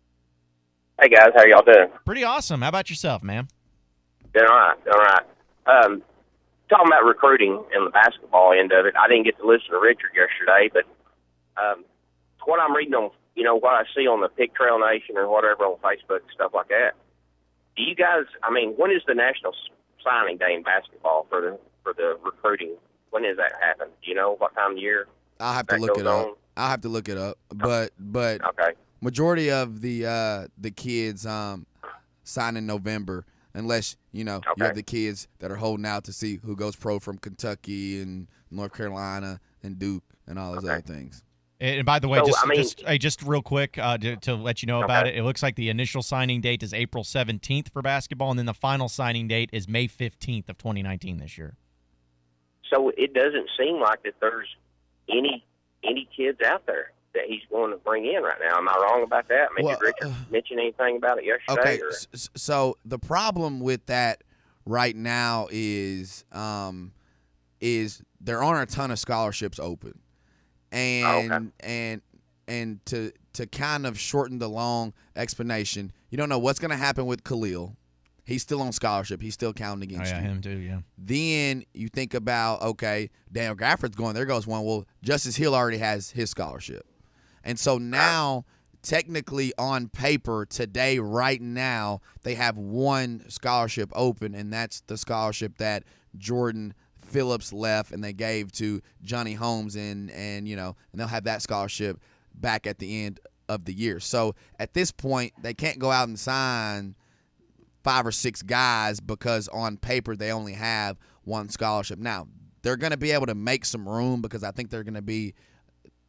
Hey, guys. How y'all doing? Pretty awesome. How about yourself, man? Doing all right. Talking about recruiting and the basketball end of it, I didn't get to listen to Richard yesterday, but what I'm reading on, what I see on the Pig Trail Nation or whatever on Facebook and stuff like that, do you guys, when is the national signing day in basketball for the recruiting? When does that happen? Do you know what time of year? I'll have to look it up. But okay. Majority of the kids sign in November. Unless, you have the kids that are holding out to see who goes pro from Kentucky and North Carolina and Duke and all those other things. And by the way, just real quick to let you know about it, it looks like the initial signing date is April 17th for basketball, and then the final signing date is May 15th of 2019 this year. So it doesn't seem like that there's any kids out there that he's going to bring in right now. Am I wrong about that? Did Richard mention anything about it yesterday? Okay, so the problem with that right now is there aren't a ton of scholarships open, and to kind of shorten the long explanation, you don't know what's going to happen with Khalil. He's still on scholarship. He's still counting against you. Him too, yeah. Then you think about, Daniel Gafford's going. There goes one. Well, Justice Hill already has his scholarship. And so now, technically on paper, today, right now, they have one scholarship open, and that's the scholarship that Jordan Phillips left and they gave to Johnny Holmes, and they'll have that scholarship back at the end of the year. So at this point, they can't go out and sign 5 or 6 guys because on paper they only have one scholarship. Now, they're going to be able to make some room because I think there's going to be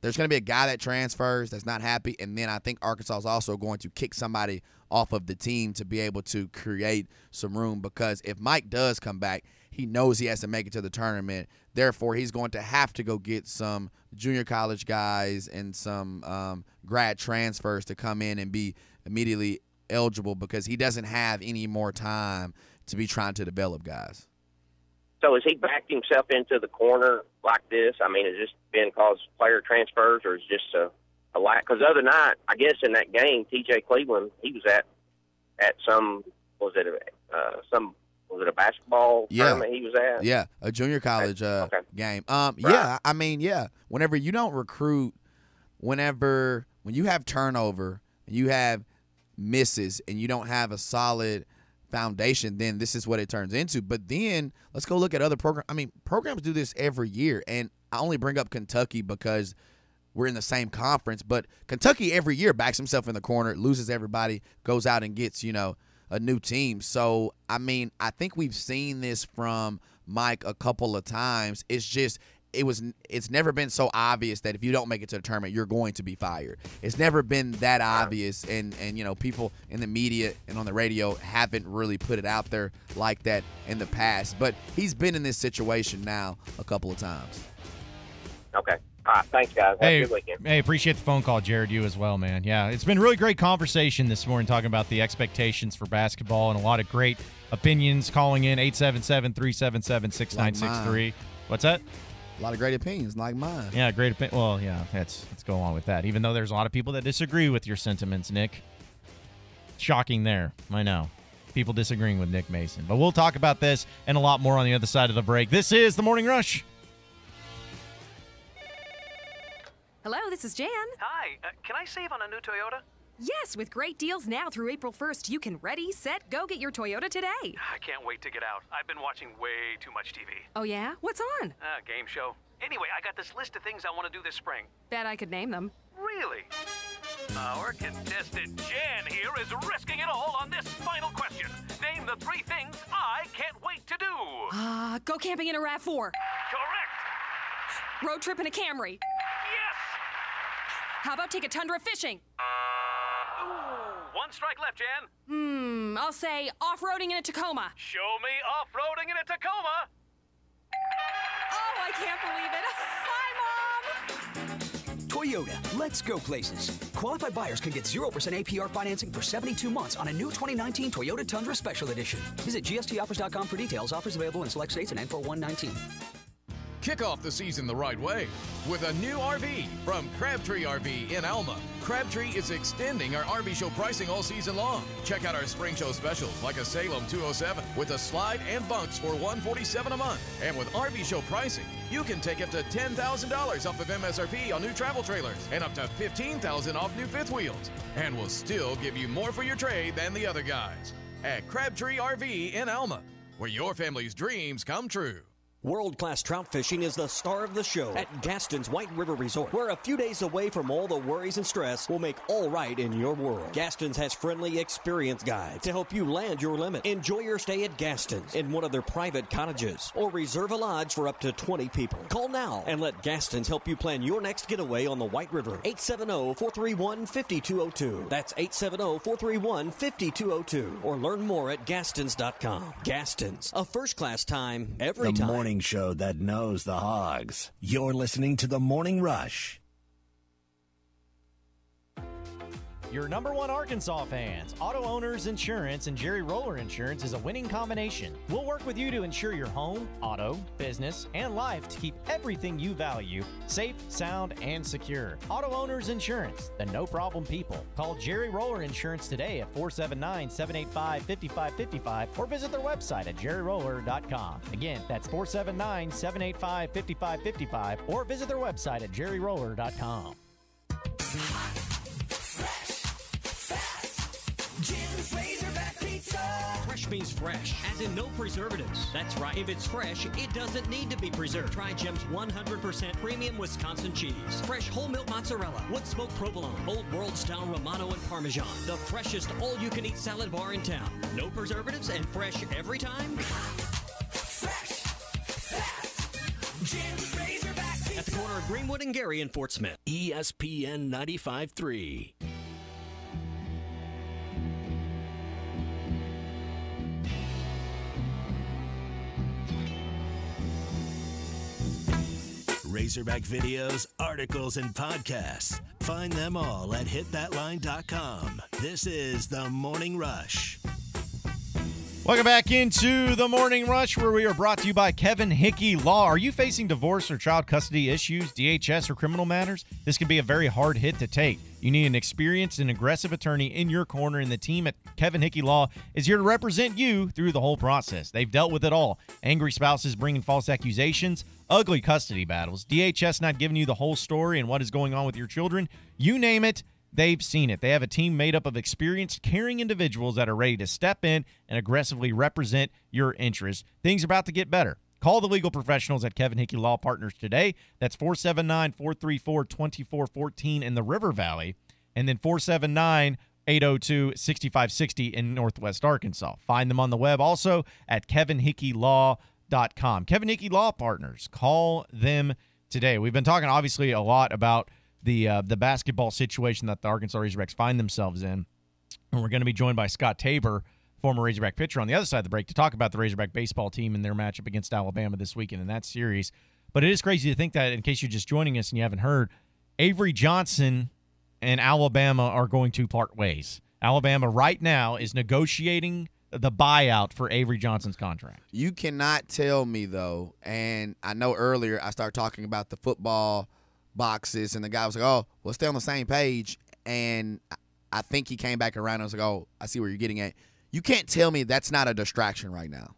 a guy that transfers that's not happy, and then I think Arkansas is also going to kick somebody off of the team to be able to create some room, because if Mike does come back, he knows he has to make it to the tournament. Therefore, he's going to have to go get some junior college guys and some grad transfers to come in and be immediately eligible, because he doesn't have any more time to be trying to develop guys. So has he backed himself into the corner like this? Has this been because player transfers, or is it just a lack? Because the other night, I guess in that game, T.J. Cleveland, he was at some, was it a basketball tournament he was at? Yeah, a junior college game. Yeah. Whenever you don't recruit, when you have turnover, and you have misses, and you don't have a solid foundation, then this is what it turns into. But then let's go look at other programs. Programs do this every year, and I only bring up Kentucky because we're in the same conference, but Kentucky every year backs himself in the corner, loses everybody, goes out and gets, a new team. So, I think we've seen this from Mike a couple of times. It's just it's never been so obvious that if you don't make it to the tournament, you're going to be fired. It's never been that obvious, and people in the media and on the radio haven't really put it out there like that in the past. But he's been in this situation now a couple of times. Okay. All right. Thanks, guys. Have a good weekend. Hey, appreciate the phone call, Jared. You as well, man. Yeah, it's been really great conversation this morning talking about the expectations for basketball, and a lot of great opinions calling in 877-377-6963. What's that? A lot of great opinions, like mine. Yeah, great opinion. Well, yeah, let's go on with that. Even though there's a lot of people that disagree with your sentiments, Nick. Shocking there. I know. People disagreeing with Nick Mason. But we'll talk about this and a lot more on the other side of the break. This is The Morning Rush. Hello, this is Jan. Hi, can I save on a new Toyota? Yes, with great deals now through April 1st, you can ready, set, go get your Toyota today. I can't wait to get out. I've been watching way too much TV. Oh, yeah? What's on? Game show. Anyway, I got this list of things I want to do this spring. Bet I could name them. Really? Our contestant Jan here is risking it all on this final question. Name the 3 things I can't wait to do. Go camping in a RAV4. Correct. Road trip in a Camry. Yes. How about take a tundra fishing? Ooh, one strike left, Jan. I'll say off-roading in a Tacoma. Show me off-roading in a Tacoma. Oh, I can't believe it. Hi, Mom. Toyota, let's go places. Qualified buyers can get 0% APR financing for 72 months on a new 2019 Toyota Tundra Special Edition. Visit GSToffers.com for details. Offers available in select states and N4119. Kick off the season the right way with a new RV from Crabtree RV in Alma. Crabtree is extending our RV show pricing all season long. Check out our spring show specials like a Salem 207 with a slide and bunks for $147 a month. And with RV show pricing, you can take up to $10,000 off of MSRP on new travel trailers and up to $15,000 off new fifth wheels. And we'll still give you more for your trade than the other guys. At Crabtree RV in Alma, where your family's dreams come true. World-class trout fishing is the star of the show at Gaston's White River Resort, where a few days away from all the worries and stress will make all right in your world. Gaston's has friendly, experienced guides to help you land your limit. Enjoy your stay at Gaston's in one of their private cottages, or reserve a lodge for up to 20 people. Call now and let Gaston's help you plan your next getaway on the White River. 870-431-5202. That's 870-431-5202. Or learn more at Gastons.com. Gaston's, a first-class time every time. The morning show that knows the hogs. You're listening to The Morning Rush. Your number one Arkansas fans, Auto Owners Insurance and Jerry Roller Insurance is a winning combination. We'll work with you to insure your home, auto, business, and life to keep everything you value safe, sound, and secure. Auto Owners Insurance, the no-problem people. Call Jerry Roller Insurance today at 479-785-5555 or visit their website at jerryroller.com. Again, that's 479-785-5555 or visit their website at jerryroller.com. Fresh means fresh, as in no preservatives. That's right. If it's fresh, it doesn't need to be preserved. Try Jim's 100% premium Wisconsin cheese. Fresh whole milk mozzarella, wood smoked provolone, old world style Romano and Parmesan. The freshest all-you-can-eat salad bar in town. No preservatives and fresh every time. Fresh, fast, Jim's Razorback Pizza. At the corner of Greenwood and Gary in Fort Smith. ESPN 95.3. Razorback videos, articles, and podcasts. Find them all at hitthatline.com. This is The Morning Rush. Welcome back into the Morning Rush, where we are brought to you by Kevin Hickey Law. Are you facing divorce or child custody issues, DHS, or criminal matters? This can be a very hard hit to take. You need an experienced and aggressive attorney in your corner, and the team at Kevin Hickey Law is here to represent you through the whole process. They've dealt with it all. Angry spouses bringing false accusations, ugly custody battles, DHS not giving you the whole story and what is going on with your children. You name it, they've seen it. They have a team made up of experienced, caring individuals that are ready to step in and aggressively represent your interests. Things are about to get better. Call the legal professionals at Kevin Hickey Law Partners today. That's 479-434-2414 in the River Valley, and then 479-802-6560 in Northwest Arkansas. Find them on the web also at kevinhickeylaw.com. Kevin Hickey Law Partners. Call them today. We've been talking, obviously, a lot about the basketball situation that the Arkansas Razorbacks find themselves in. And we're going to be joined by Scott Tabor, former Razorback pitcher, on the other side of the break to talk about the Razorback baseball team and their matchup against Alabama this weekend in that series. But it is crazy to think that, in case you're just joining us and you haven't heard, Avery Johnson and Alabama are going to part ways. Alabama right now is negotiating the buyout for Avery Johnson's contract. You cannot tell me, though, and I know earlier I started talking about the football boxes, and the guy was like, oh, we'll stay on the same page, and I think he came back around and was like, oh, I see where you're getting at. You can't tell me that's not a distraction right now.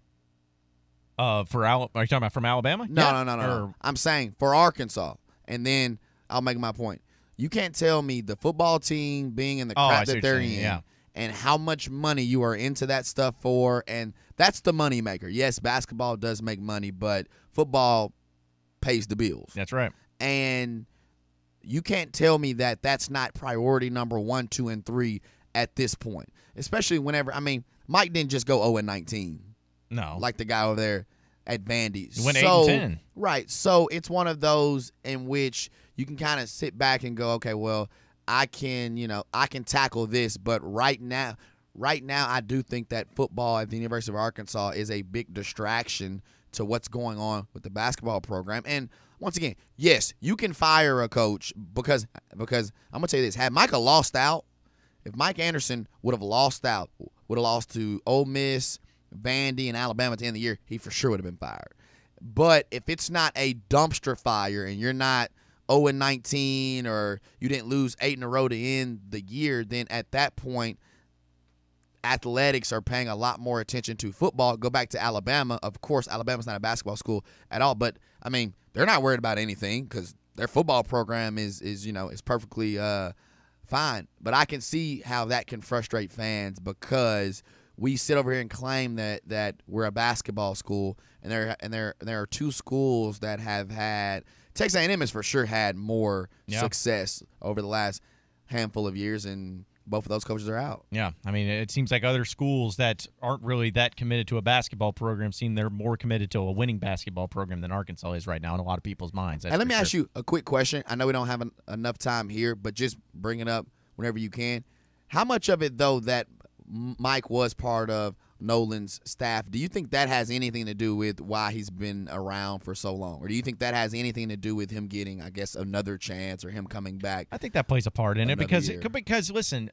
Are you talking about from Alabama? No. I'm saying for Arkansas, and then I'll make my point. You can't tell me the football team being in the crap that they're in and how much money you are into that stuff for, and that's the money maker. Yes, basketball does make money, but football pays the bills. That's right. And you can't tell me that that's not priority number 1, 2, and 3 at this point, especially whenever, Mike didn't just go 0-19. No. Like the guy over there. at Vandy. You went 8-10. Right. So it's one of those in which you can kind of sit back and go, okay, well, I can tackle this, but right now I do think that football at the University of Arkansas is a big distraction to what's going on with the basketball program. And once again, yes, you can fire a coach because I'm going to tell you this. Had Micah lost out, if Mike Anderson would have lost to Ole Miss, Vandy, and Alabama at the end of the year, he for sure would have been fired. But if it's not a dumpster fire and you're not 0-19 or you didn't lose 8 in a row to end the year, then at that point, athletics are paying a lot more attention to football. Go back to Alabama. Of course, Alabama's not a basketball school at all, but I mean, they're not worried about anything because their football program is perfectly fine. But I can see how that can frustrate fans because we sit over here and claim that we're a basketball school, and there are two schools that have had. Texas A&M has for sure had more success over the last handful of years, and both of those coaches are out. Yeah, I mean, it seems like other schools that aren't really that committed to a basketball program seem they're more committed to a winning basketball program than Arkansas is right now in a lot of people's minds. And let me ask you a quick question. I know we don't have enough time here, but just bring it up whenever you can. How much of it, though, that Mike was part of Nolan's staff, do you think that has anything to do with why he's been around for so long? Or do you think that has anything to do with him getting, I guess, another chance or him coming back? I think that plays a part in it because year. because listen,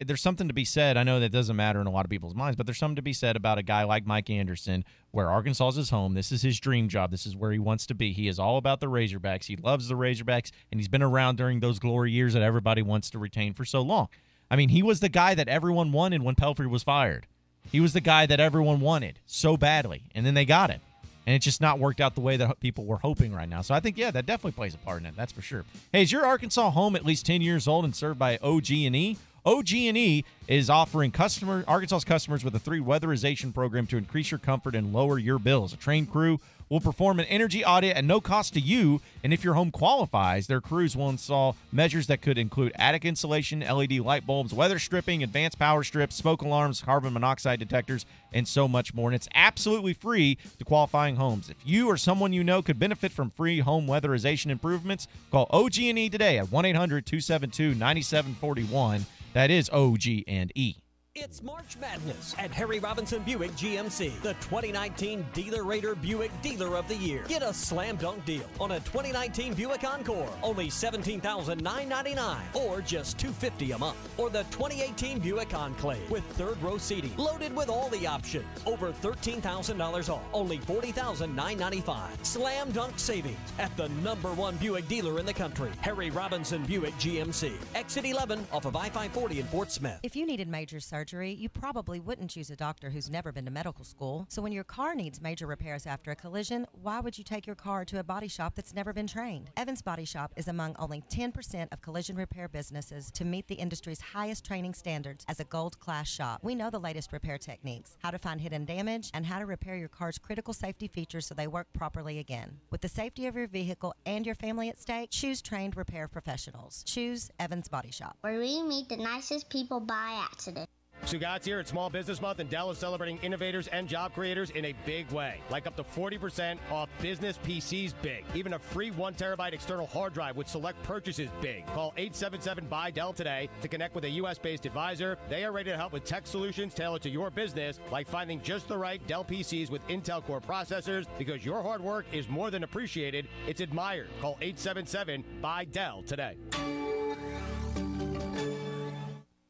there's something to be said. I know that doesn't matter in a lot of people's minds, but there's something to be said about a guy like Mike Anderson, where Arkansas is his home. This is his dream job. This is where he wants to be. He is all about the Razorbacks. He loves the Razorbacks, and he's been around during those glory years that everybody wants to retain for so long. I mean, he was the guy that everyone wanted when Pelfrey was fired. He was the guy that everyone wanted so badly, and then they got him. And it's just not worked out the way that people were hoping right now. So I think, that definitely plays a part in it. That's for sure. Hey, is your Arkansas home at least 10 years old and served by OG&E? OG&E is offering Arkansas's customers with a 3 weatherization program to increase your comfort and lower your bills. A trained crew will perform an energy audit at no cost to you, and if your home qualifies, their crews will install measures that could include attic insulation, LED light bulbs, weather stripping, advanced power strips, smoke alarms, carbon monoxide detectors, and so much more. And it's absolutely free to qualifying homes. If you or someone you know could benefit from free home weatherization improvements, call OG&E today at 1-800-272-9741. That is OG&E. It's March Madness at Harry Robinson Buick GMC, the 2019 Dealer Rater Buick Dealer of the Year. Get a slam dunk deal on a 2019 Buick Encore, only $17,999 or just $250 a month. Or the 2018 Buick Enclave with third row seating, loaded with all the options, over $13,000 off, only $40,995. Slam dunk savings at the #1 Buick dealer in the country, Harry Robinson Buick GMC. Exit 11 off of I-540 in Fort Smith. If you needed major surgery, you probably wouldn't choose a doctor who's never been to medical school. So when your car needs major repairs after a collision, why would you take your car to a body shop that's never been trained? Evans Body Shop is among only 10% of collision repair businesses to meet the industry's highest training standards as a gold class shop. We know the latest repair techniques, how to find hidden damage, and how to repair your car's critical safety features so they work properly again. With the safety of your vehicle and your family at stake, choose trained repair professionals. Choose Evans Body Shop, where we meet the nicest people by accident. Sugat's here at Small Business Month, and Dell is celebrating innovators and job creators in a big way. Like up to 40% off business PCs big. Even a free 1 terabyte external hard drive with select purchases big. Call 877-BUY-DELL today to connect with a U.S.-based advisor. They are ready to help with tech solutions tailored to your business, like finding just the right Dell PCs with Intel Core processors, because your hard work is more than appreciated, it's admired. Call 877-BUY-DELL today.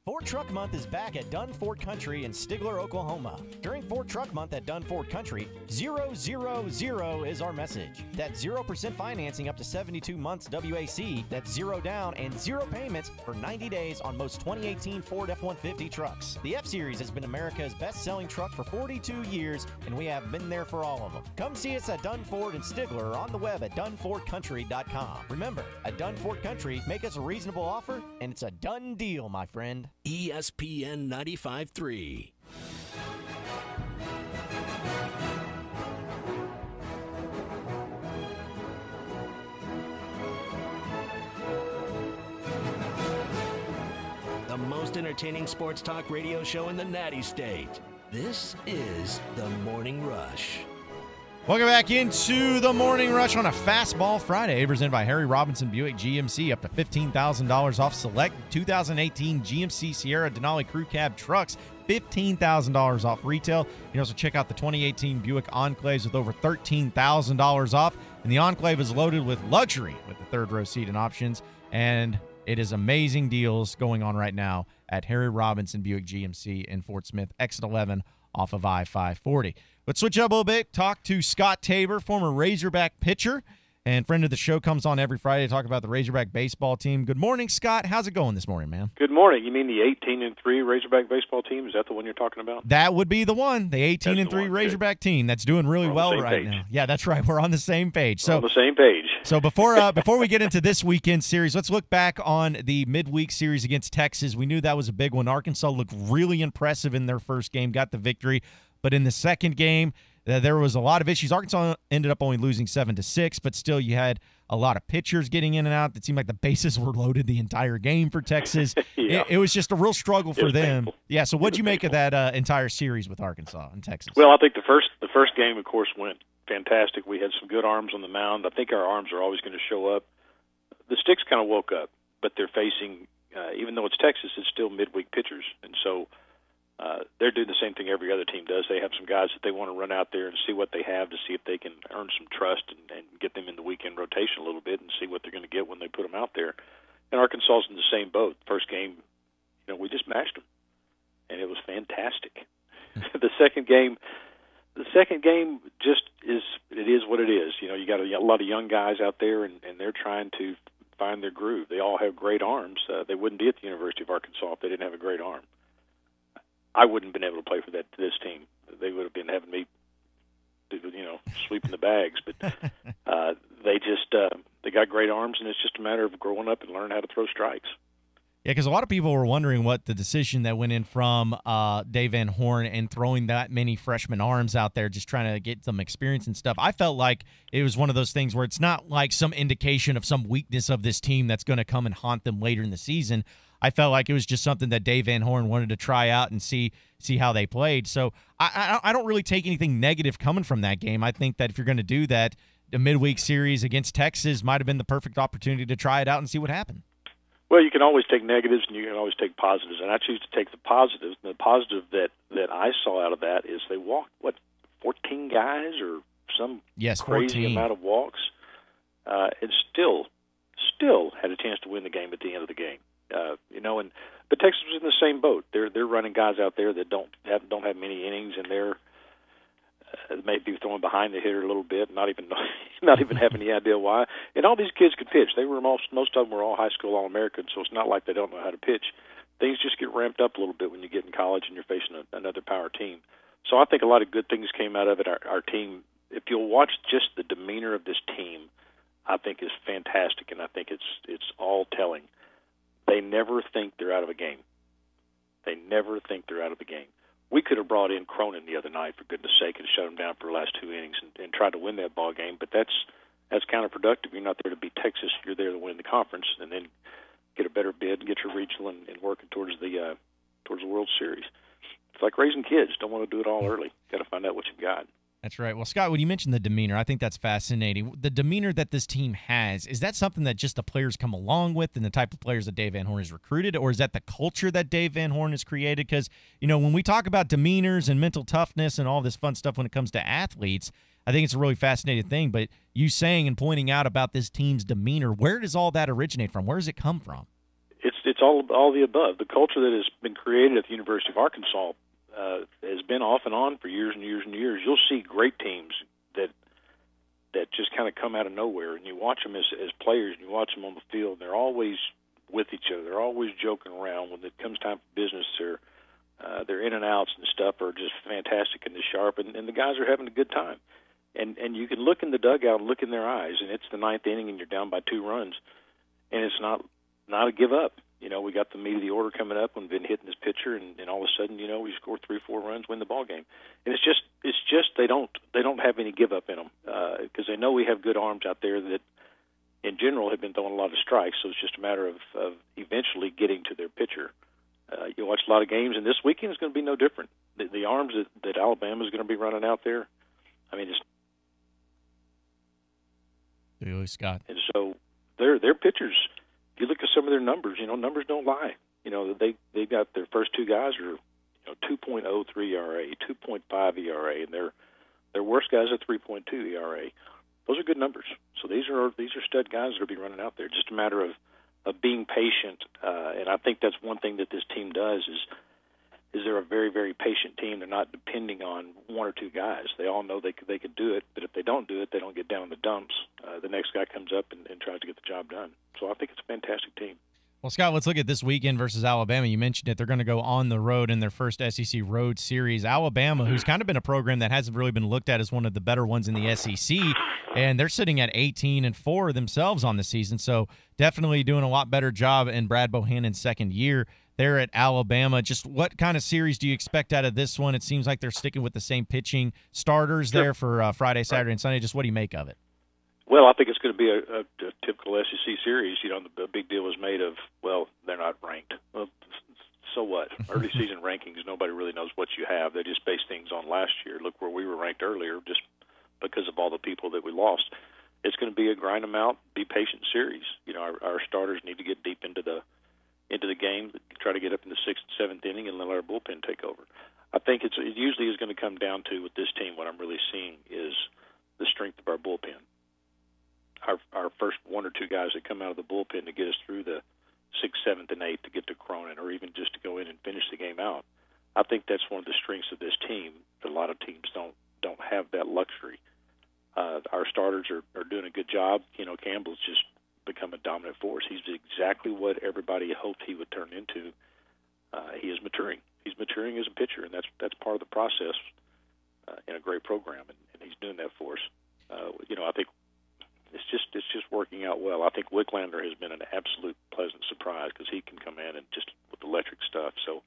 Ford Truck Month is back at Dunn Ford Country in Stigler, Oklahoma. During Ford Truck Month at Dunn Ford Country, 000 is our message. That's 0% financing up to 72 months WAC, that's 0 down and 0 payments for 90 days on most 2018 Ford F-150 trucks. The F-Series has been America's best-selling truck for 42 years, and we have been there for all of them. Come see us at Dunn Ford in Stigler or on the web at DunnFordCountry.com. Remember, at Dunn Ford Country, make us a reasonable offer, and it's a done deal, my friend. ESPN 95.3. The most entertaining sports talk radio show in the Natty State. This is The Morning Rush. Welcome back into the Morning Rush on a Fastball Friday, presented by Harry Robinson Buick GMC. Up to $15,000 off select 2018 GMC Sierra Denali Crew Cab trucks. $15,000 off retail. You can also check out the 2018 Buick Enclaves with over $13,000 off. And the Enclave is loaded with luxury with the third row seat and options. And it is amazing deals going on right now at Harry Robinson Buick GMC in Fort Smith, exit 11 off of I-540. Let's switch up a little bit. Talk to Scott Tabor, former Razorback pitcher and friend of the show, comes on every Friday to talk about the Razorback baseball team. Good morning, Scott. How's it going this morning, man? Good morning. You mean the 18-3 Razorback baseball team? Is that the one you're talking about? That would be the one, the 18-3 Razorback team that's doing really well right now. Yeah, that's right. We're on the same page. We're on the same page. So before we get into this weekend series, let's look back on the midweek series against Texas. We knew that was a big one. Arkansas looked really impressive in their first game, got the victory. But in the second game, there was a lot of issues. Arkansas ended up only losing 7-6, but still you had a lot of pitchers getting in and out. It seemed like the bases were loaded the entire game for Texas. Yeah. It was just a real struggle for them. Painful. Yeah, so what'd you make of that entire series with Arkansas and Texas? Well, I think the first game, of course, went fantastic. We had some good arms on the mound. I think our arms are always going to show up. The sticks kind of woke up, but they're facing, even though it's Texas, it's still midweek pitchers. And so they're doing the same thing every other team does. They have some guys that they want to run out there and see what they have to see if they can earn some trust and get them in the weekend rotation a little bit and see what they're going to get when they put them out there. And Arkansas is in the same boat. First game, we just mashed them, and it was fantastic. The second game just is what it is. You got a lot of young guys out there, and they're trying to find their groove. They all have great arms. They wouldn't be at the University of Arkansas if they didn't have a great arm. I wouldn't have been able to play for this team. They would have been having me, sweeping the bags. But they got great arms, and it's just a matter of growing up and learning how to throw strikes. Yeah, because a lot of people were wondering what the decision that went in from Dave Van Horn and throwing that many freshman arms out there, just trying to get some experience and stuff. I felt like it was one of those things where it's not like some indication of some weakness of this team that's going to come and haunt them later in the season. I felt like it was just something that Dave Van Horn wanted to try out and see how they played. So I don't really take anything negative coming from that game. I think that if you're going to do that, the midweek series against Texas might have been the perfect opportunity to try it out and see what happened. Well, you can always take negatives and you can always take positives, and I choose to take the positives. And the positive that I saw out of that is they walked, 14 guys or some crazy 14. amount of walks, and still had a chance to win the game at the end of the game. But Texas was in the same boat. They're running guys out there that don't have many innings, and they're maybe throwing behind the hitter a little bit, not even have any idea why. And all these kids could pitch. They were most of them were all high school All-Americans, so it's not like they don't know how to pitch. Things just get ramped up a little bit when you get in college and you're facing another power team. So I think a lot of good things came out of it. Our team, if you'll watch just the demeanor of this team, I think is fantastic, and I think it's all telling. They never think they're out of a game. They never think they're out of the game. We could have brought in Cronin the other night, for goodness sake, and shut him down for the last two innings and tried to win that ball game. But that's counterproductive. You're not there to beat Texas. You're there to win the conference and then get a better bid and get your regional and working towards the World Series. It's like raising kids. Don't want to do it all early. Got to find out what you've got. That's right. Well, Scott, when you mentioned the demeanor, I think that's fascinating. The demeanor that this team has, is that something that just the players come along with and the type of players that Dave Van Horn has recruited, or is that the culture that Dave Van Horn has created? Because, when we talk about demeanors and mental toughness and all this fun stuff when it comes to athletes, I think it's a really fascinating thing. But you saying and pointing out about this team's demeanor, where does all that originate from? Where does it come from? It's all the above. The culture that has been created at the University of Arkansas has been off and on for years and years and years. You'll see great teams that just kind of come out of nowhere, and you watch them as players, and you watch them on the field, and they're always with each other. They're always joking around. When it comes time for business, their in and outs and stuff are just fantastic and sharp, and the guys are having a good time. And you can look in the dugout and look in their eyes, and it's the ninth inning, and you're down by 2 runs, and it's not a give up. We got the meat of the order coming up when we've been hitting this pitcher, and all of a sudden, we score 3-4 runs, win the ball game. And it's just they don't have any give up in them because they know we have good arms out there that, in general, have been throwing a lot of strikes. So it's just a matter of eventually getting to their pitcher. You watch a lot of games, and this weekend is going to be no different. The arms that Alabama is going to be running out there, I mean, Scott. And so their pitchers, if you look at some of their numbers, numbers don't lie. They got their first two guys are 2.03 ERA, 2.5 ERA, and their worst guys at 3.2 ERA. Those are good numbers. So these are stud guys that will be running out there. Just a matter of being patient, and I think that's one thing that this team does is they're a very, very patient team. They're not depending on one or two guys. They all know they could do it, but if they don't do it, they don't get down in the dumps. The next guy comes up and tries to get the job done. So I think it's a fantastic team. Well, Scott, let's look at this weekend versus Alabama. You mentioned it. They're going to go on the road in their first SEC road series. Alabama, who's kind of been a program that hasn't really been looked at as one of the better ones in the SEC, and they're sitting at 18-4 themselves on the season, so definitely doing a lot better job in Brad Bohannon's second year there at Alabama. Just what kind of series do you expect out of this one? It seems like they're sticking with the same pitching starters there for Friday, Saturday, and Sunday. Just what do you make of it? Well, I think it's going to be a typical SEC series. The big deal was made of, well, they're not ranked. Well, so what? Early season rankings, nobody really knows what you have. They just base things on last year. Look where we were ranked earlier just because of all the people that we lost. It's going to be a grind them out, be patient series. Our starters need to get deep into the game, try to get up in the 6th, 7th inning, and let our bullpen take over. I think it usually is going to come down to, with this team, what I'm really seeing is the strength of our bullpen. Our first one or two guys that come out of the bullpen to get us through the 6th, 7th, and 8th to get to Cronin, or even just to go in and finish the game out. I think that's one of the strengths of this team. That a lot of teams don't have that luxury. Our starters are doing a good job. Campbell's just become a dominant force. He's exactly what everybody hoped he would turn into. He is maturing. He's maturing as a pitcher, and that's part of the process in a great program, and he's doing that for us. I think it's just working out well. I think Wicklander has been an absolute pleasant surprise because he can come in and just with electric stuff. So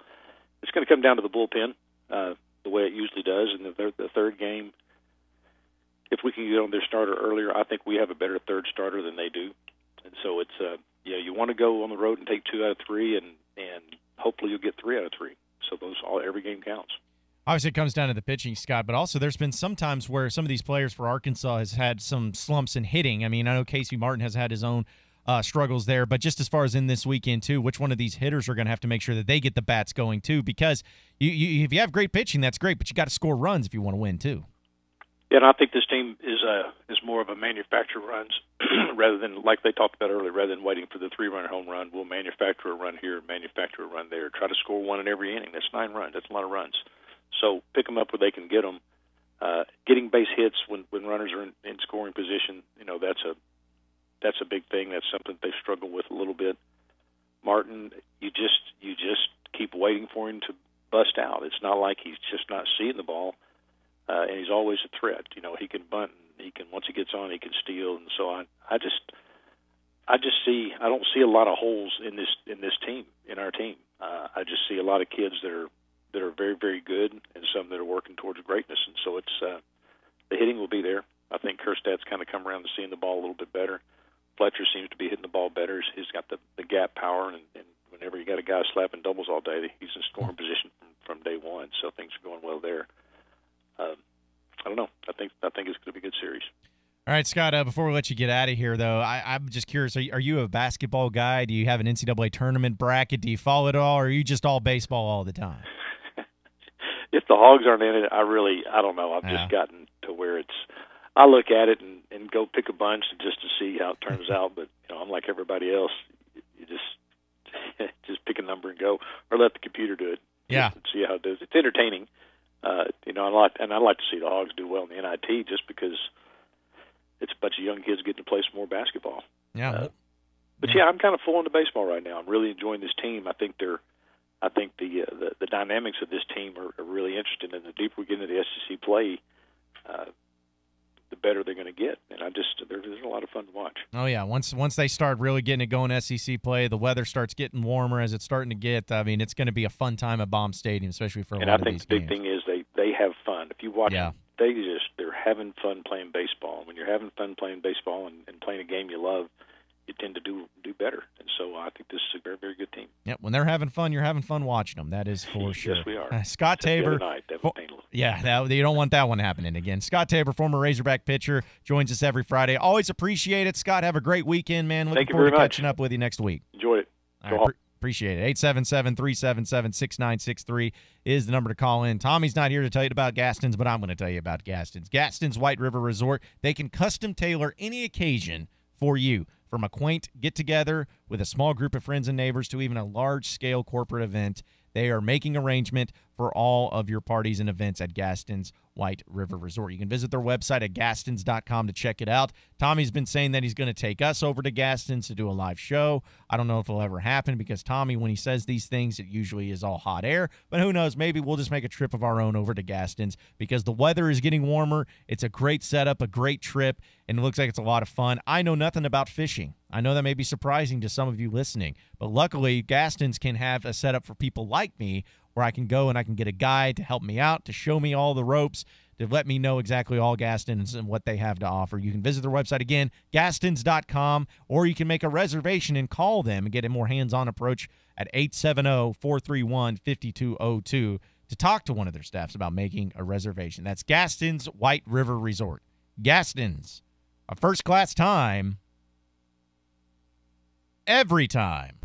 it's going to come down to the bullpen the way it usually does. And the third game, if we can get on their starter earlier, I think we have a better third starter than they do. And so it's you want to go on the road and take 2 out of 3, and hopefully you'll get 3 out of 3. So every game counts. Obviously, it comes down to the pitching, Scott, but also there's been some times where some of these players for Arkansas has had some slumps in hitting. I mean, I know Casey Martin has had his own struggles there, but just as far as in this weekend, too, which one of these hitters are going to have to make sure that they get the bats going, too? Because if you have great pitching, that's great, but you got to score runs if you want to win, too. Yeah, and I think this team is more of a manufacture runs rather than, like they talked about earlier, rather than waiting for the 3-run home run. We'll manufacture a run here, manufacture a run there, try to score one in every inning. That's 9 runs. That's a lot of runs. So pick them up where they can get them. Getting base hits when runners are in scoring position, that's a big thing. That's something they struggle with a little bit. Martin, you just keep waiting for him to bust out. It's not like he's just not seeing the ball, and he's always a threat. He can bunt. He can, once he gets on, he can steal. And so I don't see a lot of holes in this team, in our team. I just see a lot of kids that are very, very good, and some that are working towards greatness. And so it's the hitting will be there. I think Kerstad's kind of come around to seeing the ball a little bit better. Fletcher seems to be hitting the ball better. He's got the gap power, and whenever you got a guy slapping doubles all day, he's in scoring position from day one. So things are going well there. I don't know. I think it's going to be a good series. All right, Scott, before we let you get out of here, though, I'm just curious, are you a basketball guy? Do you have an NCAA tournament bracket? Do you follow it all, or are you just all baseball all the time? If the Hogs aren't in it, I don't know. I've just gotten to where I look at it and go pick a bunch just to see how it turns out. But I'm like everybody else. You just pick a number and go, or let the computer do it. Yeah. And see how it does. It's entertaining. I'd like to see the Hogs do well in the NIT just because it's a bunch of young kids getting to play some more basketball. Yeah. But I'm kind of full into baseball right now. I'm really enjoying this team. I think the dynamics of this team are really interesting, and the deeper we get into the SEC play, the better they're going to get. And there's a lot of fun to watch. Oh yeah, once they start really getting it going, SEC play, the weather starts getting warmer as it's starting to get. I mean, it's going to be a fun time at Baum Stadium, especially for a lot of these games. And I think the big thing is they have fun. If you watch them, they're having fun playing baseball. When you're having fun playing baseball and playing a game you love, you tend to do better. And so I think this is a very, very good team. Yep, when they're having fun, you're having fun watching them. That is for sure. Yes, we are. Scott Tabor. The other night, that was painful. Yeah, you don't want that one happening again. Scott Tabor, former Razorback pitcher, joins us every Friday. Always appreciate it. Scott, have a great weekend, man. Looking forward to catching up with you next week. Enjoy it. All right, appreciate it. 877-377-6963 is the number to call in. Tommy's not here to tell you about Gaston's, but I'm going to tell you about Gaston's. Gaston's White River Resort. They can custom tailor any occasion for you, from a quaint get-together with a small group of friends and neighbors to even a large-scale corporate event. They are making arrangement for all of your parties and events at Gaston's White River Resort. You can visit their website at gastons.com to check it out. Tommy's been saying that he's going to take us over to Gaston's to do a live show. I don't know if it'll ever happen because Tommy, when he says these things, it usually is all hot air. But who knows? Maybe we'll just make a trip of our own over to Gaston's because the weather is getting warmer. It's a great setup, a great trip, and it looks like it's a lot of fun. I know nothing about fishing. I know that may be surprising to some of you listening, but luckily Gaston's can have a setup for people like me where I can go and I can get a guide to help me out, to show me all the ropes, to let me know exactly all Gaston's and what they have to offer. You can visit their website again, gastons.com, or you can make a reservation and call them and get a more hands-on approach at 870-431-5202 to talk to one of their staffs about making a reservation. That's Gaston's White River Resort. Gaston's, a first-class time every time.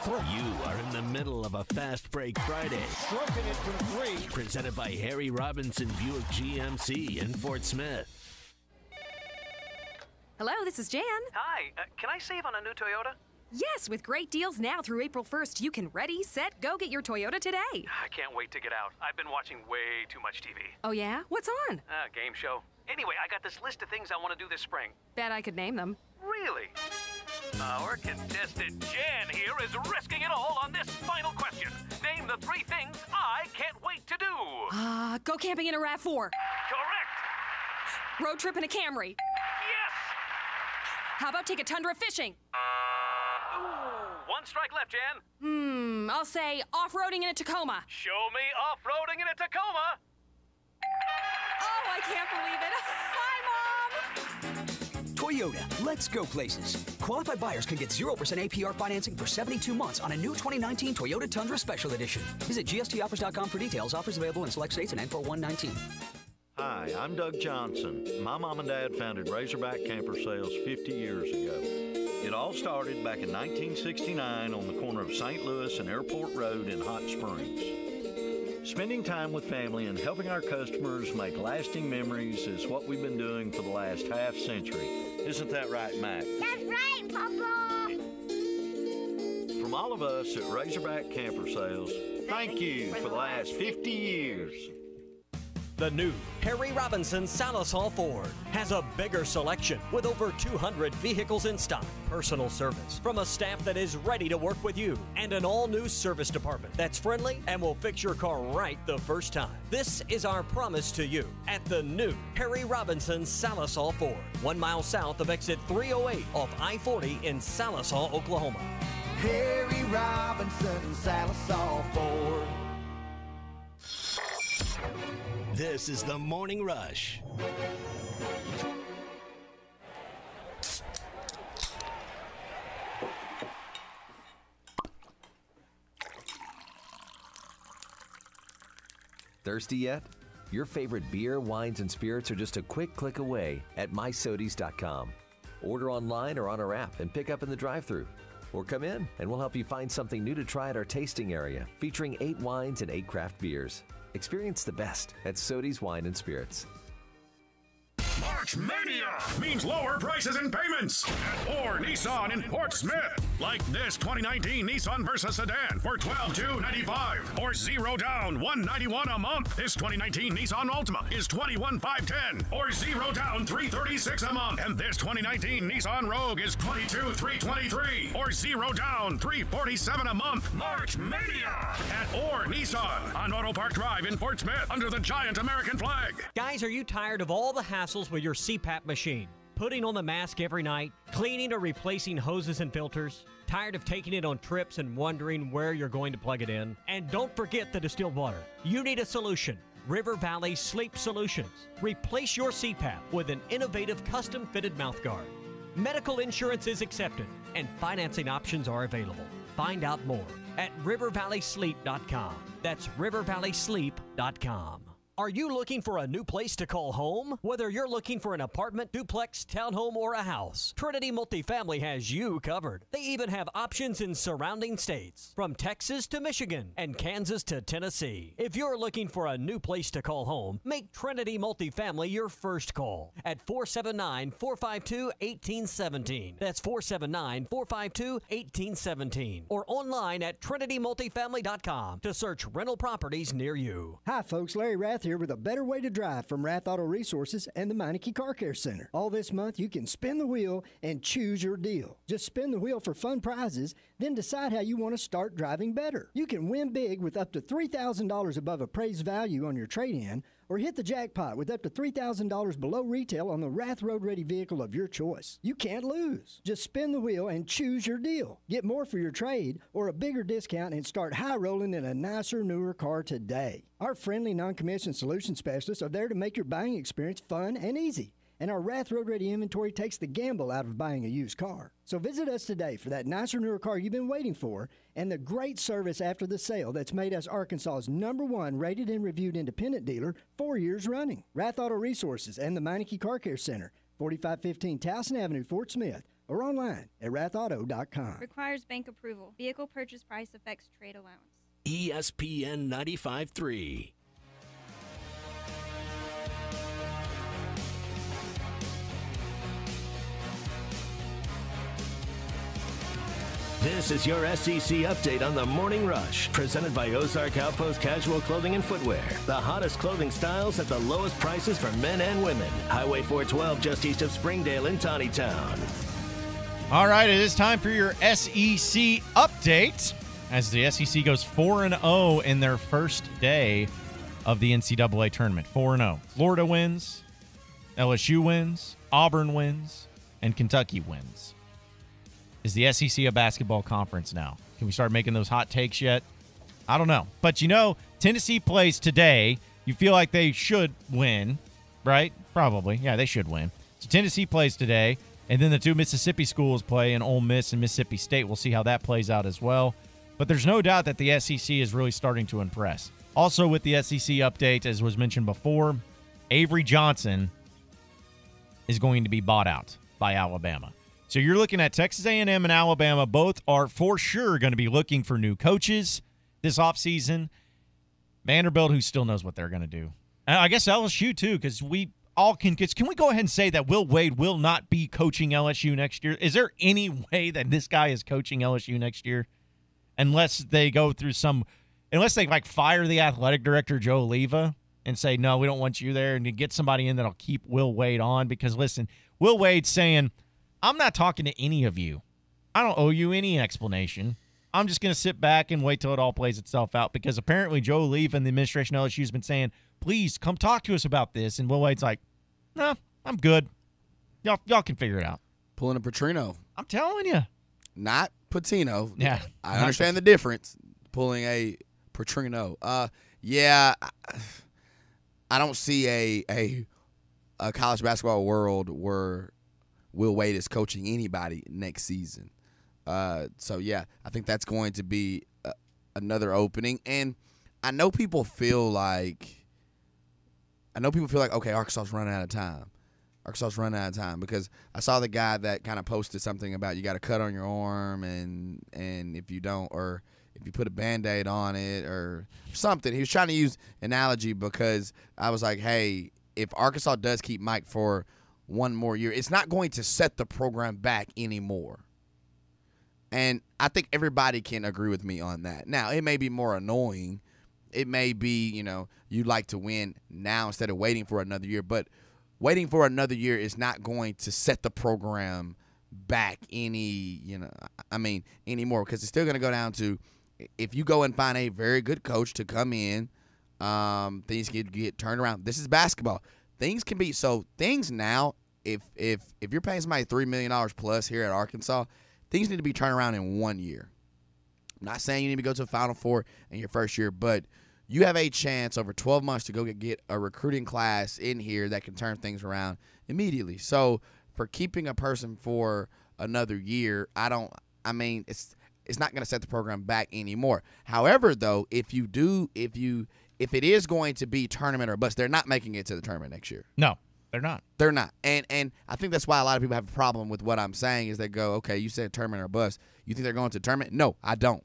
You are in the middle of a Fast Break Friday. Stroking it from three. Presented by Harry Robinson Buick GMC in Fort Smith. Hello, this is Jan. Hi, can I save on a new Toyota? Yes, with great deals now through April 1st, you can ready, set, go get your Toyota today. I can't wait to get out. I've been watching way too much TV. Oh, yeah? What's on? Game show. Anyway, I got this list of things I want to do this spring. Bet I could name them. Really? Our contestant Jan here is risking it all on this final question. Name the 3 things I can't wait to do. Go camping in a RAV4. Correct. Road trip in a Camry. Yes. How about take a Tundra fishing? Ooh, 1 strike left, Jan. I'll say off-roading in a Tacoma. Show me off-roading in a Tacoma. Oh, I can't believe it. Hi, Mom. Toyota, let's go places. Qualified buyers can get 0% APR financing for 72 months on a new 2019 Toyota Tundra Special Edition. Visit gstoffers.com for details. Offers available in select states and N4119. Hi, I'm Doug Johnson. My mom and dad founded Razorback Camper Sales 50 years ago. It all started back in 1969 on the corner of St. Louis and Airport Road in Hot Springs. Spending time with family and helping our customers make lasting memories is what we've been doing for the last half century. Isn't that right, Mac? That's right, Papa. From all of us at Razorback Camper Sales, thank you for the last 50 years. The new Harry Robinson Salisal Ford has a bigger selection with over 200 vehicles in stock, personal service from a staff that is ready to work with you, and an all-new service department that's friendly and will fix your car right the first time. This is our promise to you at the new Harry Robinson Salisal Ford, 1 mile south of exit 308 off I-40 in Salisal, Oklahoma. Harry Robinson Salisal Ford. This is the Morning Rush. Thirsty yet? Your favorite beer, wines, and spirits are just a quick click away at mysodies.com. Order online or on our app and pick up in the drive-thru. Or come in and we'll help you find something new to try at our tasting area, featuring 8 wines and 8 craft beers. Experience the best at Sodies Wine and Spirits. March Mania means lower prices and payments at Or Nissan in Fort Smith. Like this 2019 Nissan Versa sedan for $12,295 or 0 down, $191 a month. This 2019 Nissan Altima is $21,510 or 0 down, $336 a month. And this 2019 Nissan Rogue is $22,323 or 0 down, $347 a month. March Mania at Or Nissan on Auto Park Drive in Fort Smith under the giant American flag. Guys, are you tired of all the hassles with your CPAP machine? Putting on the mask every night, cleaning or replacing hoses and filters? Tired of taking it on trips and wondering where you're going to plug it in? And don't forget the distilled water. You need a solution. River Valley Sleep Solutions. Replace your CPAP with an innovative custom-fitted mouthguard. Medical insurance is accepted, and financing options are available. Find out more at rivervalleysleep.com. That's rivervalleysleep.com. Are you looking for a new place to call home? Whether you're looking for an apartment, duplex, townhome, or a house, Trinity Multifamily has you covered. They even have options in surrounding states, from Texas to Michigan and Kansas to Tennessee. If you're looking for a new place to call home, make Trinity Multifamily your first call at 479-452-1817. That's 479-452-1817. Or online at trinitymultifamily.com to search rental properties near you. Hi, folks. Larry Rath here with a better way to drive from Rath Auto Resources and the Meineke Car Care Center. All this month, you can spin the wheel and choose your deal. Just spin the wheel for fun prizes, then decide how you want to start driving better. You can win big with up to $3,000 above appraised value on your trade-in, or hit the jackpot with up to $3,000 below retail on the Rath Road Ready vehicle of your choice. You can't lose. Just spin the wheel and choose your deal. Get more for your trade or a bigger discount and start high rolling in a nicer, newer car today. Our friendly, non-commissioned solution specialists are there to make your buying experience fun and easy. And our Rath Road Ready inventory takes the gamble out of buying a used car. So visit us today for that nicer, newer car you've been waiting for and the great service after the sale that's made us Arkansas's #1 rated and reviewed independent dealer 4 years running. Rath Auto Resources and the Meineke Car Care Center, 4515 Towson Avenue, Fort Smith, or online at rathauto.com. Requires bank approval. Vehicle purchase price affects trade allowance. ESPN 95.3. This is your SEC update on the Morning Rush, presented by Ozark Outpost Casual Clothing and Footwear. The hottest clothing styles at the lowest prices for men and women. Highway 412 just east of Springdale in Tawnytown. All right, it is time for your SEC update as the SEC goes 4-0 in their first day of the NCAA tournament. 4-0. Florida wins, LSU wins, Auburn wins, and Kentucky wins. Is the SEC a basketball conference now? Can we start making those hot takes yet? I don't know. But Tennessee plays today. You feel like they should win, right? Probably. Yeah, they should win. So Tennessee plays today, and then the two Mississippi schools play in Ole Miss and Mississippi State. We'll see how that plays out as well. But there's no doubt that the SEC is really starting to impress. Also with the SEC update, as was mentioned before, Avery Johnson is going to be bought out by Alabama. So you're looking at Texas A&M and Alabama. Both are for sure going to be looking for new coaches this offseason. Vanderbilt, who still knows what they're going to do. And I guess LSU, too, because we all can we go ahead and say that Will Wade will not be coaching LSU next year? Is there any way that this guy is coaching LSU next year? Unless they go through unless they fire the athletic director, Joe Oliva, and say, no, we don't want you there, and you get somebody in that'll keep Will Wade on. Because, listen, Will Wade's saying, I'm not talking to any of you. I don't owe you any explanation. I'm just going to sit back and wait till it all plays itself out, because apparently Joe Oliva and the administration of LSU has been saying, please come talk to us about this. And Will Wade's like, no, I'm good. Y'all can figure it out. Pulling a Petrino. I'm telling you. Not Patino. Yeah. I understand the difference. Pulling a Petrino. Yeah, I don't see a college basketball world where Will Wade is coaching anybody next season. So, yeah, I think that's going to be another opening. And I know people feel like, okay, Arkansas's running out of time. Because I saw the guy that kind of posted something about you got a cut on your arm and if you don't, or if you put a Band-Aid on it or something. He was trying to use analogy because I was like, hey, if Arkansas does keep Mike for one more year, it's not going to set the program back anymore. And I think everybody can agree with me on that. Now, it may be more annoying. It may be, you'd like to win now instead of waiting for another year. But waiting for another year is not going to set the program back anymore, because it's still going to go down to, if you go and find a very good coach to come in, things can get turned around. This is basketball. Things can be things now. If you're paying somebody $3 million plus here at Arkansas, things need to be turned around in 1 year. I'm not saying you need to go to the Final Four in your first year, but you have a chance over 12 months to go get a recruiting class in here that can turn things around immediately. So keeping a person for another year, it's not going to set the program back anymore. However, though, if it is going to be tournament or bust, they're not making it to the tournament next year. No, they're not. They're not. And I think that's why a lot of people have a problem with what I'm saying is they go, okay, you said tournament or bust. You think they're going to the tournament? No, I don't.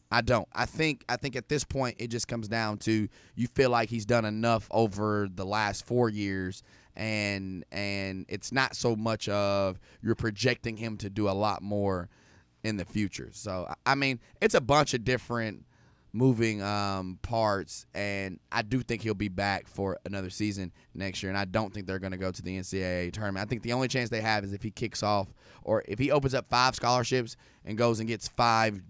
I think at this point it just comes down to you feel like he's done enough over the last 4 years, and it's not so much of you're projecting him to do a lot more in the future. So, it's a bunch of different moving parts, and I do think he'll be back for another season next year, and I don't think they're going to go to the NCAA tournament. I think the only chance they have is if he kicks off or if he opens up 5 scholarships and goes and gets 5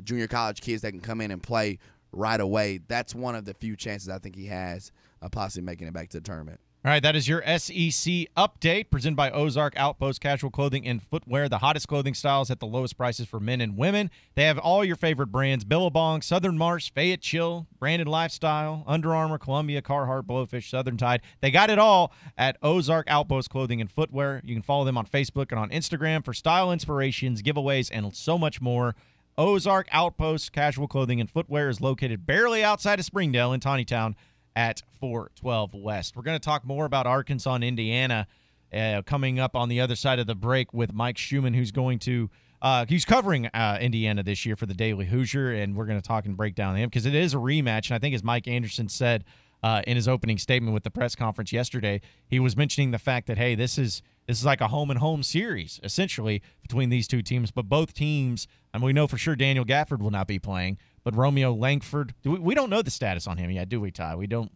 junior college kids that can come in and play right away. That's one of the few chances I think he has of possibly making it back to the tournament. All right, that is your SEC update presented by Ozark Outpost Casual Clothing and Footwear, the hottest clothing styles at the lowest prices for men and women. They have all your favorite brands: Billabong, Southern Marsh, Fayette Chill, Branded Lifestyle, Under Armour, Columbia, Carhartt, Blowfish, Southern Tide. They got it all at Ozark Outpost Clothing and Footwear. You can follow them on Facebook and on Instagram for style inspirations, giveaways, and so much more. Ozark Outpost Casual Clothing and Footwear is located barely outside of Springdale in Tawnytown at 412 West. We're going to talk more about Arkansas and Indiana coming up on the other side of the break with Mike Schumann, who's going to he's covering Indiana this year for the Daily Hoosier, and we're going to talk and break down him because it is a rematch. And I think as Mike Anderson said in his opening statement with the press conference yesterday, he was mentioning the fact that, hey, this is like a home-and-home series, essentially, between these two teams. But both teams, and we know for sure Daniel Gafford will not be playing, but Romeo Langford, we don't know the status on him yet, do we, Ty? We know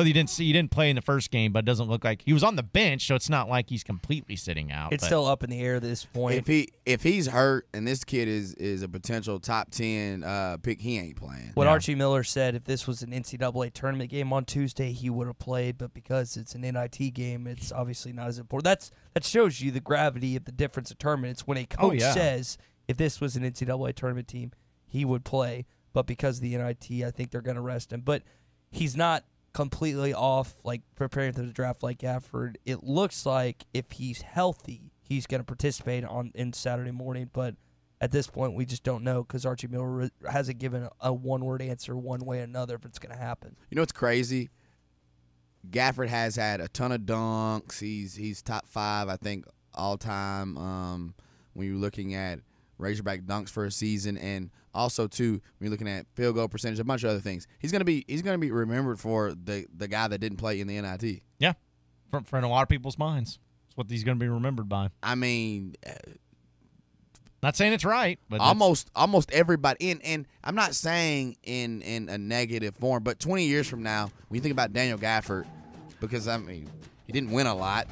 he didn't play in the first game, but it doesn't look like he was on the bench, so it's not like he's completely sitting out. It's still up in the air at this point. If he's hurt and this kid is a potential top 10 pick, he ain't playing. What Archie Miller said, if this was an NCAA tournament game on Tuesday, he would have played, but because it's an NIT game, it's obviously not as important. That shows you the gravity of the difference of tournaments. When a coach says, if this was an NCAA tournament team, he would play, but because of the NIT, I think they're going to rest him. But he's not completely off, like preparing for the draft like Gafford. It looks like if he's healthy, he's going to participate in Saturday morning, but at this point, we just don't know because Archie Miller hasn't given a one-word answer one way or another if it's going to happen. You know what's crazy? Gafford has had a ton of dunks. He's top 5, I think, all time when you're looking at Razorback dunks for a season, and also too when you're looking at field goal percentage, a bunch of other things. He's gonna be remembered for the guy that didn't play in the NIT. Yeah, for in a lot of people's minds, that's what he's gonna be remembered by. I mean, not saying it's right, but almost everybody. And I'm not saying in a negative form, but 20 years from now, when you think about Daniel Gafford, because he didn't win a lot.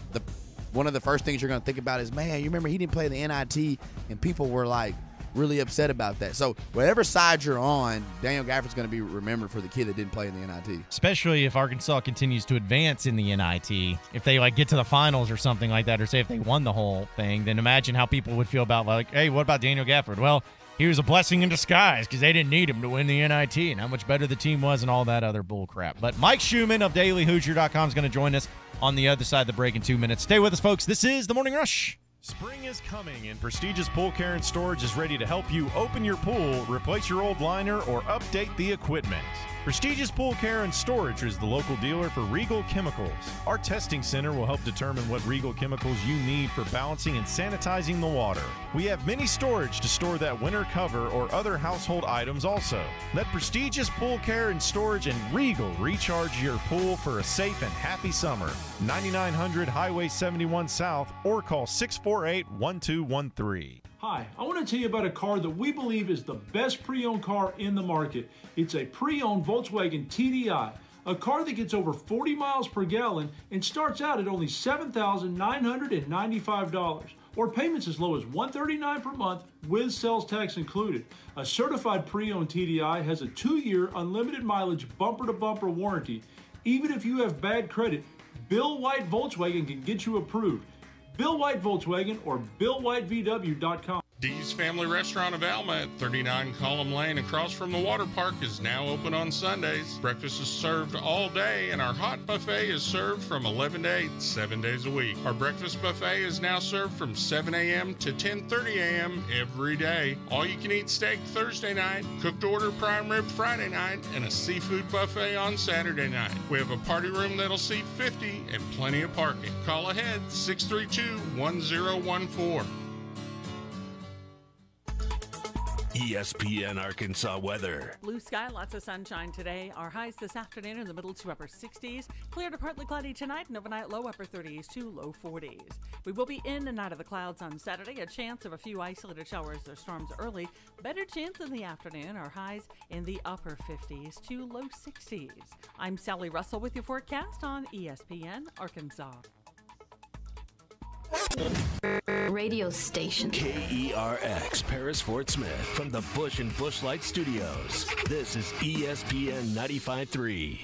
One of the first things you're going to think about is, man, you remember he didn't play the NIT, and people were, like, really upset about that. So whatever side you're on, Daniel Gafford's going to be remembered for the kid that didn't play in the NIT. Especially if Arkansas continues to advance in the NIT. If they, get to the finals or something like that, or say if they won the whole thing, then imagine how people would feel about, hey, what about Daniel Gafford? Well, he was a blessing in disguise because they didn't need him to win the NIT, and how much better the team was and all that other bull crap. But Mike Schumann of DailyHoosier.com is going to join us on the other side of the break in 2 minutes. Stay with us, folks. This is The Morning Rush. Spring is coming, and Prestigious Pool Care and Storage is ready to help you open your pool, replace your old liner, or update the equipment. Prestigious Pool Care and Storage is the local dealer for Regal Chemicals. Our testing center will help determine what Regal chemicals you need for balancing and sanitizing the water. We have mini storage to store that winter cover or other household items also. Let Prestigious Pool Care and Storage and Regal recharge your pool for a safe and happy summer. 9900 Highway 71 South, or call 648-1213. Hi, I want to tell you about a car that we believe is the best pre-owned car in the market. It's a pre-owned Volkswagen TDI, a car that gets over 40 miles per gallon and starts out at only $7,995, or payments as low as $139 per month with sales tax included. A certified pre-owned TDI has a 2-year unlimited mileage bumper-to-bumper warranty. Even if you have bad credit, Bill White Volkswagen can get you approved. Bill White Volkswagen or BillWhiteVW.com. Dee's Family Restaurant of Alma at 39 Column Lane across from the water park is now open on Sundays. Breakfast is served all day, and our hot buffet is served from 11 to 8, 7 days a week. Our breakfast buffet is now served from 7 a.m. to 10:30 a.m. every day. All-you-can-eat steak Thursday night, cooked order prime rib Friday night, and a seafood buffet on Saturday night. We have a party room that'll seat 50 and plenty of parking. Call ahead, 632-1014. ESPN Arkansas weather. Blue sky, lots of sunshine today. Our highs this afternoon in the middle to upper 60s. Clear to partly cloudy tonight and overnight low upper 30s to low 40s. We will be in and out of the clouds on Saturday. A chance of a few isolated showers or storms early. Better chance in the afternoon. Our highs in the upper 50s to low 60s. I'm Sally Russell with your forecast on ESPN Arkansas. Radio station. KERX, Paris, Fort Smith, from the Bush and Bushlight Studios. This is ESPN 95.3.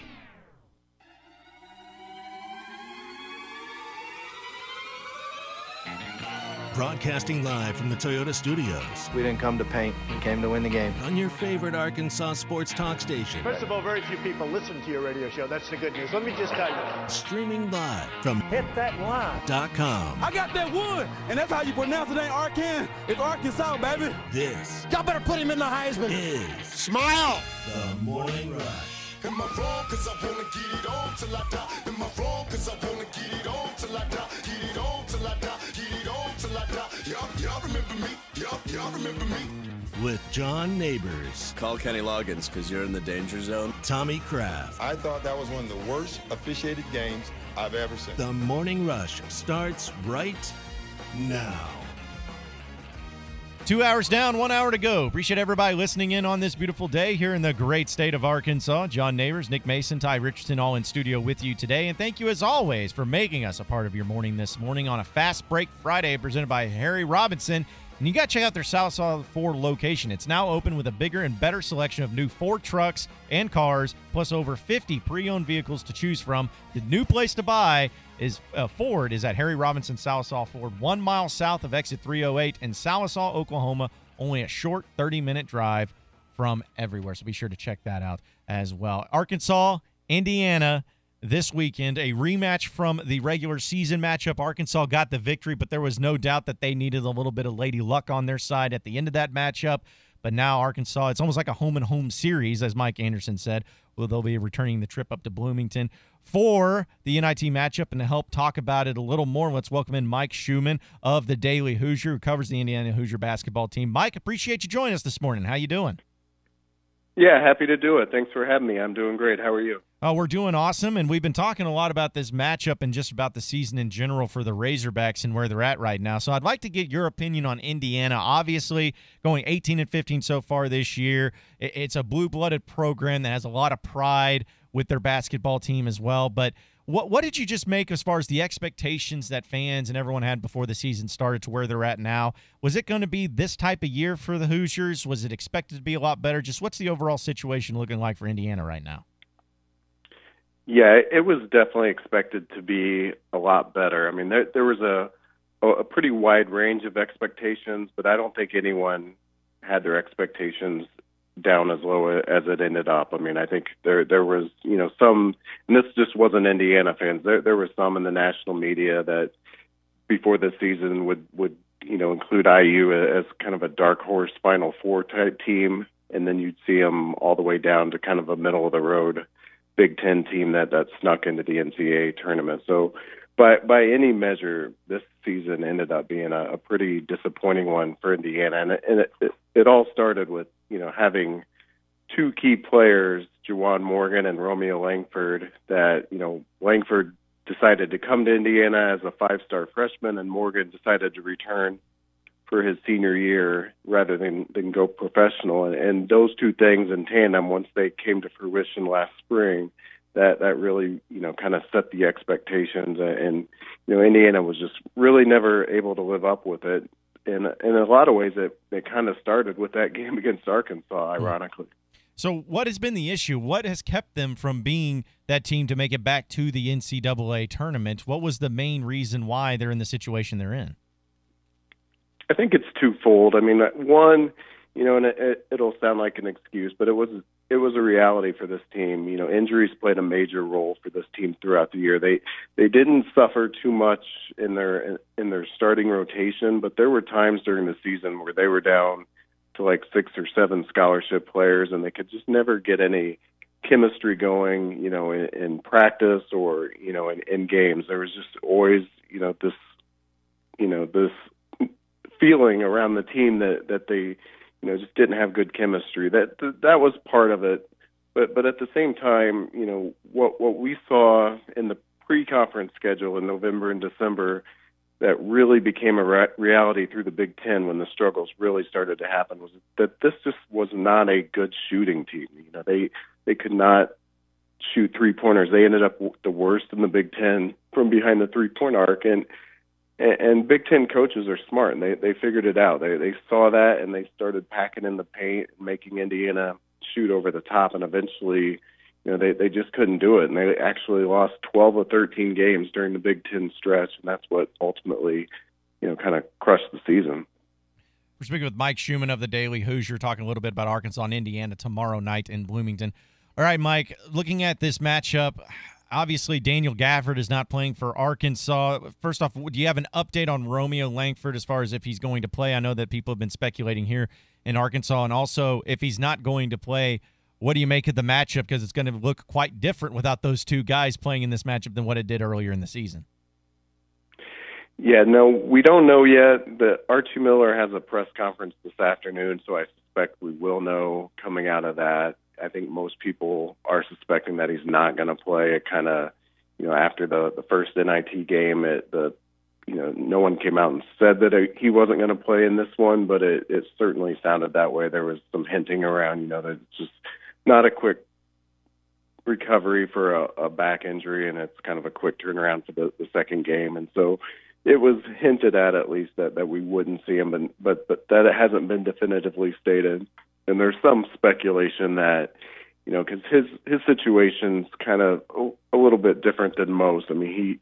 Broadcasting live from the Toyota Studios. We didn't come to paint. We came to win the game. On your favorite Arkansas sports talk station. First of all, very few people listen to your radio show. That's the good news. Let me just tell you. Streaming live from Hit That Line. .com. I got that one, and that's how you pronounce it. Ain't Arkan. It's Arkansas, baby. This. Y'all better put him in the Heisman. Is Smile. The Morning Rush. Am I wrong? Cause I wanna get it on till I die. Am I wrong? Cause I wanna get it on till I die. Get it on till I die. Get it on till I die. Y'all remember me? Y'all remember me? With John Neighbors. Call Kenny Loggins because you're in the danger zone. Tommy Kraft. I thought that was one of the worst officiated games I've ever seen. The Morning Rush starts right now. 2 hours down, 1 hour to go. Appreciate everybody listening in on this beautiful day here in the great state of Arkansas. John Neighbors, Nick Mason, Ty Richardson, all in studio with you today. And thank you, as always, for making us a part of your morning this morning on a Fast Break Friday presented by Harry Robinson. And you got to check out their Southside Ford location. It's now open with a bigger and better selection of new Ford trucks and cars, plus over 50 pre-owned vehicles to choose from. The new place to buy is Ford is at Harry Robinson Salisaw Ford, 1 mile south of exit 308 in Salisaw, Oklahoma. Only a short 30-minute drive from everywhere. So be sure to check that out as well. Arkansas, Indiana. This weekend, a rematch from the regular season matchup. Arkansas got the victory, but there was no doubt that they needed a little bit of lady luck on their side at the end of that matchup. But now Arkansas, it's almost like a home-and-home series, as Mike Anderson said. Well, they'll be returning the trip up to Bloomington for the NIT matchup. And to help talk about it a little more, let's welcome in Mike Schumann of the Daily Hoosier, who covers the Indiana Hoosier basketball team. Mike, appreciate you joining us this morning. How you doing? Yeah, happy to do it. Thanks for having me. I'm doing great. How are you? We're doing awesome, and we've been talking a lot about this matchup and just about the season in general for the Razorbacks and where they're at right now. So I'd like to get your opinion on Indiana. Obviously, going 18-15 so far this year. It's a blue-blooded program that has a lot of pride with their basketball team as well. But what did you just make as far as the expectations that fans and everyone had before the season started to where they're at now? Was it going to be this type of year for the Hoosiers? Was it expected to be a lot better? Just what's the overall situation looking like for Indiana right now? Yeah, it was definitely expected to be a lot better. I mean, there was a pretty wide range of expectations, but I don't think anyone had their expectations down as low as it ended up. I mean, I think there was, some, and this just wasn't Indiana fans. There were some in the national media that before the season would include IU as kind of a dark horse Final Four type team, and then you'd see them all the way down to kind of a middle of the road Big Ten team that snuck into the NCAA tournament. So by any measure, this season ended up being a pretty disappointing one for Indiana. And it all started with, having two key players, Juwan Morgan and Romeo Langford, that, Langford decided to come to Indiana as a 5-star freshman, and Morgan decided to return for his senior year rather than go professional. And those two things in tandem, once they came to fruition last spring, that really, kind of set the expectations. And, Indiana was just really never able to live up with it. And in a lot of ways, it kind of started with that game against Arkansas, ironically. So what has been the issue? What has kept them from being that team to make it back to the NCAA tournament? What was the main reason why they're in the situation they're in? I think it's twofold. I mean, one, and it'll sound like an excuse, but it was a reality for this team. Injuries played a major role for this team throughout the year. They didn't suffer too much in their starting rotation, but there were times during the season where they were down to like 6 or 7 scholarship players, and they could just never get any chemistry going, in practice or, in games. There was just always, this feeling around the team that they, just didn't have good chemistry. That was part of it. But at the same time, what we saw in the pre-conference schedule in November and December that really became a reality through the Big Ten when the struggles really started to happen was that this just was not a good shooting team. They could not shoot three-pointers. They ended up the worst in the Big Ten from behind the three-point arc, and Big Ten coaches are smart, and they figured it out. They saw that, and they started packing in the paint, making Indiana shoot over the top, and eventually, they just couldn't do it, and they actually lost 12 or 13 games during the Big Ten stretch, and that's what ultimately, kind of crushed the season. We're speaking with Mike Schumann of the Daily Hoosier, talking a little bit about Arkansas and Indiana tomorrow night in Bloomington. All right, Mike, looking at this matchup, obviously Daniel Gafford is not playing for Arkansas. First off, do you have an update on Romeo Langford as far as if he's going to play? I know that people have been speculating here in Arkansas. And also, if he's not going to play, what do you make of the matchup? Because it's going to look quite different without those two guys playing in this matchup than what it did earlier in the season. Yeah, no, we don't know yet. Archie Miller has a press conference this afternoon, so I suspect we will know coming out of that. I think most people are suspecting that he's not going to play. It kind of, after the first NIT game, no one came out and said that he wasn't going to play in this one, but it certainly sounded that way. There was some hinting around, that it's just not a quick recovery for a back injury, and it's kind of a quick turnaround for the second game. And so it was hinted at least that we wouldn't see him, but that it hasn't been definitively stated. And there's some speculation that, because his situation's kind of a little bit different than most. I mean,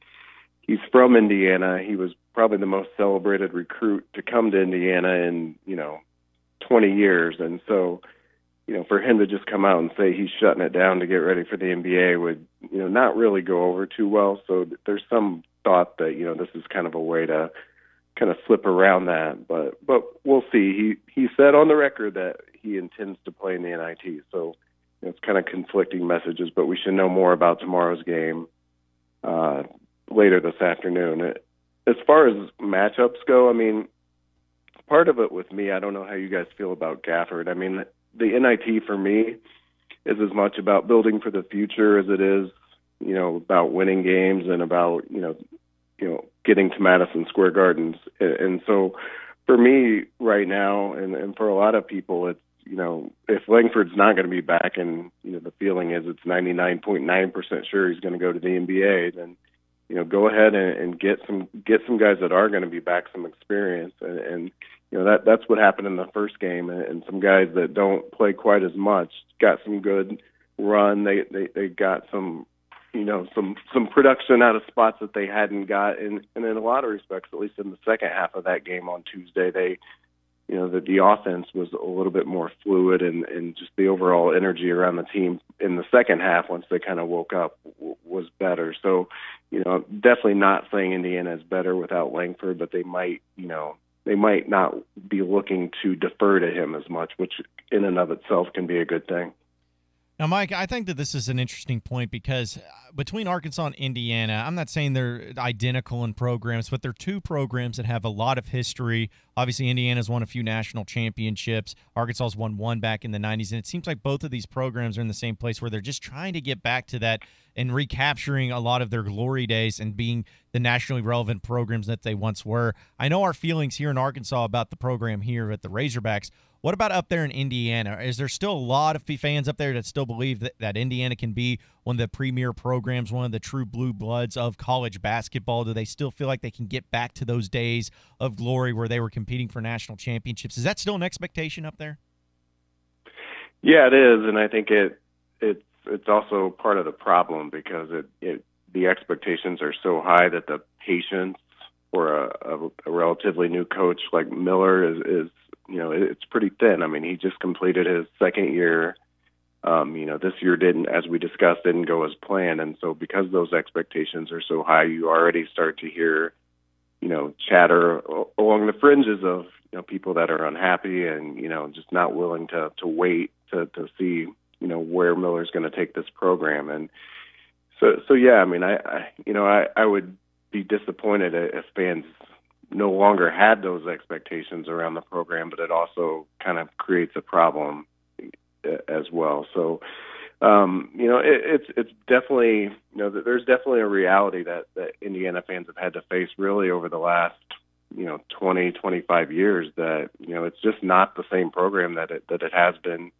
he's from Indiana. He was probably the most celebrated recruit to come to Indiana in, 20 years. And so, for him to just come out and say he's shutting it down to get ready for the NBA would, not really go over too well. So there's some thought that, this is kind of a way to kind of slip around that. But we'll see. He said on the record that he intends to play in the NIT. So it's kind of conflicting messages, but we should know more about tomorrow's game later this afternoon. As far as matchups go, I mean, part of it with me, I don't know how you guys feel about Gafford. I mean, the NIT for me is as much about building for the future as it is, about winning games and about, getting to Madison Square Gardens. And so for me right now, and for a lot of people, it's, if Langford's not going to be back and, the feeling is it's 99.9% sure he's going to go to the NBA, then, go ahead and get some guys that are going to be back some experience. And that's what happened in the first game. And some guys that don't play quite as much got some good run. They got some, some production out of spots that they hadn't got. And in a lot of respects, at least in the second half of that game on Tuesday, the offense was a little bit more fluid and just the overall energy around the team in the second half once they kind of woke up was better. So, definitely not saying Indiana is better without Langford, but they might not be looking to defer to him as much, which in and of itself can be a good thing. Now, Mike, I think that this is an interesting point because between Arkansas and Indiana, I'm not saying they're identical in programs, but they're two programs that have a lot of history. Obviously, Indiana's won a few national championships. Arkansas's won one back in the 90s, and it seems like both of these programs are in the same place where they're just trying to get back to that and recapturing a lot of their glory days and being the nationally relevant programs that they once were. I know our feelings here in Arkansas about the program here at the Razorbacks. What about up there in Indiana? Is there still a lot of fans up there that still believe that Indiana can be one of the premier programs, one of the true blue bloods of college basketball? Do they still feel like they can get back to those days of glory where they were competing for national championships? Is that still an expectation up there? Yeah, it is, and I think it's also part of the problem because the expectations are so high that the patience for a relatively new coach like Miller is it's pretty thin. I mean, he just completed his second year. This year as we discussed, didn't go as planned. And so because those expectations are so high, you already start to hear, chatter along the fringes of, people that are unhappy and, just not willing to wait to see, where Miller's going to take this program. And so yeah, I mean, I would be disappointed if fans no longer had those expectations around the program, but it also kind of creates a problem as well. So, it's definitely, there's definitely a reality that Indiana fans have had to face really over the last, 20, 25 years that, it's just not the same program that it has been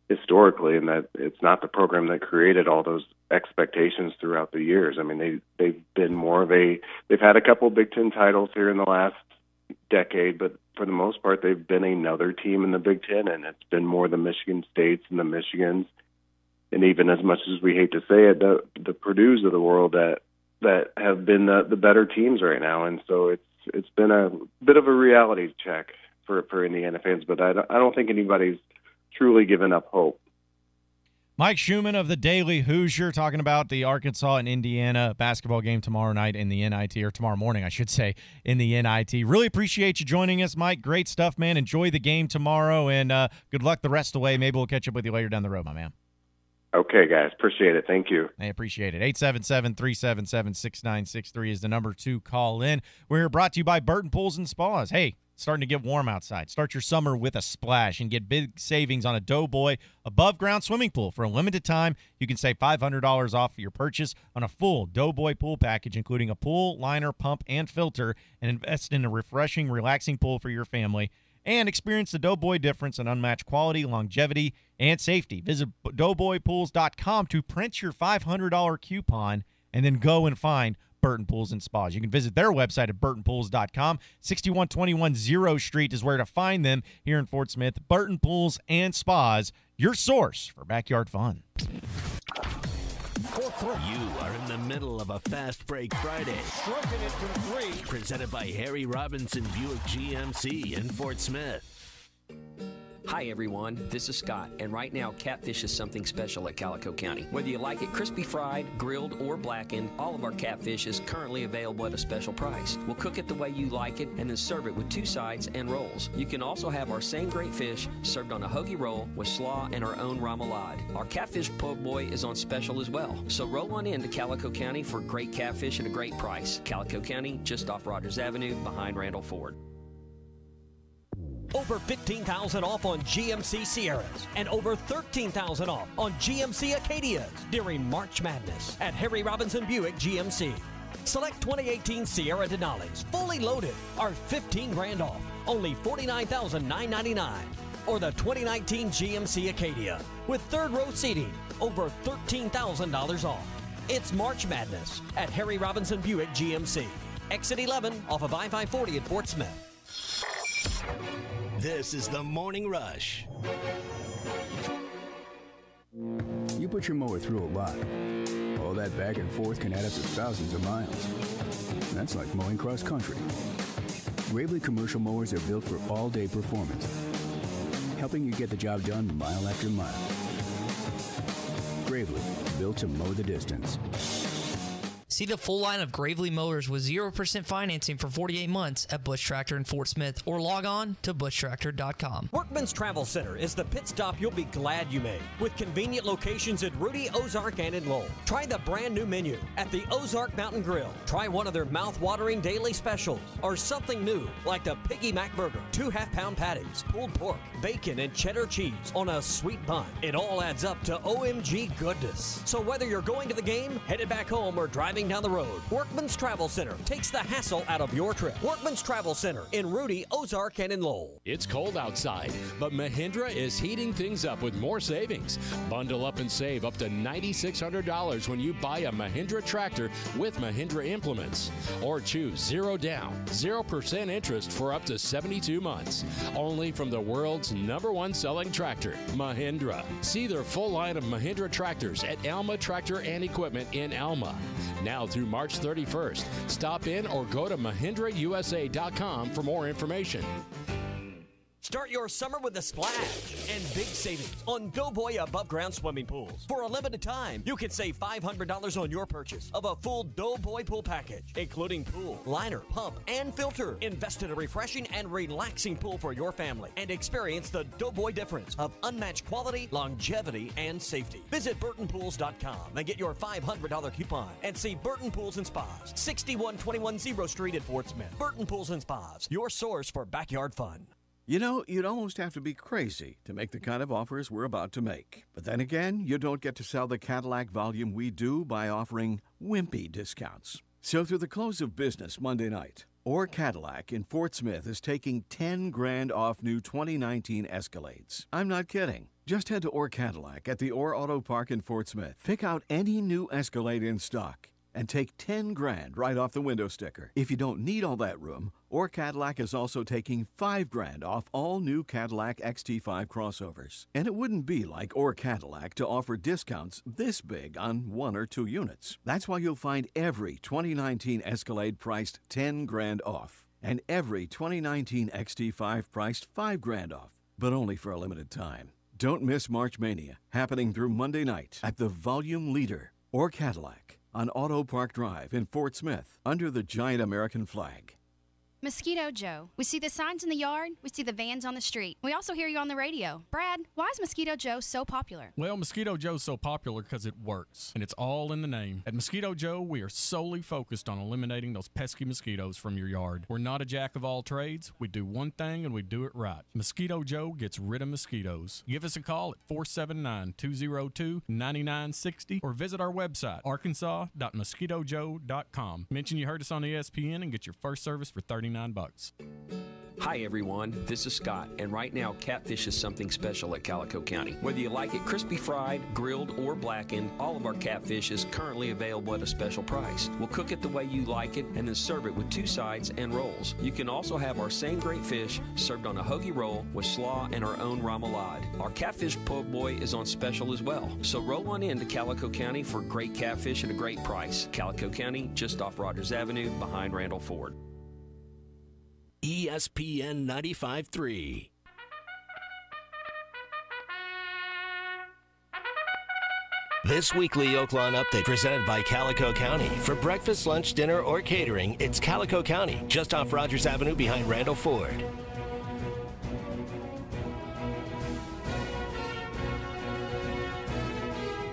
historically, and that it's not the program that created all those expectations throughout the years. I mean, they've been they've had a couple of Big Ten titles here in the last decade, but for the most part, they've been another team in the Big Ten, and it's been more the Michigan States and the Michigans, and even as much as we hate to say it, the Purdues of the world that have been the better teams right now. And so it's been a bit of a reality check for Indiana fans, but I don't think anybody's truly given up hope. Mike Schumann of the Daily Hoosier talking about the Arkansas and Indiana basketball game tomorrow night in the NIT, or tomorrow morning, I should say, in the NIT. Really appreciate you joining us, Mike. Great stuff, man. Enjoy the game tomorrow, and good luck the rest of the way. Maybe we'll catch up with you later down the road, my man. Okay, guys. Appreciate it. Thank you. I appreciate it. 877-377-6963 is the number to call in. We're brought to you by Burton Pools and Spas. Hey, starting to get warm outside. Start your summer with a splash and get big savings on a Doughboy above-ground swimming pool. For a limited time, you can save $500 off your purchase on a full Doughboy pool package, including a pool, liner, pump, and filter, and invest in a refreshing, relaxing pool for your family. And experience the Doughboy difference in unmatched quality, longevity, and safety. Visit doughboypools.com to print your $500 coupon and then go and find Burton Pools and Spas. You can visit their website at burtonpools.com. 6121 Zero Street is where to find them here in Fort Smith. Burton Pools and Spas, your source for backyard fun. You are in the middle of a Fast Break Friday. Stroking it from three. Presented by Harry Robinson Buick GMC in Fort Smith. Hi everyone, this is Scott, and right now catfish is something special at Calico County. Whether you like it crispy fried, grilled, or blackened, all of our catfish is currently available at a special price. We'll cook it the way you like it and then serve it with 2 sides and rolls. You can also have our same great fish served on a hoagie roll with slaw and our own remoulade. Our catfish po' boy is on special as well. So roll on in to Calico County for great catfish at a great price. Calico County, just off Rogers Avenue, behind Randall Ford. Over $15,000 off on GMC Sierras and over $13,000 off on GMC Acadias during March Madness at Harry Robinson Buick GMC. Select 2018 Sierra Denali's fully loaded are $15,000 off, only $49,999. Or the 2019 GMC Acadia with third row seating, over $13,000 off. It's March Madness at Harry Robinson Buick GMC. Exit 11 off of I-540 at Fort Smith. This is the Morning Rush. You put your mower through a lot. All that back and forth can add up to thousands of miles. That's like mowing cross country. Gravely commercial mowers are built for all-day performance, helping you get the job done mile after mile. Gravely, built to mow the distance. See the full line of Gravely mowers with 0% financing for 48 months at Bush Tractor in Fort Smith, or log on to bushtractor.com. Workman's Travel Center is the pit stop you'll be glad you made, with convenient locations at Rudy, Ozark, and in Lowell. Try the brand new menu at the Ozark Mountain Grill. Try one of their mouth-watering daily specials, or something new like the Piggy Mac Burger, 2 half-pound patties, pulled pork, bacon, and cheddar cheese on a sweet bun. It all adds up to OMG goodness. So whether you're going to the game, headed back home, or driving down the road, Workman's Travel Center takes the hassle out of your trip. Workman's Travel Center in Rudy, Ozark, and in Lowell. It's cold outside, but Mahindra is heating things up with more savings. Bundle up and save up to $9,600 when you buy a Mahindra tractor with Mahindra implements. Or choose 0 down, 0% interest for up to 72 months. Only from the world's #1 selling tractor, Mahindra. See their full line of Mahindra tractors at Alma Tractor and Equipment in Alma. Now now through March 31st. Stop in or go to MahindraUSA.com for more information. Start your summer with a splash and big savings on Doughboy above ground swimming pools. For a limited time, you can save $500 on your purchase of a full Doughboy pool package, including pool, liner, pump, and filter. Invest in a refreshing and relaxing pool for your family and experience the Doughboy difference of unmatched quality, longevity, and safety. Visit BurtonPools.com and get your $500 coupon and see Burton Pools and Spas, 6121 0 Street at Fort Smith. Burton Pools and Spas, your source for backyard fun. You know, you'd almost have to be crazy to make the kind of offers we're about to make. But then again, you don't get to sell the Cadillac volume we do by offering wimpy discounts. So through the close of business Monday night, Orr Cadillac in Fort Smith is taking $10,000 off new 2019 Escalades. I'm not kidding. Just head to Orr Cadillac at the Orr Auto Park in Fort Smith. Pick out any new Escalade in stock and take $10,000 right off the window sticker. If you don't need all that room, Orr Cadillac is also taking $5,000 off all new Cadillac XT5 crossovers. And it wouldn't be like Orr Cadillac to offer discounts this big on 1 or 2 units. That's why you'll find every 2019 Escalade priced $10,000 off, and every 2019 XT5 priced $5,000 off, but only for a limited time. Don't miss March Mania, happening through Monday night at the volume leader, Orr Cadillac, on Auto Park Drive in Fort Smith, under the giant American flag. Mosquito Joe. We see the signs in the yard. We see the vans on the street. We also hear you on the radio. Brad, why is Mosquito Joe so popular? Well, Mosquito Joe's so popular because it works, and it's all in the name. At Mosquito Joe, we are solely focused on eliminating those pesky mosquitoes from your yard. We're not a jack of all trades. We do one thing, and we do it right. Mosquito Joe gets rid of mosquitoes. Give us a call at 479-202-9960 or visit our website, arkansas.mosquitojoe.com. Mention you heard us on ESPN and get your first service for $39. Hi everyone, this is Scott, and right now catfish is something special at Calico County. Whether you like it crispy fried, grilled, or blackened, all of our catfish is currently available at a special price. We'll cook it the way you like it and then serve it with 2 sides and rolls. You can also have our same great fish served on a hoagie roll with slaw and our own remoulade. Our catfish po' boy is on special as well. So roll on in to Calico County for great catfish at a great price. Calico County, just off Rogers Avenue, behind Randall Ford. ESPN 95.3. This weekly Oaklawn Update presented by Calico County. For breakfast, lunch, dinner, or catering, it's Calico County, just off Rogers Avenue behind Randall Ford.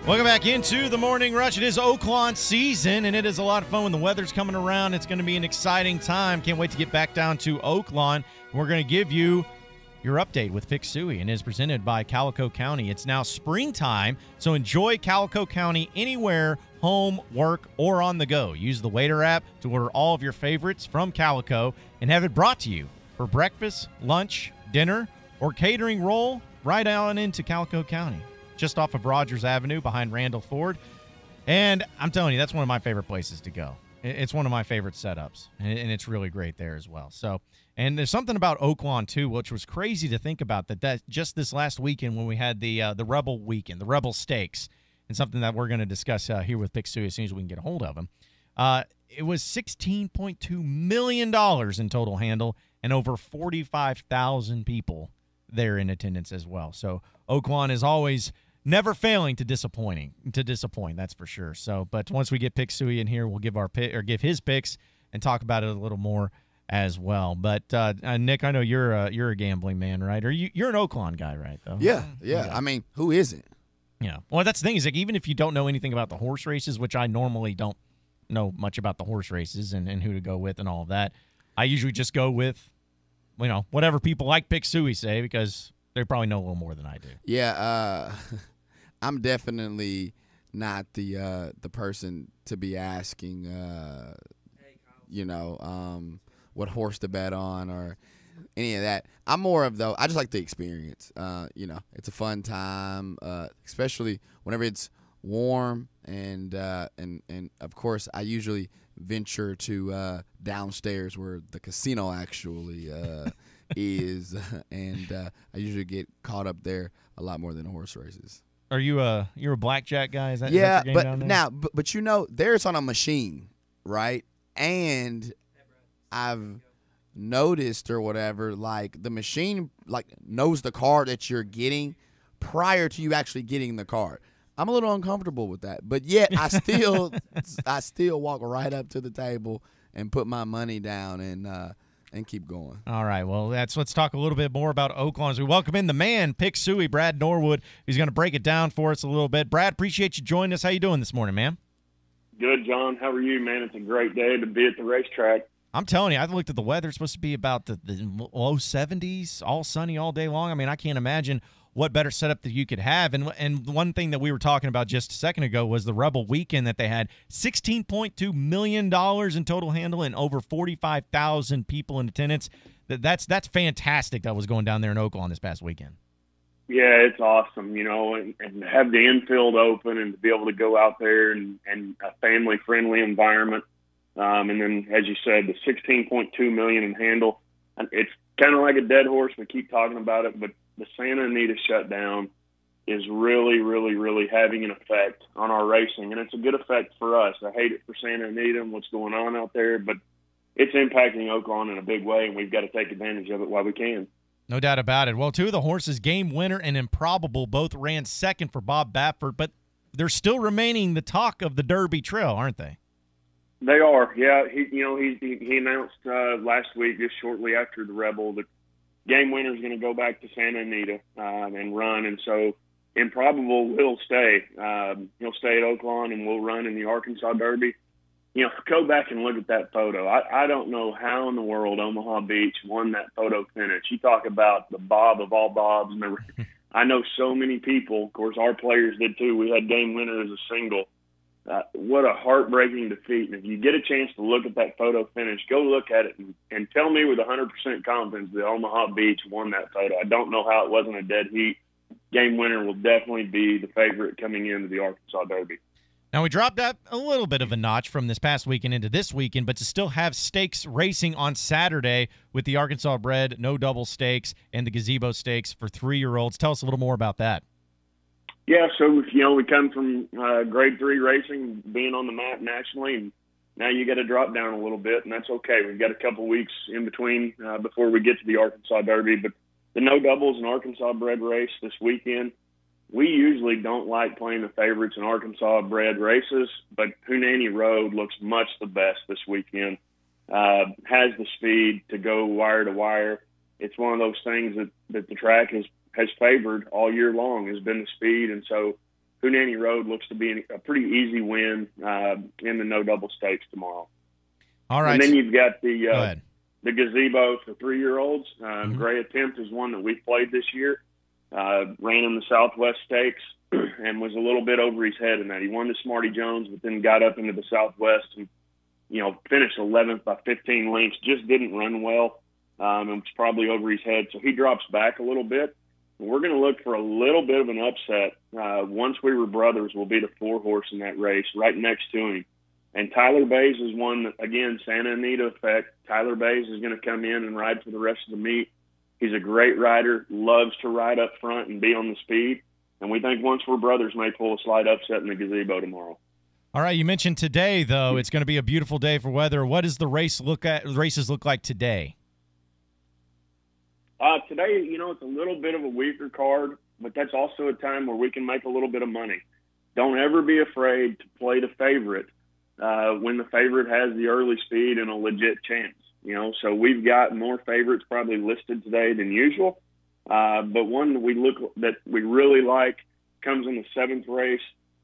Welcome back into the Morning Rush. It is Oaklawn season, and it is a lot of fun when the weather's coming around. It's going to be an exciting time. Can't wait to get back down to Oaklawn. We're going to give you your update with Pick Suey, and it is presented by Calico County. It's now springtime, so enjoy Calico County anywhere, home, work, or on the go. Use the Waiter app to order all of your favorites from Calico and have it brought to you for breakfast, lunch, dinner, or catering roll right on into Calico County, just off of Rogers Avenue behind Randall Ford. And I'm telling you, that's one of my favorite places to go. It's one of my favorite setups, and it's really great there as well. So, and there's something about Oaklawn, too, which was crazy to think about, that just this last weekend when we had the Rebel Weekend, the Rebel Stakes, and something that we're going to discuss here with Pick Suey as soon as we can get a hold of him. It was $16.2 million in total handle and over 45,000 people there in attendance as well. So Oaklawn is always never failing to disappoint, that's for sure. So, but once we get Pick Suey in here, we'll give our give his picks and talk about it a little more as well. But Nick, I know you're a gambling man, right? Or you're an Oaklawn guy, right? Though. Yeah. I mean, who isn't? Yeah. Well, that's the thing is, like, even if you don't know anything about the horse races, which I normally don't know much about the horse races and who to go with and all of that, I usually just go with, whatever people like Pick Suey say, because they probably know a little more than I do. Yeah. I'm definitely not the person to be asking, what horse to bet on or any of that. I'm more of, I just like the experience. It's a fun time, especially whenever it's warm, and of course I usually venture to downstairs where the casino actually is, and I usually get caught up there a lot more than the horse races. Are you're a blackjack guy? Is that yeah? is that your game down there? Now, but there's on a machine, right? And I've noticed or whatever, like the machine like knows the card that you're getting prior to you actually getting the card. I'm a little uncomfortable with that, but yet I still walk right up to the table and put my money down and keep going. All right, well, let's talk a little bit more about Oaklawn as we welcome in the man, Pick Suey, Brad Norwood. He's going to break it down for us a little bit. Brad, appreciate you joining us. How you doing this morning, man? Good, John. How are you, man? It's a great day to be at the racetrack. I'm telling you, I looked at the weather. It's supposed to be about the low 70s, all sunny all day long. I mean, I can't imagine what better setup that you could have. And one thing that we were talking about just a second ago was the Rebel weekend that they had. $16.2 million in total handle and over 45,000 people in attendance. That's fantastic that was going down there in Oaklawn this past weekend. Yeah, it's awesome, and have the infield open and to be able to go out there and a family-friendly environment. And then, as you said, the $16.2 million in handle. It's kind of like a dead horse. We keep talking about it, but the Santa Anita shutdown is really, really, really having an effect on our racing, and it's a good effect for us. I hate it for Santa Anita and what's going on out there, but it's impacting Oaklawn in a big way, and we've got to take advantage of it while we can. No doubt about it. Well, two of the horses, Game Winner and Improbable, both ran second for Bob Baffert, but they're still remaining the talk of the Derby Trail, aren't they? They are, yeah. He announced last week, just shortly after the Rebel, that Game Winner is going to go back to Santa Anita and run, and so Improbable will stay. He'll stay at Oaklawn and will run in the Arkansas Derby. Go back and look at that photo. I don't know how in the world Omaha Beach won that photo finish. You talk about the Bob of all Bobs. I know so many people, of course, our players did too. We had Game Winner as a single. What a heartbreaking defeat. And if you get a chance to look at that photo finish, go look at it and tell me with 100% confidence that Omaha Beach won that photo. I don't know how it wasn't a dead heat. Game Winner will definitely be the favorite coming into the Arkansas Derby. Now, we dropped up a little bit of a notch from this past weekend into this weekend, but to still have stakes racing on Saturday with the Arkansas Bred No Double Stakes and the Gazebo Stakes for 3-year-olds. Tell us a little more about that. Yeah, so, we come from Grade 3 racing, being on the map nationally, and now you got to drop down a little bit, and that's okay. We've got a couple weeks in between before we get to the Arkansas Derby, but the No Doubles and Arkansas Bred race this weekend, we usually don't like playing the favorites in Arkansas bred races, but Hunani Road looks much the best this weekend. Has the speed to go wire to wire. It's one of those things that the track has favored all year long, has been the speed, and so Hunani Road looks to be a pretty easy win in the No Double Stakes tomorrow. All right. And then you've got the Gazebo for 3-year-olds. Gray Attempt is one that we've played this year. Ran in the Southwest Stakes and was a little bit over his head in that. He won the Smarty Jones, but then got up into the Southwest and, finished 11th by 15 lengths, just didn't run well. And was probably over his head. So he drops back a little bit. And we're going to look for a little bit of an upset. Once We Were Brothers will be the 4-horse in that race right next to him. And Tyler Bays is one that, again, Santa Anita effect. Tyler Bays is going to come in and ride for the rest of the meet. He's a great rider, loves to ride up front and be on the speed. And we think Once We're Brothers may pull a slight upset in the Gazebo tomorrow. All right, you mentioned today, though, it's going to be a beautiful day for weather. What does the races look like today? Today, it's a little bit of a weaker card, but that's also a time where we can make a little bit of money. Don't ever be afraid to play the favorite when the favorite has the early speed and a legit chance. So we've got more favorites probably listed today than usual. But one that we really like comes in the 7th race.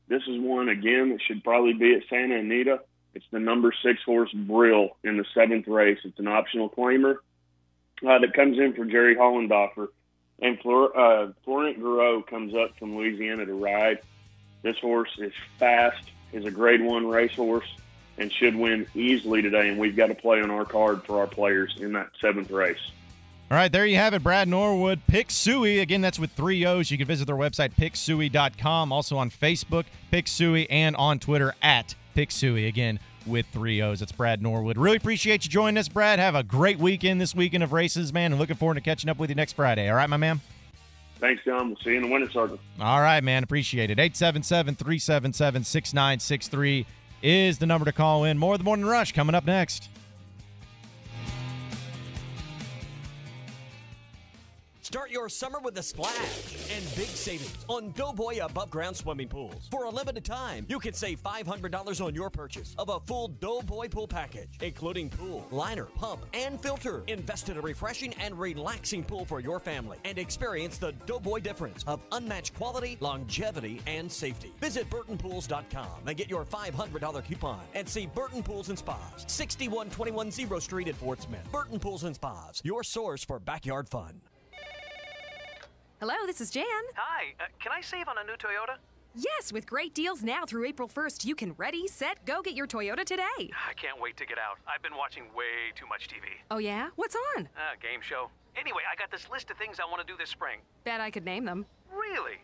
This is one, again, that should probably be at Santa Anita. It's the number 6-horse Brill in the 7th race. It's an optional claimer that comes in for Jerry Hollendorfer. And Florent Garreau comes up from Louisiana to ride. This horse is fast, is a Grade 1 racehorse, and should win easily today, and we've got to play on our card for our players in that 7th race. All right, there you have it, Brad Norwood. Pick Suey. Again, that's with 3 O's. You can visit their website, picksuey.com. Also on Facebook, Pick Suey, and on Twitter, @PickSuey. Again, with 3 O's. It's Brad Norwood. Really appreciate you joining us, Brad. Have a great weekend this weekend of races, man, and looking forward to catching up with you next Friday. All right, my man? Thanks, John. We'll see you in the winner's circle. All right, man. Appreciate it. 877-377-6963 is the number to call in. More of the Morning Rush coming up next. Start your summer with a splash and big savings on Doughboy Above Ground Swimming Pools. For a limited time, you can save $500 on your purchase of a full Doughboy pool package, including pool, liner, pump, and filter. Invest in a refreshing and relaxing pool for your family and experience the Doughboy difference of unmatched quality, longevity, and safety. Visit BurtonPools.com and get your $500 coupon and see Burton Pools and Spas, 6121 Zero Street at Fort Smith. Burton Pools and Spas, your source for backyard fun. Hello, this is Jan. Hi, can I save on a new Toyota? Yes, with great deals now through April 1st, you can ready, set, go get your Toyota today. I can't wait to get out. I've been watching way too much TV. Oh, yeah? What's on? Game show. Anyway, I got this list of things I want to do this spring. Bet I could name them. Really?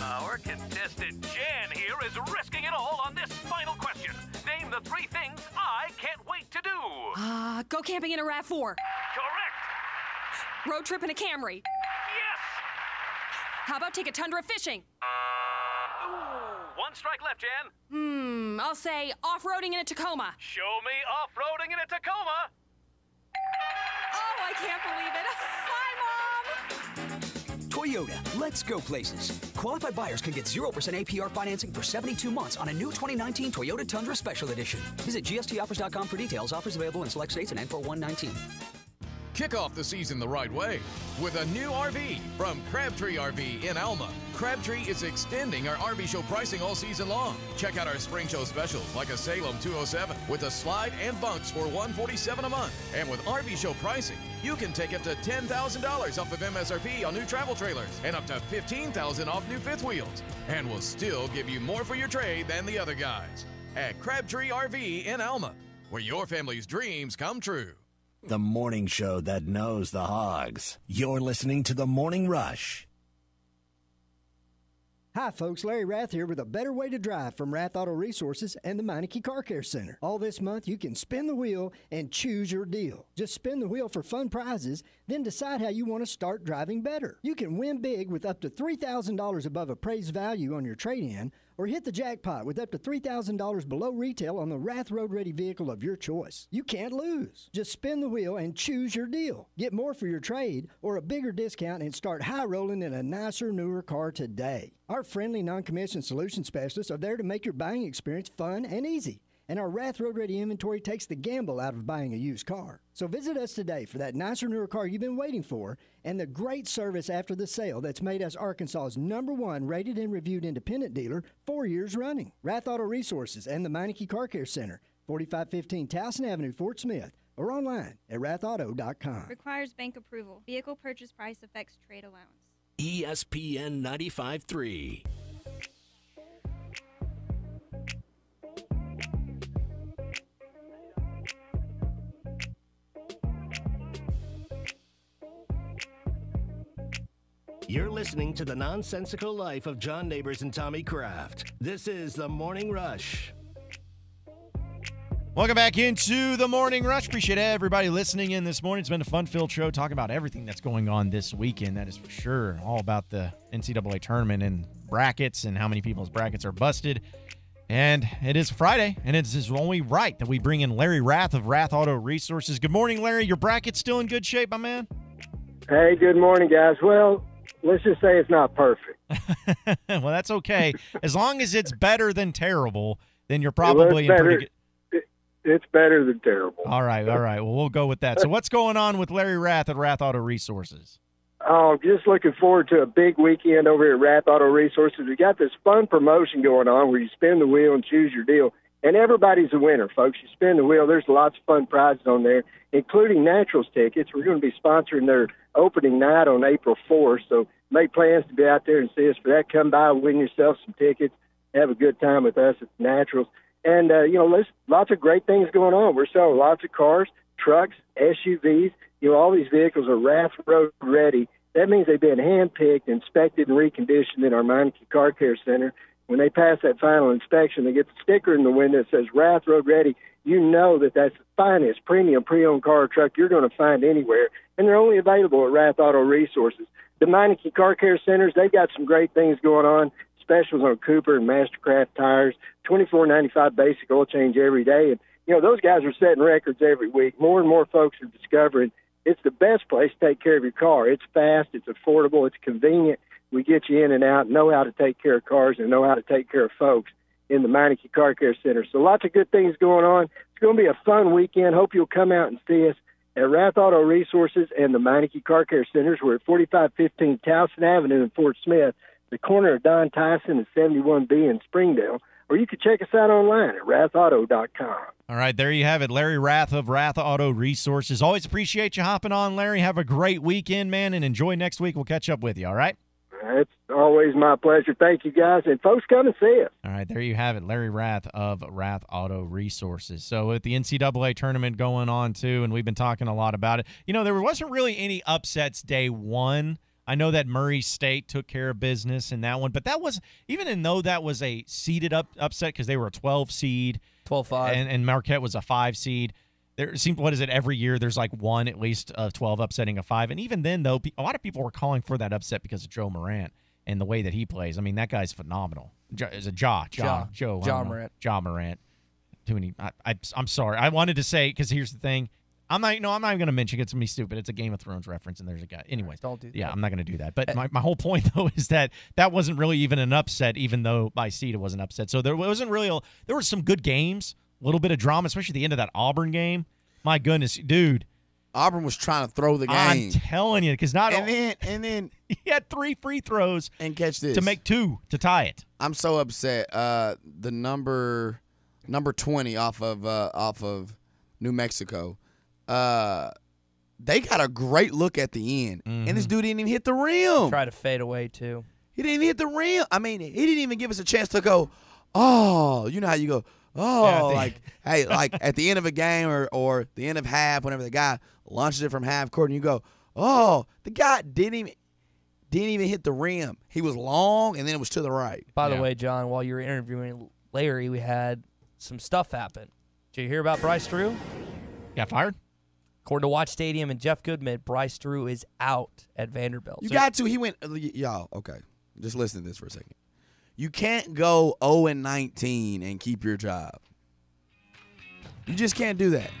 Our contestant Jan here is risking it all on this final question. Name the 3 things I can't wait to do. Go camping in a RAV4. Correct. Road trip in a Camry. How about take a Tundra fishing? Ooh, 1 strike left, Jan. I'll say off-roading in a Tacoma. Show me off-roading in a Tacoma. Oh, I can't believe it. Bye, Mom. Toyota, let's go places. Qualified buyers can get 0% APR financing for 72 months on a new 2019 Toyota Tundra Special Edition. Visit gstoffers.com for details. Offers available in select states and N4119. Kick off the season the right way with a new RV from Crabtree RV in Alma. Crabtree is extending our RV show pricing all season long. Check out our spring show specials like a Salem 207 with a slide and bunks for $147 a month. And with RV show pricing, you can take up to $10,000 off of MSRP on new travel trailers and up to $15,000 off new fifth wheels. And we'll still give you more for your trade than the other guys. At Crabtree RV in Alma, where your family's dreams come true. The morning show that knows the Hogs. You're listening to The Morning Rush. Hi, folks. Larry Rath here with a better way to drive from Rath Auto Resources and the Meineke Car Care Center. All this month, you can spin the wheel and choose your deal. Just spin the wheel for fun prizes, then decide how you want to start driving better. You can win big with up to $3,000 above appraised value on your trade-in, or hit the jackpot with up to $3,000 below retail on the Rath Road Ready vehicle of your choice. You can't lose. Just spin the wheel and choose your deal. Get more for your trade or a bigger discount and start high rolling in a nicer, newer car today. Our friendly non-commissioned solution specialists are there to make your buying experience fun and easy. And our Rath Road Ready inventory takes the gamble out of buying a used car. So visit us today for that nicer, newer car you've been waiting for and the great service after the sale that's made us Arkansas's #1 rated and reviewed independent dealer 4 years running. Rath Auto Resources and the Meineke Car Care Center, 4515 Towson Avenue, Fort Smith, or online at rathauto.com. Requires bank approval. Vehicle purchase price affects trade allowance. ESPN 95.3. You're listening to The Nonsensical Life of John Neighbors and Tommy Kraft. This is The Morning Rush. Welcome back into The Morning Rush. Appreciate everybody listening in this morning. It's been a fun-filled show talking about everything that's going on this weekend. That is for sure. All about the NCAA tournament and brackets and how many people's brackets are busted. And it is Friday, and it is only right that we bring in Larry Rath of Rath Auto Resources. Good morning, Larry. Your bracket's still in good shape, my man? Hey, good morning, guys. Well, let's just say it's not perfect. Well, that's okay. As long as it's better than terrible, then you're probably in pretty good. It's better than terrible. All right. Well, we'll go with that. So what's going on with Larry Rath at Rath Auto Resources? Oh, just looking forward to a big weekend over here at Rath Auto Resources. We got this fun promotion going on where you spin the wheel and choose your deal. And everybody's a winner, folks. You spin the wheel, there's lots of fun prizes on there, including Naturals tickets. We're going to be sponsoring their opening night on April 4th, so make plans to be out there and see us for that. Come by, win yourself some tickets, have a good time with us at Naturals. And, lots of great things going on. We're selling lots of cars, trucks, SUVs. All these vehicles are Rath Road ready. That means they've been hand-picked, inspected, and reconditioned in our Meineke Car Care Center. When they pass that final inspection, they get the sticker in the window that says Rath Road Ready. You know that that's the finest premium pre-owned car or truck you're going to find anywhere, and they're only available at Rath Auto Resources. the Meineke Car Care Centers, they've got some great things going on. Specials on Cooper and Mastercraft tires, $24.95 basic oil change every day. And, those guys are setting records every week. More and more folks are discovering it's the best place to take care of your car. It's fast, it's affordable, it's convenient. We get you in and out, know how to take care of cars, and know how to take care of folks in the Meineke Car Care Center. So lots of good things going on. It's going to be a fun weekend. Hope you'll come out and see us at Rath Auto Resources and the Meineke Car Care Centers. We're at 4515 Towson Avenue in Fort Smith, the corner of Don Tyson and 71B in Springdale. Or you can check us out online at rathauto.com. All right, there you have it. Larry Rath of Rath Auto Resources. Always appreciate you hopping on, Larry. Have a great weekend, man, and enjoy next week. We'll catch up with you, all right? It's always my pleasure. Thank you, guys. And folks, come and see us. All right, there you have it. Larry Rath of Rath Auto Resources. So with the NCAA tournament going on, too, and we've been talking a lot about it, there wasn't really any upsets day one. I know that Murray State took care of business in that one, but that was, even though that was a seeded upset because they were a 12 seed. 12-5. And Marquette was a 5 seed. There seems, what is it, every year there's like one at least of 12 upsetting a 5. And even then, though, a lot of people were calling for that upset because of Joe Morant and the way that he plays. I mean, that guy's phenomenal. Is it Joe Morant. Ja Morant. Too many. I'm sorry. I wanted to say, because here's the thing. I'm not even going to mention it. It's going to be stupid. It's a Game of Thrones reference, and there's a guy. Anyways. Don't do that. Yeah, I'm not going to do that. But my whole point, though, is that wasn't really even an upset, even though by seed it was an upset. So there wasn't really there were some good games, a little bit of drama, especially at the end of that Auburn game. My goodness, dude. Auburn was trying to throw the game. I'm telling you, because and then he had 3 free throws and catch this to make 2 to tie it. I'm so upset. The number 20 off of New Mexico. They got a great look at the end, and this dude didn't even hit the rim. Try to fade away too. He didn't hit the rim. I mean, he didn't even give us a chance to go. Oh, you know how you go. Oh, yeah, like at the end of a game or the end of half, whenever the guy launches it from half court, and you go, oh, the guy didn't even hit the rim. He was long, and then it was to the right. By the way, John, while you were interviewing Larry, we had some stuff happen. Did you hear about Bryce Drew? Got fired? According to Watch Stadium and Jeff Goodman, Bryce Drew is out at Vanderbilt. You got to. He went. Y'all, okay. Just listen to this for a second. You can't go 0-19 and keep your job. You just can't do that.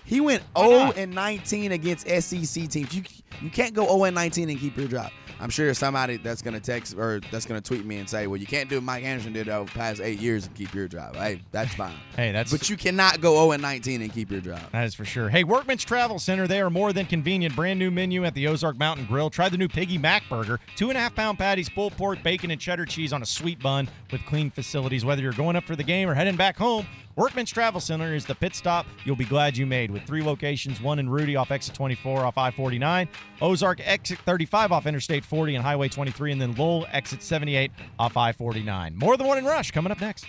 He went 0-19 against SEC teams. You can't go 0-19 and keep your job. I'm sure somebody that's going to text or that's going to tweet me and say, well, you can't do what Mike Anderson did over the past 8 years and keep your job. Hey, that's fine. But you cannot go 0-19 and keep your job. That is for sure. Hey, Workman's Travel Center, they are more than convenient. Brand new menu at the Ozark Mountain Grill. Try the new Piggy Mac Burger. 2.5-pound patties, pulled pork, bacon, and cheddar cheese on a sweet bun with clean facilities. Whether you're going up for the game or heading back home, Workman's Travel Center is the pit stop you'll be glad you made, with 3 locations, one in Rudy off exit 24 off I-49, Ozark exit 35 off Interstate 40 and Highway 23, and then Lowell exit 78 off I-49. More than one in Rush coming up next.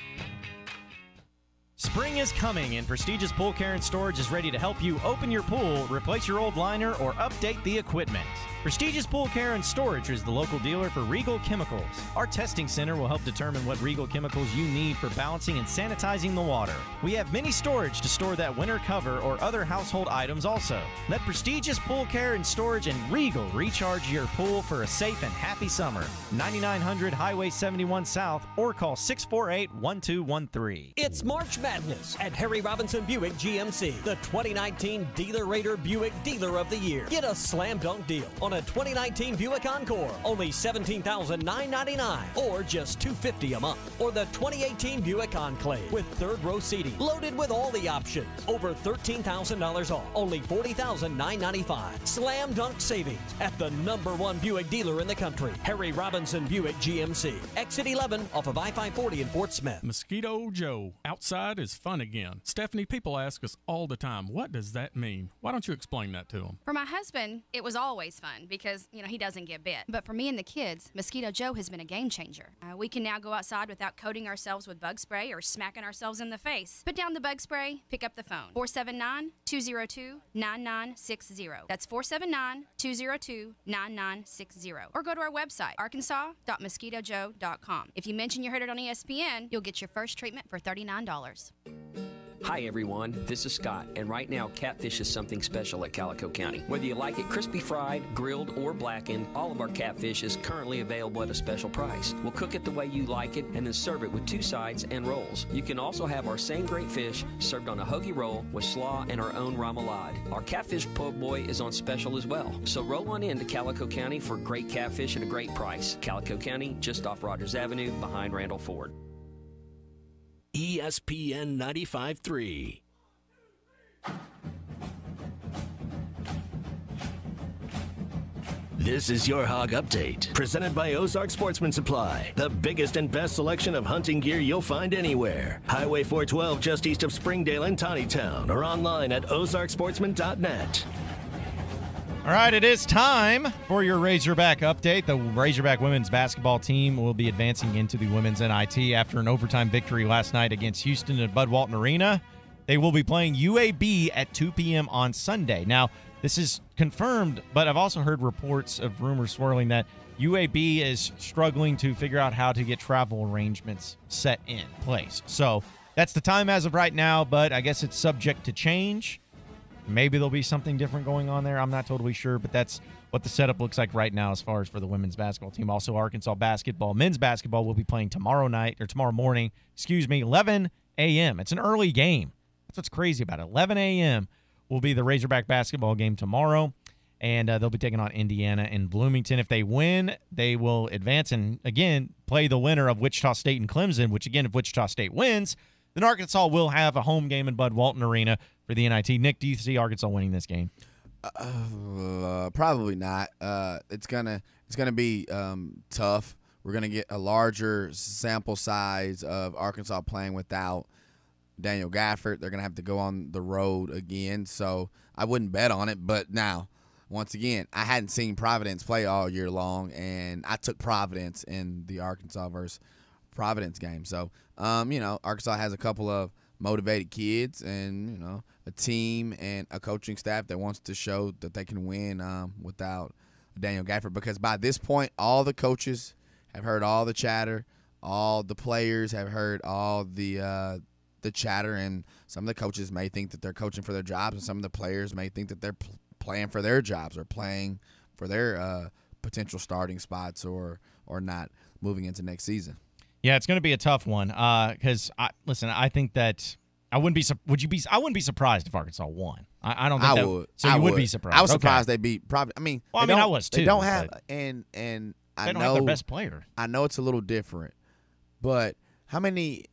Spring is coming, and Prestigious Pool Care and Storage is ready to help you open your pool, replace your old liner, or update the equipment. Prestigious Pool Care and Storage is the local dealer for Regal Chemicals. Our testing center will help determine what Regal chemicals you need for balancing and sanitizing the water. We have mini storage to store that winter cover or other household items also. Let Prestigious Pool Care and Storage and Regal recharge your pool for a safe and happy summer. 9900 Highway 71 South, or call 648-1213. It's March Madness at Harry Robinson Buick GMC, the 2019 Dealer Rater Buick Dealer of the Year. Get a slam dunk deal on a 2019 Buick Encore, only $17,999, or just $250 a month. Or the 2018 Buick Enclave with third row seating, loaded with all the options, over $13,000 off, only $40,995. Slam dunk savings at the #1 Buick dealer in the country, Harry Robinson Buick GMC, exit 11 off of I-540 in Fort Smith. Mosquito Joe, outside is fun again. Stephanie, people ask us all the time, what does that mean? Why don't you explain that to them? For my husband, it was always fun because, he doesn't get bit. But for me and the kids, Mosquito Joe has been a game changer. We can now go outside without coating ourselves with bug spray or smacking ourselves in the face. Put down the bug spray, pick up the phone. 479-202-9960. That's 479-202-9960. Or go to our website, arkansas.mosquitojoe.com. If you mention you heard it on ESPN, you'll get your first treatment for $39. Hi everyone, this is Scott, and right now catfish is something special at Calico County. Whether you like it crispy fried, grilled, or blackened, all of our catfish is currently available at a special price. We'll cook it the way you like it and then serve it with 2 sides and rolls. You can also have our same great fish served on a hoagie roll with slaw and our own remoulade. Our catfish po' boy is on special as well. So roll on in to Calico County for great catfish at a great price. Calico County, just off Rogers Avenue, behind Randall Ford. ESPN 95.3. This is your Hog Update, presented by Ozark Sportsman Supply. The biggest and best selection of hunting gear you'll find anywhere. Highway 412 just east of Springdale and Tawnytown, or online at ozarksportsman.net. All right, it is time for your Razorback update. The Razorback women's basketball team will be advancing into the women's NIT after an overtime victory last night against Houston at Bud Walton Arena. They will be playing UAB at 2 p.m. on Sunday. Now, this is confirmed, but I've also heard reports of rumors swirling that UAB is struggling to figure out how to get travel arrangements set in place. So that's the time as of right now, but I guess it's subject to change. Maybe there'll be something different going on there. I'm not totally sure, but that's what the setup looks like right now as far as for the women's basketball team. Also, Arkansas basketball, men's basketball will be playing tomorrow morning, 11 a.m. It's an early game. That's what's crazy about it. 11 a.m. will be the Razorback basketball game tomorrow, and they'll be taking on Indiana in Bloomington. If they win, they will advance and, again, play the winner of Wichita State and Clemson, which, again, if Wichita State wins, then Arkansas will have a home game in Bud Walton Arena for the NIT. Nick, do you see Arkansas winning this game? Probably not. It's gonna be tough. We're gonna get a larger sample size of Arkansas playing without Daniel Gafford. They're gonna have to go on the road again, so I wouldn't bet on it. But now, once again, I hadn't seen Providence play all year long, and I took Providence in the Arkansas versus Providence game. So, Arkansas has a couple of motivated kids and, a team and a coaching staff that wants to show that they can win without Daniel Gafford, because by this point, all the coaches have heard all the chatter, all the players have heard all the chatter, and some of the coaches may think that they're coaching for their jobs, and some of the players may think that they're playing for their jobs or playing for their potential starting spots or not moving into next season. Yeah, it's going to be a tough one because, I think that I wouldn't be. I wouldn't be surprised if Arkansas won. I don't think I that would. So you would be surprised. I was surprised they beat Providence. I was too. They don't have and I they don't know have their best player. I know it's a little different, but how many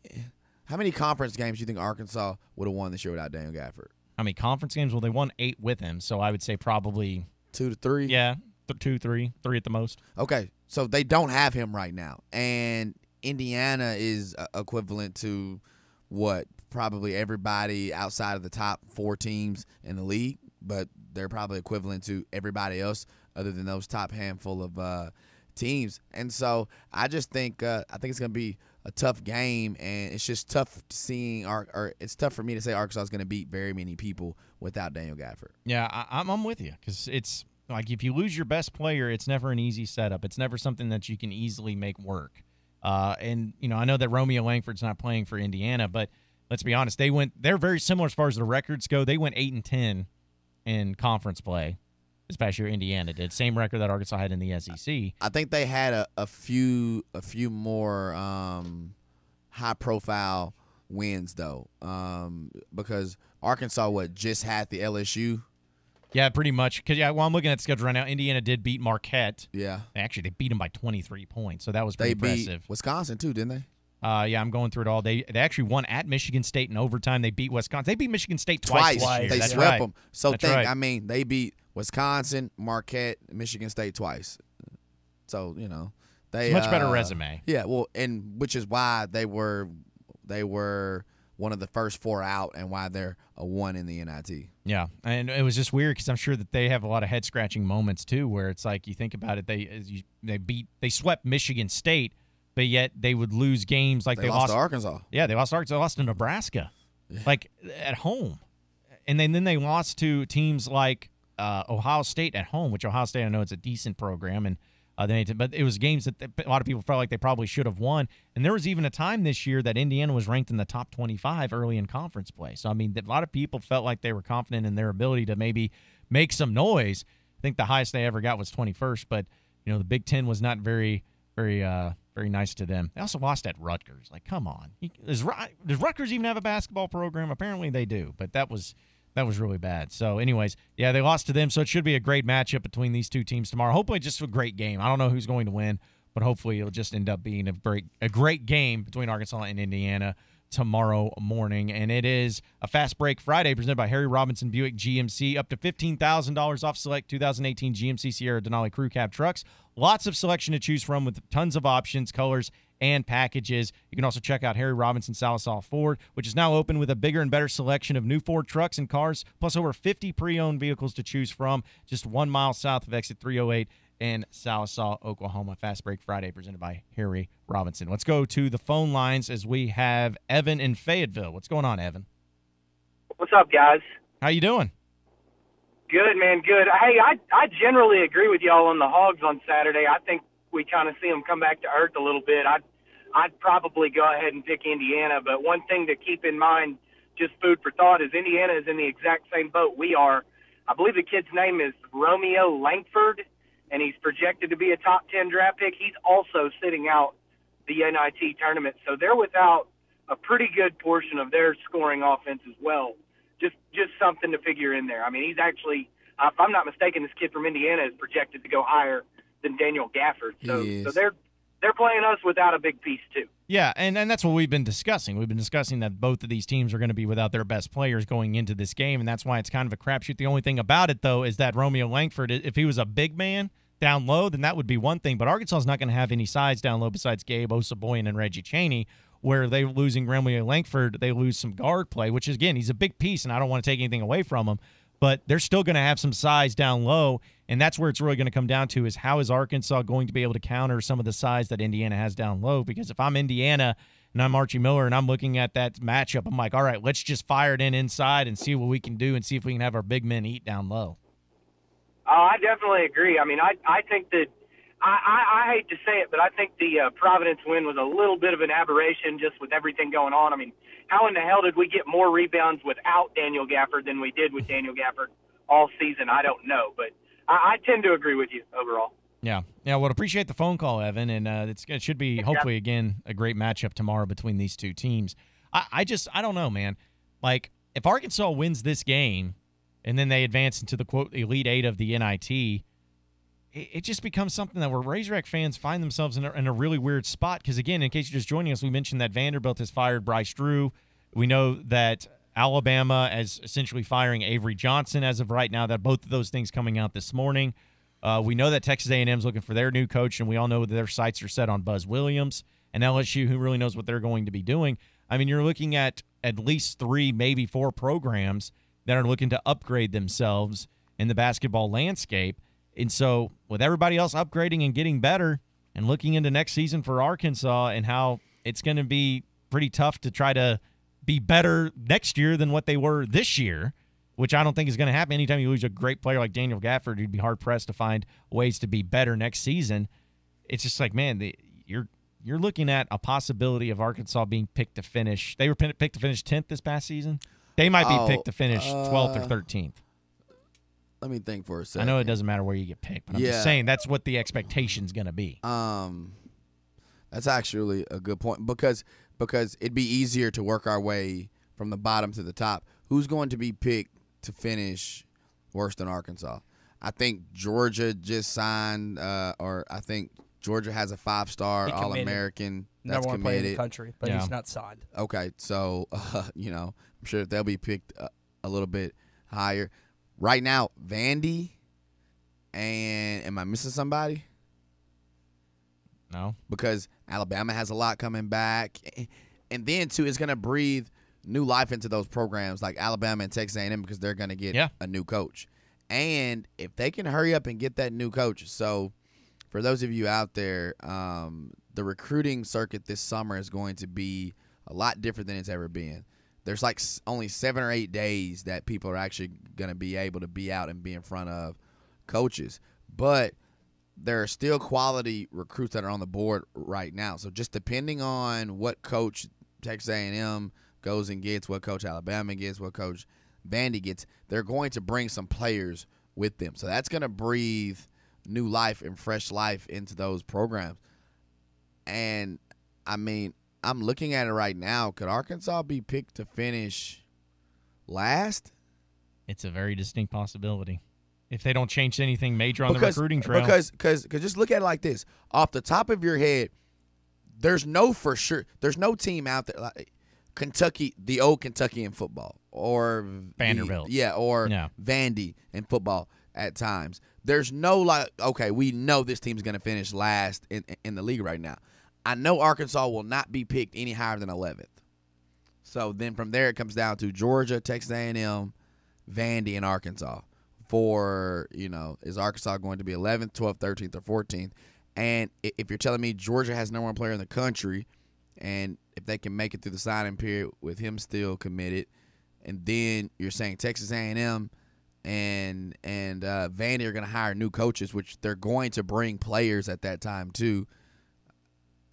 conference games do you think Arkansas would have won this year without Daniel Gafford? How many conference games? Well, they won 8 with him, so I would say probably 2 to 3. Yeah, 2, 3 at the most. Okay, so they don't have him right now, and Indiana is equivalent to what probably everybody outside of the top 4 teams in the league, but they're probably equivalent to everybody else other than those top handful of teams. And so I just think I think it's going to be a tough game, and it's just tough seeing it's tough for me to say Arkansas is going to beat very many people without Daniel Gafford. Yeah, I'm with you, because it's like if you lose your best player, it's never an easy setup. It's never something that you can easily make work. And I know that Romeo Langford's not playing for Indiana, but let's be honest, they're very similar as far as the records go. They went 8-10 in conference play this past year. Indiana did, same record that Arkansas had in the SEC. I think they had a few more high profile wins though, because Arkansas just had the LSU. Yeah, pretty much. Because I'm looking at the schedule right now. Indiana did beat Marquette. Yeah. Actually, they beat them by 23 points, so that was pretty impressive. They beat Wisconsin too, didn't they? Yeah, I'm going through it all. They actually won at Michigan State in overtime. They beat Wisconsin. They beat Michigan State twice. They swept them. So That's right. they beat Wisconsin, Marquette, Michigan State twice. So they much better resume. Yeah, well, and which is why they were one of the first 4 out, and why they're a 1 in the NIT. Yeah, and it was just weird because I'm sure that they have a lot of head-scratching moments too, where it's like you think about it, they swept Michigan State, but yet they would lose games like they lost to Arkansas. Yeah, they lost to Arkansas. They lost to Nebraska, like at home, and then they lost to teams like Ohio State at home, which Ohio State, I know it's a decent program, and But it was games that a lot of people felt like they probably should have won. And there was even a time this year that Indiana was ranked in the top 25 early in conference play. So, I mean, a lot of people felt like they were confident in their ability to maybe make some noise. I think the highest they ever got was 21st, but, the Big Ten was not very nice to them. They also lost at Rutgers. Like, come on. Does Rutgers even have a basketball program? Apparently they do, but that was really bad. So, anyways, yeah, they lost to them, so it should be a great matchup between these two teams tomorrow. Hopefully just a great game. I don't know who's going to win, but hopefully it'll just end up being a great game between Arkansas and Indiana tomorrow morning. And it is a Fast Break Friday presented by Harry Robinson Buick GMC. Up to $15,000 off select 2018 GMC Sierra Denali Crew Cab trucks. Lots of selection to choose from with tons of options, colors, and packages. You can also check out Harry Robinson Salisaw Ford, which is now open with a bigger and better selection of new Ford trucks and cars, plus over 50 pre-owned vehicles to choose from, just 1 mile south of exit 308 in Salisaw, Oklahoma. Fast Break Friday presented by Harry Robinson. Let's go to the phone lines as we have Evan in Fayetteville. What's going on, Evan? What's up, guys? How you doing? Good, man, good. Hey, I generally agree with y'all on the Hogs on Saturday. I think we kind of see them come back to earth a little bit. I'd probably go ahead and pick Indiana, but one thing to keep in mind, just food for thought, is Indiana is in the exact same boat we are. I believe the kid's name is Romeo Langford, and he's projected to be a top 10 draft pick. He's also sitting out the NIT tournament, so they're without a pretty good portion of their scoring offense as well. Just something to figure in there. I mean, he's actually, if I'm not mistaken, this kid from Indiana is projected to go higher than Daniel Gafford. So they're playing us without a big piece too. Yeah, and that's what we've been discussing. We've been discussing that both of these teams are going to be without their best players going into this game, and that's why it's kind of a crapshoot. The only thing about it, though, is that Romeo Langford, if he was a big man down low, then that would be one thing. But Arkansas is not going to have any size down low besides Gabe Osaboyan and Reggie Chaney, where they're losing Romeo Langford, they lose some guard play, which, again, he's a big piece, and I don't want to take anything away from him. But they're still going to have some size down low, and that's where it's really going to come down to is how is Arkansas going to be able to counter some of the size that Indiana has down low? Because if I'm Indiana and I'm Archie Miller and I'm looking at that matchup, I'm like, all right, let's just fire it inside and see what we can do and see if we can have our big men eat down low. Oh, I definitely agree. I mean, I think that I hate to say it, but I think the Providence win was a little bit of an aberration just with everything going on. I mean, how in the hell did we get more rebounds without Daniel Gafford than we did with Daniel Gafford all season? I don't know, but I tend to agree with you overall. Yeah. Well, appreciate the phone call, Evan, and it should be hopefully again a great matchup tomorrow between these two teams. I don't know, man. Like if Arkansas wins this game and then they advance into the quote Elite Eight of the NIT, it just becomes something that where Razorback fans find themselves in a really weird spot. Because, again, in case you're just joining us, we mentioned that Vanderbilt has fired Bryce Drew. We know that Alabama is essentially firing Avery Johnson as of right now, that both of those things coming out this morning. We know that Texas A&M is looking for their new coach, and we all know that their sights are set on Buzz Williams. And LSU, who really knows what they're going to be doing. I mean, you're looking at least 3, maybe 4 programs that are looking to upgrade themselves in the basketball landscape. And so with everybody else upgrading and getting better and looking into next season for Arkansas and how it's going to be pretty tough to try to be better next year than what they were this year, which I don't think is going to happen. Anytime you lose a great player like Daniel Gafford, you'd be hard-pressed to find ways to be better next season. It's just like, man, you're looking at a possibility of Arkansas being picked to finish. They were picked to finish 10th this past season. They might be picked to finish 12th or 13th. Let me think for a second. I know it doesn't matter where you get picked, but I'm just saying that's what the expectation's going to be. That's actually a good point because it'd be easier to work our way from the bottom to the top. Who's going to be picked to finish worse than Arkansas? I think Georgia just signed, or I think Georgia has a 5-star All-American that's Number one committed. player in the country, but he's not signed. Okay, so I'm sure they'll be picked a little bit higher. Right now, Vandy, and am I missing somebody? No. Because Alabama has a lot coming back. And then, too, it's going to breathe new life into those programs like Alabama and Texas A&M because they're going to get a new coach. And if they can hurry up and get that new coach. So, for those of you out there, the recruiting circuit this summer is going to be a lot different than it's ever been. There's like only 7 or 8 days that people are actually going to be able to be out and be in front of coaches. But there are still quality recruits that are on the board right now. So just depending on what coach Texas A&M goes and gets, what coach Alabama gets, what coach Vandy gets, they're going to bring some players with them. So that's going to breathe new life and fresh life into those programs. And, I mean, I'm looking at it right now. Could Arkansas be picked to finish last? It's a very distinct possibility. If they don't change anything major on the recruiting trail. Because just look at it like this. Off the top of your head, there's no team out there like Kentucky, the old Kentucky in football, or Vanderbilt. Or Vandy in football at times. There's no like, okay, we know this team's going to finish last in the league right now. I know Arkansas will not be picked any higher than 11th. So then from there it comes down to Georgia, Texas A&M, Vandy, and Arkansas. For, is Arkansas going to be 11th, 12th, 13th, or 14th? And if you're telling me Georgia has no one player in the country, and if they can make it through the signing period with him still committed, and then you're saying Texas A&M and Vandy are going to hire new coaches, which they're going to bring players at that time too.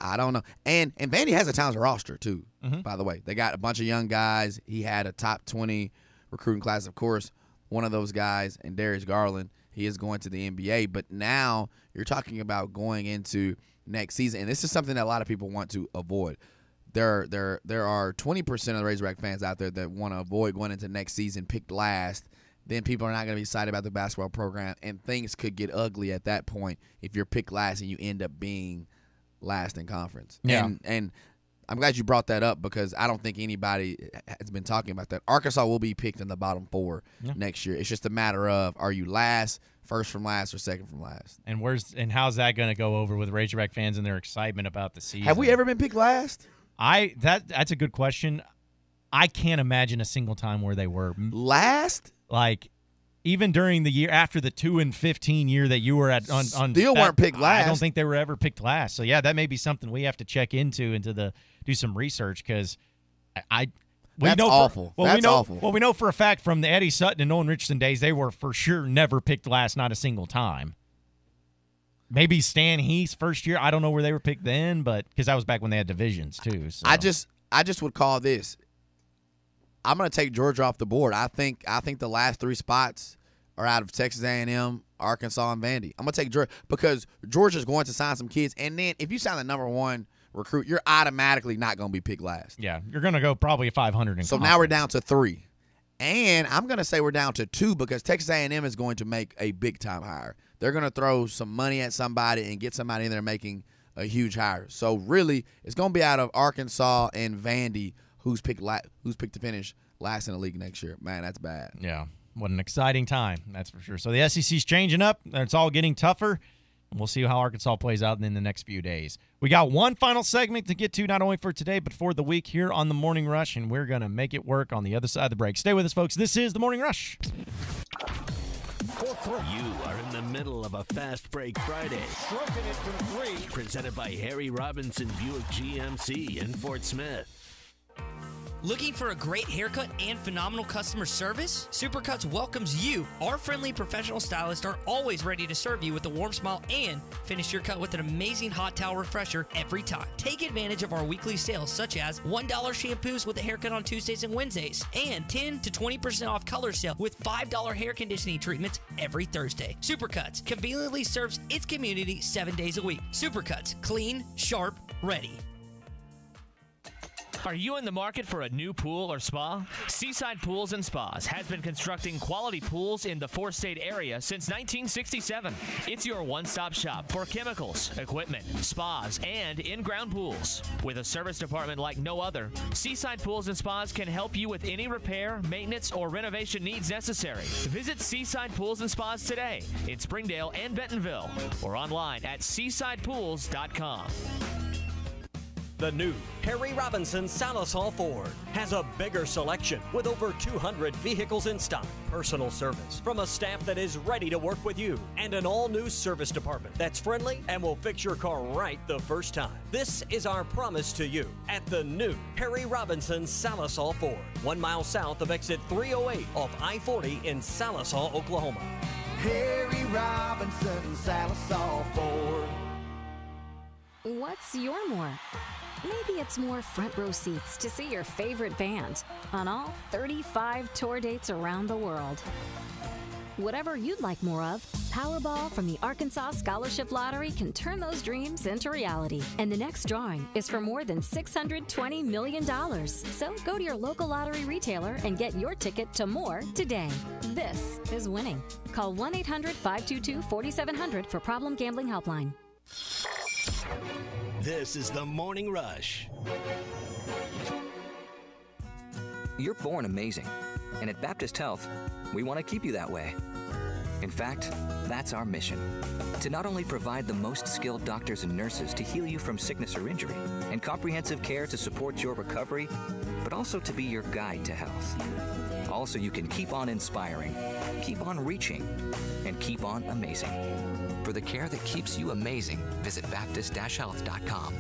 I don't know. And Vandy has a talented roster too, by the way. They got a bunch of young guys. He had a top 20 recruiting class, of course. One of those guys, and Darius Garland, he is going to the NBA. But now you're talking about going into next season, and this is something that a lot of people want to avoid. There are 20% of the Razorback fans out there that want to avoid going into next season picked last. Then people are not going to be excited about the basketball program, and things could get ugly at that point if you're picked last and you end up being last in conference. Yeah. And I'm glad you brought that up because I don't think anybody has been talking about that. Arkansas will be picked in the bottom 4 next year. It's just a matter of, are you last, first from last, or second from last? And how's that going to go over with Razorback fans and their excitement about the season? Have we ever been picked last? That's a good question. I can't imagine a single time where they were last. Like, even during the year after the 2-15 year that you were at, weren't picked last. I don't think they were ever picked last. So yeah, that may be something we have to check into do some research because that's awful. Well, we know for a fact from the Eddie Sutton and Nolan Richardson days they were for sure never picked last, not a single time. Maybe Stan Heath's first year. I don't know where they were picked then, but because that was back when they had divisions too. So. I just would call this. I'm going to take Georgia off the board. I think the last 3 spots are out of Texas A&M, Arkansas, and Vandy. I'm going to take Georgia because Georgia's going to sign some kids. And then if you sign the number 1 recruit, you're automatically not going to be picked last. Yeah, you're going to go probably 500 in So now we're down to 3. And I'm going to say we're down to 2 because Texas A&M is going to make a big-time hire. They're going to throw some money at somebody and get somebody in there making a huge hire. So really, it's going to be out of Arkansas and Vandy who's picked to finish last in the league next year. Man, that's bad. Yeah, what an exciting time, that's for sure. So the SEC's changing up. It's all getting tougher. And we'll see how Arkansas plays out in the next few days. We got one final segment to get to, not only for today, but for the week here on The Morning Rush, and we're going to make it work on the other side of the break. Stay with us, folks. This is The Morning Rush. You are in the middle of a Fast Break Friday. Stroking it from 3. Presented by Harry Robinson Buick GMC in Fort Smith. Looking for a great haircut and phenomenal customer service? Supercuts welcomes you. Our friendly professional stylists are always ready to serve you with a warm smile and finish your cut with an amazing hot towel refresher every time. Take advantage of our weekly sales such as $1 shampoos with a haircut on Tuesdays and Wednesdays and 10 to 20% off color sale with $5 hair conditioning treatments every Thursday. Supercuts conveniently serves its community 7 days a week. Supercuts, clean, sharp, ready. Are you in the market for a new pool or spa? Seaside Pools and Spas has been constructing quality pools in the four-state area since 1967. It's your one-stop shop for chemicals, equipment, spas, and in-ground pools. With a service department like no other, Seaside Pools and Spas can help you with any repair, maintenance, or renovation needs necessary. Visit Seaside Pools and Spas today in Springdale and Bentonville or online at seasidepools.com. The new Harry Robinson Salasol Ford has a bigger selection with over 200 vehicles in stock, personal service from a staff that is ready to work with you, and an all-new service department that's friendly and will fix your car right the first time. This is our promise to you at the new Harry Robinson Salasol Ford, 1 mile south of exit 308 off I-40 in Salasol, Oklahoma. Harry Robinson, Salisal Ford. What's your more? Maybe it's more front row seats to see your favorite band on all 35 tour dates around the world. Whatever you'd like more of, Powerball from the Arkansas Scholarship Lottery can turn those dreams into reality. And the next drawing is for more than $620 million. So go to your local lottery retailer and get your ticket to more today. This is winning. Call 1-800-522-4700 for Problem Gambling Helpline. This is the Morning Rush. You're born amazing, and at Baptist Health, we want to keep you that way. In fact, that's our mission, to not only provide the most skilled doctors and nurses to heal you from sickness or injury, and comprehensive care to support your recovery, but also to be your guide to health. Also, you can keep on inspiring, keep on reaching, and keep on amazing. For the care that keeps you amazing, visit Baptist-Health.com.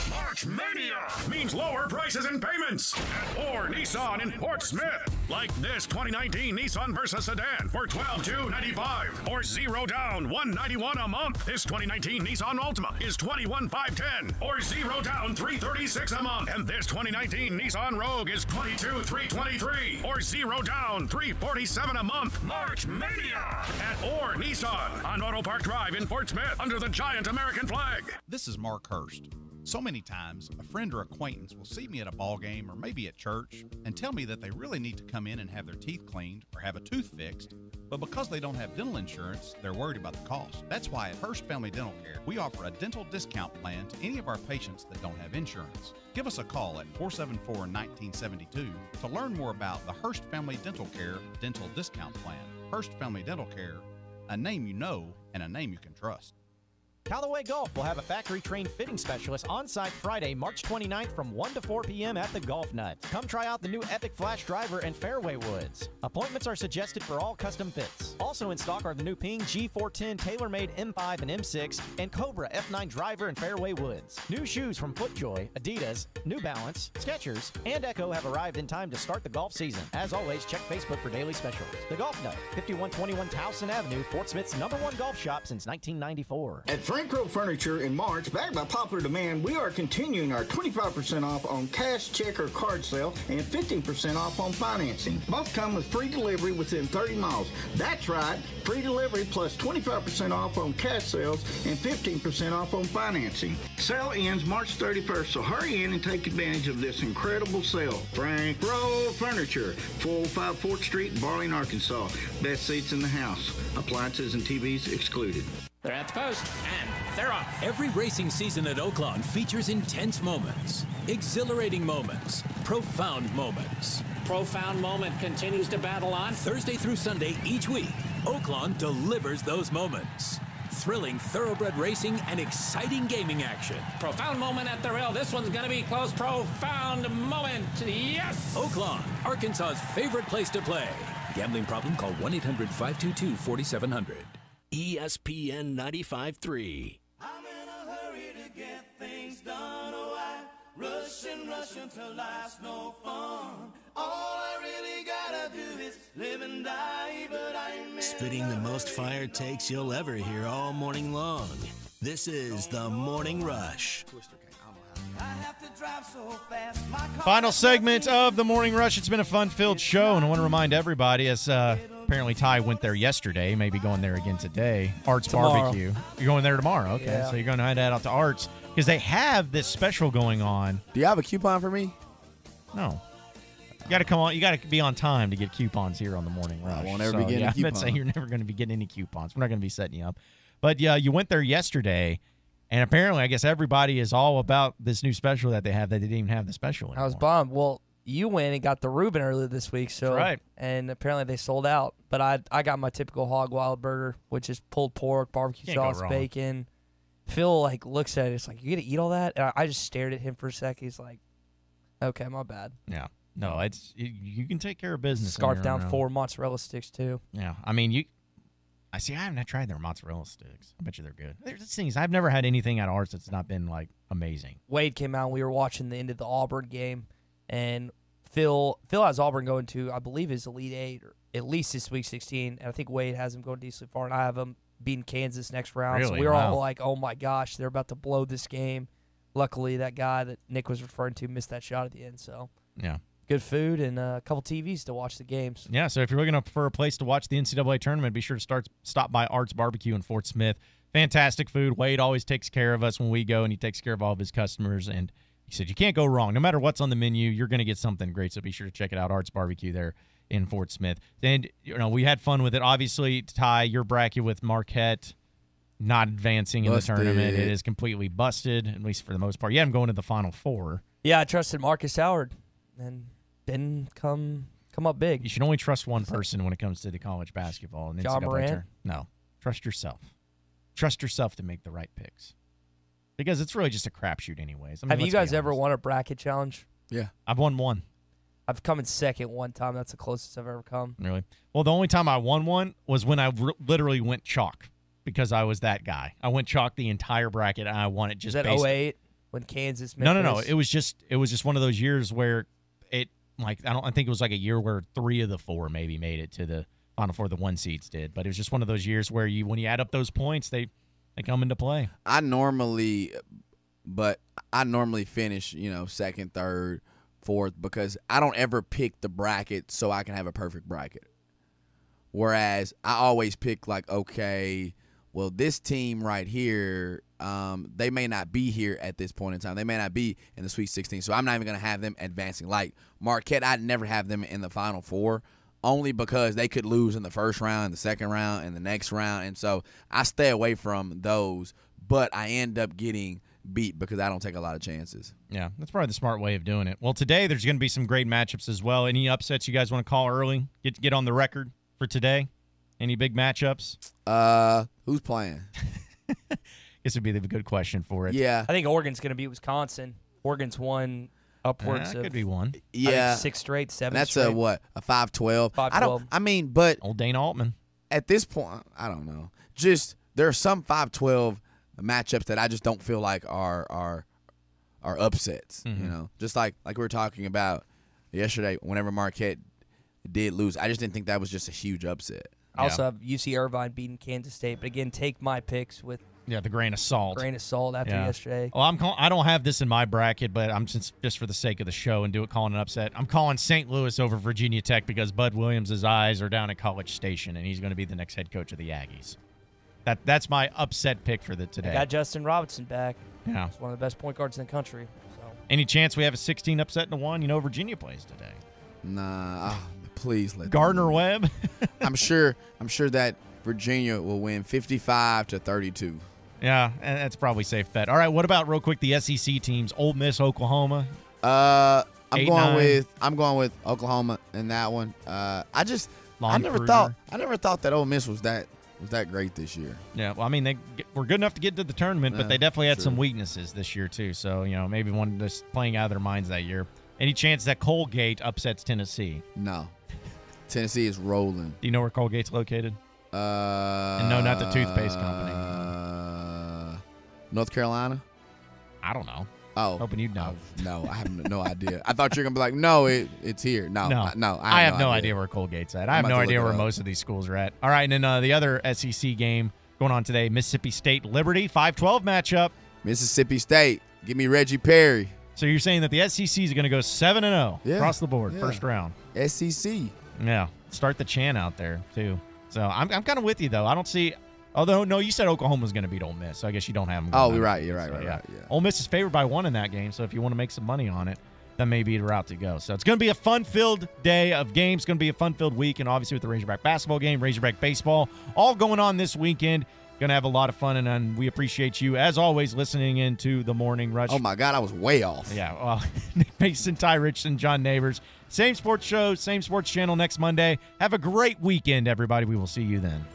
March Mania means lower prices and payments at Or Nissan in Fort Smith. Like this 2019 Nissan Versa sedan for $12,295 or 0 down $191 a month. This 2019 Nissan Altima is $21,510 or 0 down $336 a month. And this 2019 Nissan Rogue is $22,323 or 0 down $347 a month. March Mania at Or Nissan on Auto Park Drive in Fort Smith under the giant American flag. This is Mark Hurst. So many times, a friend or acquaintance will see me at a ball game or maybe at church and tell me that they really need to come in and have their teeth cleaned or have a tooth fixed, but because they don't have dental insurance, they're worried about the cost. That's why at Hurst Family Dental Care, we offer a dental discount plan to any of our patients that don't have insurance. Give us a call at 474-1972 to learn more about the Hurst Family Dental Care Dental Discount Plan. Hurst Family Dental Care, a name you know and a name you can trust. Callaway Golf will have a factory-trained fitting specialist on-site Friday, March 29th from 1 to 4 p.m. at the Golf Nut. Come try out the new Epic Flash Driver and fairway woods. Appointments are suggested for all custom fits. Also in stock are the new Ping G410 TaylorMade M5 and M6 and Cobra F9 Driver and fairway woods. New shoes from FootJoy, Adidas, New Balance, Skechers, and Echo have arrived in time to start the golf season. As always, check Facebook for daily specials. The Golf Nut, 5121 Towson Avenue, Fort Smith's #1 golf shop since 1994. At Franco Furniture in March, backed by popular demand, we are continuing our 25% off on cash, check, or card sale and 15% off on financing. Both come with free delivery within 30 miles. That's right, free delivery plus 25% off on cash sales and 15% off on financing. Sale ends March 31st, so hurry in and take advantage of this incredible sale. Franco Furniture, 405 4th Street, Barling, Arkansas. Best seats in the house. Appliances and TVs excluded. They're at the post, and they're off. Every racing season at Oaklawn features intense moments, exhilarating moments, profound moments. Profound moment continues to battle on. Thursday through Sunday each week, Oaklawn delivers those moments. Thrilling thoroughbred racing and exciting gaming action. Profound moment at the rail. This one's going to be close. Profound moment. Yes! Oaklawn, Arkansas's favorite place to play. Gambling problem? Call 1-800-522-4700. ESPN 95.3. I'm in a hurry to get things done. Oh, I rush until life's no fun. All I really gotta do is live and die, but I'm Spitting the most fire takes you'll ever hear all morning long. This is the Morning Rush. I have to drive so fast. My car Final segment of the Morning Rush. It's been a fun-filled show, and I want to remind everybody, as apparently Ty went there yesterday, maybe going there again today, Arts Tomorrow. Barbecue. You're going there tomorrow, okay? Yeah. So you're going to head out to Arts because they have this special going on. Do you have a coupon for me? No. You got to come on. You got to be on time to get coupons here on the Morning Rush. I won't ever be getting a I coupon. would say you're never going to be getting any coupons. We're not going to be setting you up. But yeah, you went there yesterday. And apparently, I guess everybody is all about this new special that they have that they didn't even have the special anymore. I was bummed. Well, you went and got the Reuben earlier this week, so That's right. And apparently they sold out. But I got my typical hog wild burger, which is pulled pork, barbecue Can't go sauce, wrong. bacon. Phil looks at it, it's like, you gonna eat all that? And I just stared at him for a sec. He's like, okay, my bad. Yeah. No, you can take care of business. Scarf on your down own. 4 mozzarella sticks too. Yeah. I mean, I haven't tried their mozzarella sticks. I bet you they're good. There's things I've never had anything at Arts that's not been amazing. Wade came out and we were watching the end of the Auburn game, and Phil has Auburn going to, I believe, his Elite Eight, or at least his Sweet 16, and I think Wade has him going decently far, and I have them beating Kansas next round. Really? So we were Wow. all like, oh, my gosh, they're about to blow this game. Luckily, that guy that Nick was referring to missed that shot at the end. So Yeah. good food and a couple TVs to watch the games. Yeah, so if you're looking for a place to watch the NCAA tournament, be sure to stop by Art's Barbecue in Fort Smith. Fantastic food. Wade always takes care of us when we go, and he takes care of all of his customers. And he said you can't go wrong. No matter what's on the menu, you're going to get something great. So be sure to check it out, Art's Barbecue there in Fort Smith. And, we had fun with it. Obviously, Ty, your bracket with Marquette not advancing in Busted. the tournament. It is completely busted, at least for the most part. You had him going to the Final Four. Yeah, I trusted Marcus Howard, and didn't come up big. You should only trust one person when it comes to the college basketball. And John NCAA Morant? tournament. No, trust yourself. Trust yourself to make the right picks. Because it's really just a crapshoot anyways. I mean, Have you let's be guys ever honest. won a bracket challenge? Yeah. I've won one. I've come in second one time. That's the closest I've ever come. Really? Well, the only time I won one was when I literally went chalk because I was that guy. I went chalk the entire bracket, and I won it just Was that based. 08 when Kansas? No. Memphis? It was just one of those years where it I think it was like a year where 3 of the 4 maybe made it to the Final Four. The 1 seeds did, but it was just one of those years where when you add up those points, they come into play. I normally finish, second, third, fourth, because I don't ever pick the bracket so I can have a perfect bracket. Whereas I always pick okay, well, this team right here, they may not be here at this point in time. They may not be in the Sweet 16, so I'm not even going to have them advancing. Like Marquette, I'd never have them in the Final Four, only because they could lose in the first round, the second round, and the next round. And so I stay away from those, but I end up getting beat because I don't take a lot of chances. Yeah, that's probably the smart way of doing it. Well, today there's going to be some great matchups as well. Any upsets you guys want to call early? Get on the record for today? Any big matchups? Who's playing? This would be the good question for it. Yeah. I think Oregon's going to beat Wisconsin. Oregon's won upwards That of could be one. Yeah. 6 straight, 7 That's straight. a 5-12. 5-12. But old Dana Altman. At this point, I don't know. Just there are some 5-12 matchups that I just don't feel like are upsets. Mm-hmm. Just like we were talking about yesterday. Whenever Marquette did lose, I just didn't think that was just a huge upset. I also have UC Irvine beating Kansas State, but again, take my picks with the grain of salt. After yesterday. Well, I don't have this in my bracket, but I'm just for the sake of the show and calling an upset. I'm calling St. Louis over Virginia Tech because Bud Williams' eyes are down at College Station, and he's going to be the next head coach of the Aggies. That's my upset pick for today. I got Justin Robinson back. Yeah. He's one of the best point guards in the country. So. Any chance we have a 16 upset in 1? Virginia plays today. Nah, please let Gardner Webb. I'm sure that Virginia will win 55-32. Yeah, and that's probably a safe bet. All right, what about real quick the SEC teams? Ole Miss, Oklahoma. I'm 8-9. going with Oklahoma in that one. I never Kruger. thought that Ole Miss was that great this year. Yeah, well, I mean, they were good enough to get to the tournament, but Yeah, they definitely had true. some weaknesses this year too. So maybe one just playing out of their minds that year. Any chance that Colgate upsets Tennessee? No, Tennessee is rolling. Do you know where Colgate's located? And no, not the toothpaste company. North Carolina. I don't know. Oh, hoping you'd know. No, I have no idea. I thought you were gonna be like, no, it's here. No. I have no idea where Colgate's at. I have no idea where most of these schools are at. All right, and then the other SEC game going on today, Mississippi State Liberty 5-12 matchup. Mississippi State, give me Reggie Perry. So you're saying that the SEC is going to go 7-0 across the board, first round. SEC. Yeah, start the chant out there too. So I'm kind of with you though. I don't see. Although no, you said Oklahoma's going to beat Ole Miss, so I guess you don't have them. Oh, you're right. You're right. Yeah. Ole Miss is favored by 1 in that game, so if you want to make some money on it, that may be the route to go. So it's going to be a fun-filled day of games. It's going to be a fun-filled week, and obviously with the Razorback basketball game, Razorback baseball, all going on this weekend. Going to have a lot of fun, and we appreciate you, as always, listening into the Morning Rush. Oh, my God, I was way off. Yeah, well, Nick Mason, Ty Richardson, John Neighbors. Same sports show, same sports channel next Monday. Have a great weekend, everybody. We will see you then.